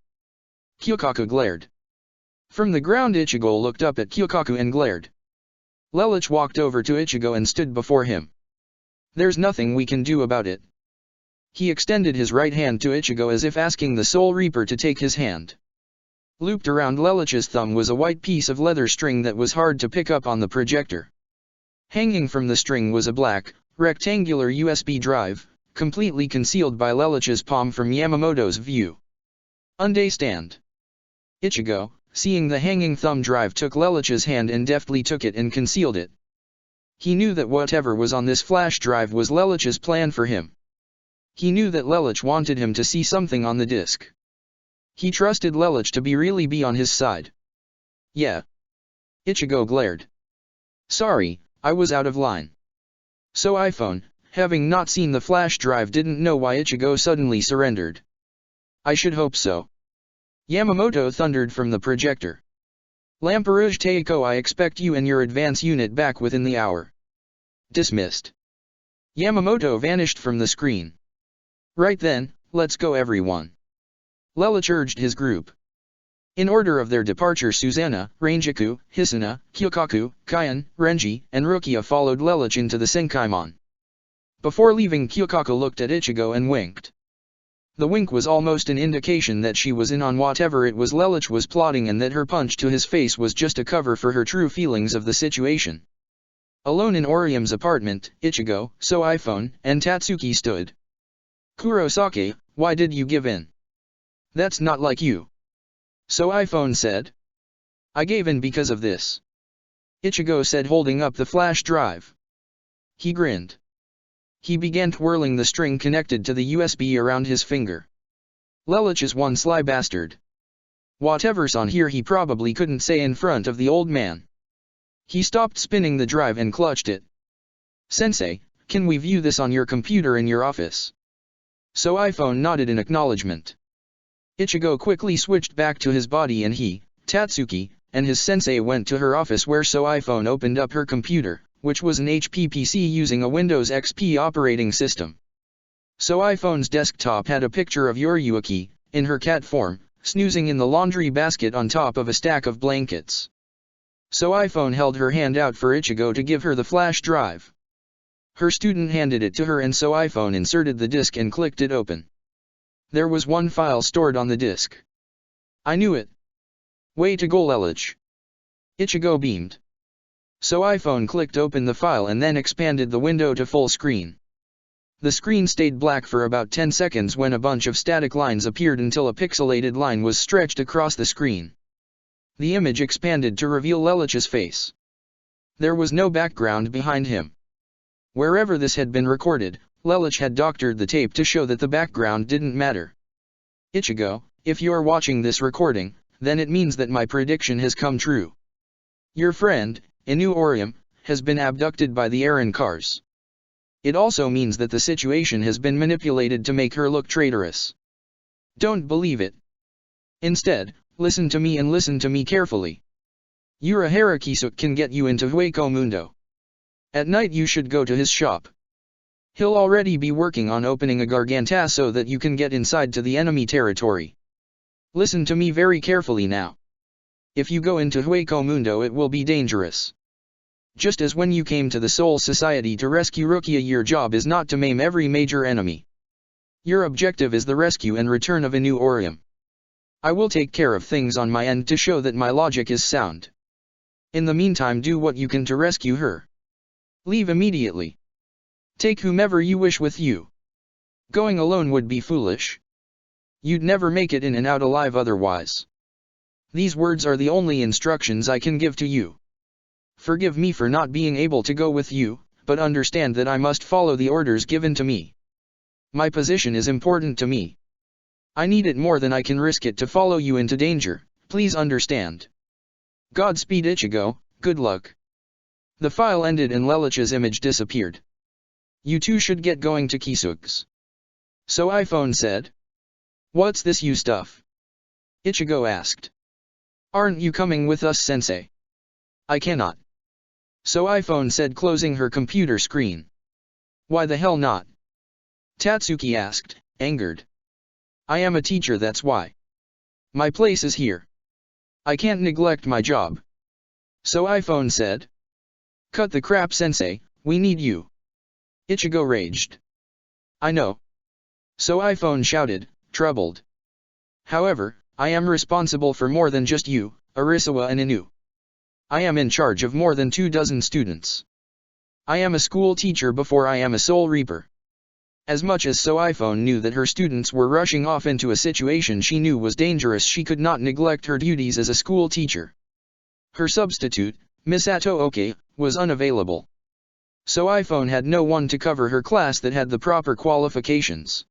Kyokaku glared. From the ground, Ichigo looked up at Kyokaku and glared. Lelouch walked over to Ichigo and stood before him. There's nothing we can do about it. He extended his right hand to Ichigo as if asking the Soul Reaper to take his hand. Looped around Lelouch's thumb was a white piece of leather string that was hard to pick up on the projector. Hanging from the string was a black, rectangular USB drive, completely concealed by Lelouch's palm from Yamamoto's view. Understand? Ichigo, seeing the hanging thumb drive, took Lelouch's hand and deftly took it and concealed it. He knew that whatever was on this flash drive was Lelouch's plan for him. He knew that Lelouch wanted him to see something on the disk. He trusted Lelouch to really be on his side. Yeah. Ichigo glared. Sorry, I was out of line. Soifone, having not seen the flash drive, didn't know why Ichigo suddenly surrendered. I should hope so. Yamamoto thundered from the projector. Lamperouge Teiko, I expect you and your advance unit back within the hour. Dismissed. Yamamoto vanished from the screen. Right then, let's go everyone. Lelouch urged his group. In order of their departure, Susanna, Rangiku, Hisuna, Kyokaku, Kyan, Renji, and Rukia followed Lelouch into the Senkaimon. Before leaving, Kyokaku looked at Ichigo and winked. The wink was almost an indication that she was in on whatever it was Lelouch was plotting, and that her punch to his face was just a cover for her true feelings of the situation. Alone in Orium's apartment, Ichigo, Soifone, and Tatsuki stood. Kurosake, why did you give in? That's not like you. Soifone said. I gave in because of this. Ichigo said, holding up the flash drive. He grinned. He began twirling the string connected to the USB around his finger. Lelouch is one sly bastard. Whatever's on here he probably couldn't say in front of the old man. He stopped spinning the drive and clutched it. Sensei, can we view this on your computer in your office? Soifone nodded in acknowledgement. Ichigo quickly switched back to his body and he, Tatsuki, and his sensei went to her office where SoiPhone opened up her computer, which was an HP PC using a Windows XP operating system. SoiPhone's desktop had a picture of Yoriyuki, in her cat form, snoozing in the laundry basket on top of a stack of blankets. SoiPhone held her hand out for Ichigo to give her the flash drive. Her student handed it to her and SoiPhone inserted the disk and clicked it open. There was one file stored on the disk. I knew it. Way to go, Lelouch. Ichigo beamed. SoiPhone clicked open the file and then expanded the window to full screen. The screen stayed black for about 10 seconds when a bunch of static lines appeared until a pixelated line was stretched across the screen. The image expanded to reveal Lelouch's face. There was no background behind him. Wherever this had been recorded, Lelouch had doctored the tape to show that the background didn't matter. Ichigo, if you're watching this recording, then it means that my prediction has come true. Your friend, Inu Orium, has been abducted by the Eren cars. It also means that the situation has been manipulated to make her look traitorous. Don't believe it. Instead, listen to me and listen to me carefully. Urahara Kisuke can get you into Hueco Mundo. At night you should go to his shop. He'll already be working on opening a Garganta so that you can get inside to the enemy territory. Listen to me very carefully now. If you go into Hueco Mundo it will be dangerous. Just as when you came to the Soul Society to rescue Rukia, your job is not to maim every major enemy. Your objective is the rescue and return of Inu Orium. I will take care of things on my end to show that my logic is sound. In the meantime, do what you can to rescue her. Leave immediately. Take whomever you wish with you. Going alone would be foolish. You'd never make it in and out alive otherwise. These words are the only instructions I can give to you. Forgive me for not being able to go with you, but understand that I must follow the orders given to me. My position is important to me. I need it more than I can risk it to follow you into danger, please understand. Godspeed Ichigo, good luck. The file ended and Lelouch's image disappeared. You two should get going to Kisuke's. SoiPhone said. What's this you stuff? Ichigo asked. Aren't you coming with us, sensei? I cannot. SoiPhone said, closing her computer screen. Why the hell not? Tatsuki asked, angered. I am a teacher, that's why. My place is here. I can't neglect my job. SoiPhone said. Cut the crap, sensei, we need you. Ichigo raged. I know. SoiPhone shouted, troubled. However, I am responsible for more than just you, Arisawa and Inu. I am in charge of more than 24 students. I am a school teacher before I am a Soul Reaper. As much as SoiPhone knew that her students were rushing off into a situation she knew was dangerous, she could not neglect her duties as a school teacher. Her substitute, Misato Oke, was unavailable. SoiPhone had no one to cover her class that had the proper qualifications.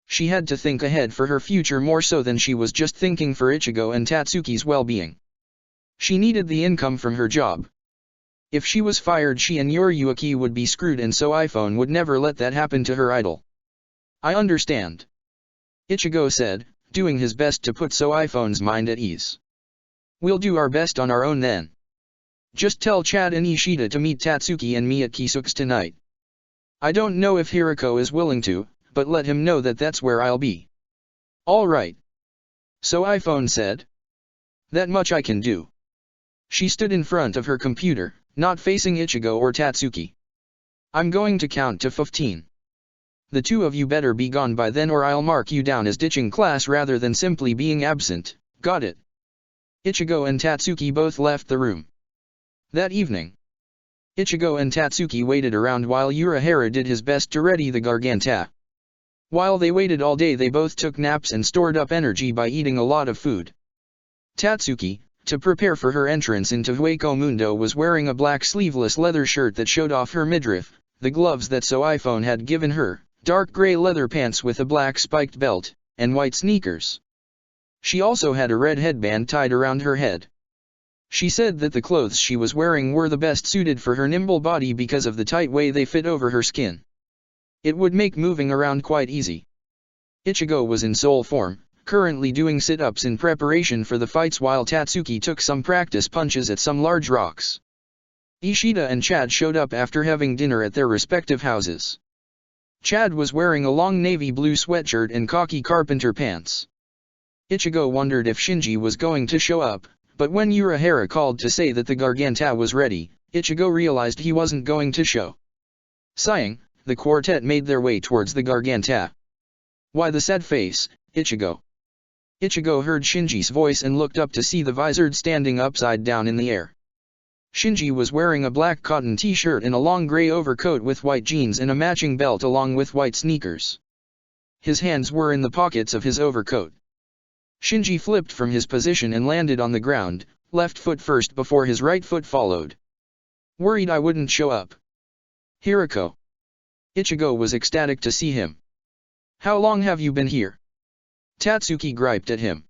She had to think ahead for her future more so than she was just thinking for Ichigo and Tatsuki's well-being. She needed the income from her job. If she was fired, she and Yoriyuki would be screwed, and SoiPhone would never let that happen to her idol. I understand. Ichigo said, doing his best to put SoiPhone's mind at ease. We'll do our best on our own then. Just tell Chad and Ishida to meet Tatsuki and me at Kisuke's tonight. I don't know if Hirako is willing to, but let him know that that's where I'll be. All right. SoiPhone said. That much I can do. She stood in front of her computer, not facing Ichigo or Tatsuki. I'm going to count to 15. The two of you better be gone by then or I'll mark you down as ditching class rather than simply being absent, got it? Ichigo and Tatsuki both left the room. That evening, Ichigo and Tatsuki waited around while Urahara did his best to ready the Garganta. While they waited all day, they both took naps and stored up energy by eating a lot of food. Tatsuki, to prepare for her entrance into Hueco Mundo, was wearing a black sleeveless leather shirt that showed off her midriff, the gloves that SoiPhone had given her, dark gray leather pants with a black spiked belt, and white sneakers. She also had a red headband tied around her head. She said that the clothes she was wearing were the best suited for her nimble body because of the tight way they fit over her skin. It would make moving around quite easy. Ichigo was in soul form, currently doing sit-ups in preparation for the fights while Tatsuki took some practice punches at some large rocks. Ishida and Chad showed up after having dinner at their respective houses. Chad was wearing a long navy blue sweatshirt and khaki carpenter pants. Ichigo wondered if Shinji was going to show up, but when Urahara called to say that the Garganta was ready, Ichigo realized he wasn't going to show. Sighing, the quartet made their way towards the Garganta. "Why the sad face, Ichigo?" Ichigo heard Shinji's voice and looked up to see the Vizard standing upside down in the air. Shinji was wearing a black cotton t-shirt and a long grey overcoat with white jeans and a matching belt along with white sneakers. His hands were in the pockets of his overcoat. Shinji flipped from his position and landed on the ground, left foot first before his right foot followed. "Worried I wouldn't show up?" "Hirako." Ichigo was ecstatic to see him. "How long have you been here?" Tatsuki griped at him.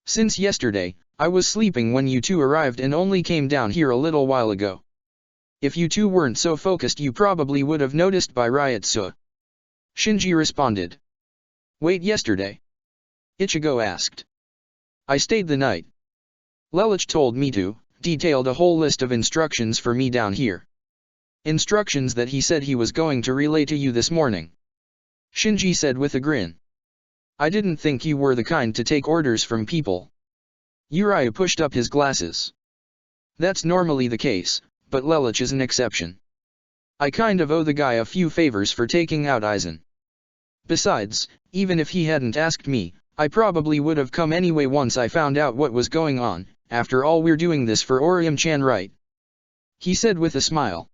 "Since yesterday. I was sleeping when you two arrived and only came down here a little while ago. If you two weren't so focused you probably would have noticed by Ryotsu." Shinji responded. "Wait, yesterday?" Ichigo asked. "I stayed the night. Lelouch told me to, detailed a whole list of instructions for me down here. Instructions that he said he was going to relay to you this morning." Shinji said with a grin. "I didn't think you were the kind to take orders from people." Uriah pushed up his glasses. "That's normally the case, but Lelouch is an exception. I kind of owe the guy a few favors for taking out Aizen. Besides, even if he hadn't asked me, I probably would have come anyway once I found out what was going on. After all, we're doing this for Orium-chan, right?" he said with a smile.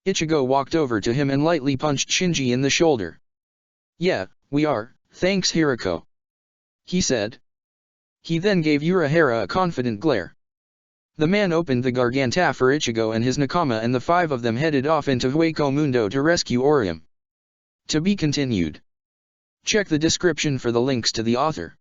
Ichigo walked over to him and lightly punched Shinji in the shoulder. "Yeah, we are, thanks Hirako," he said. He then gave Urahara a confident glare. The man opened the Garganta for Ichigo and his Nakama, and the five of them headed off into Hueco Mundo to rescue Orium. To be continued. Check the description for the links to the author.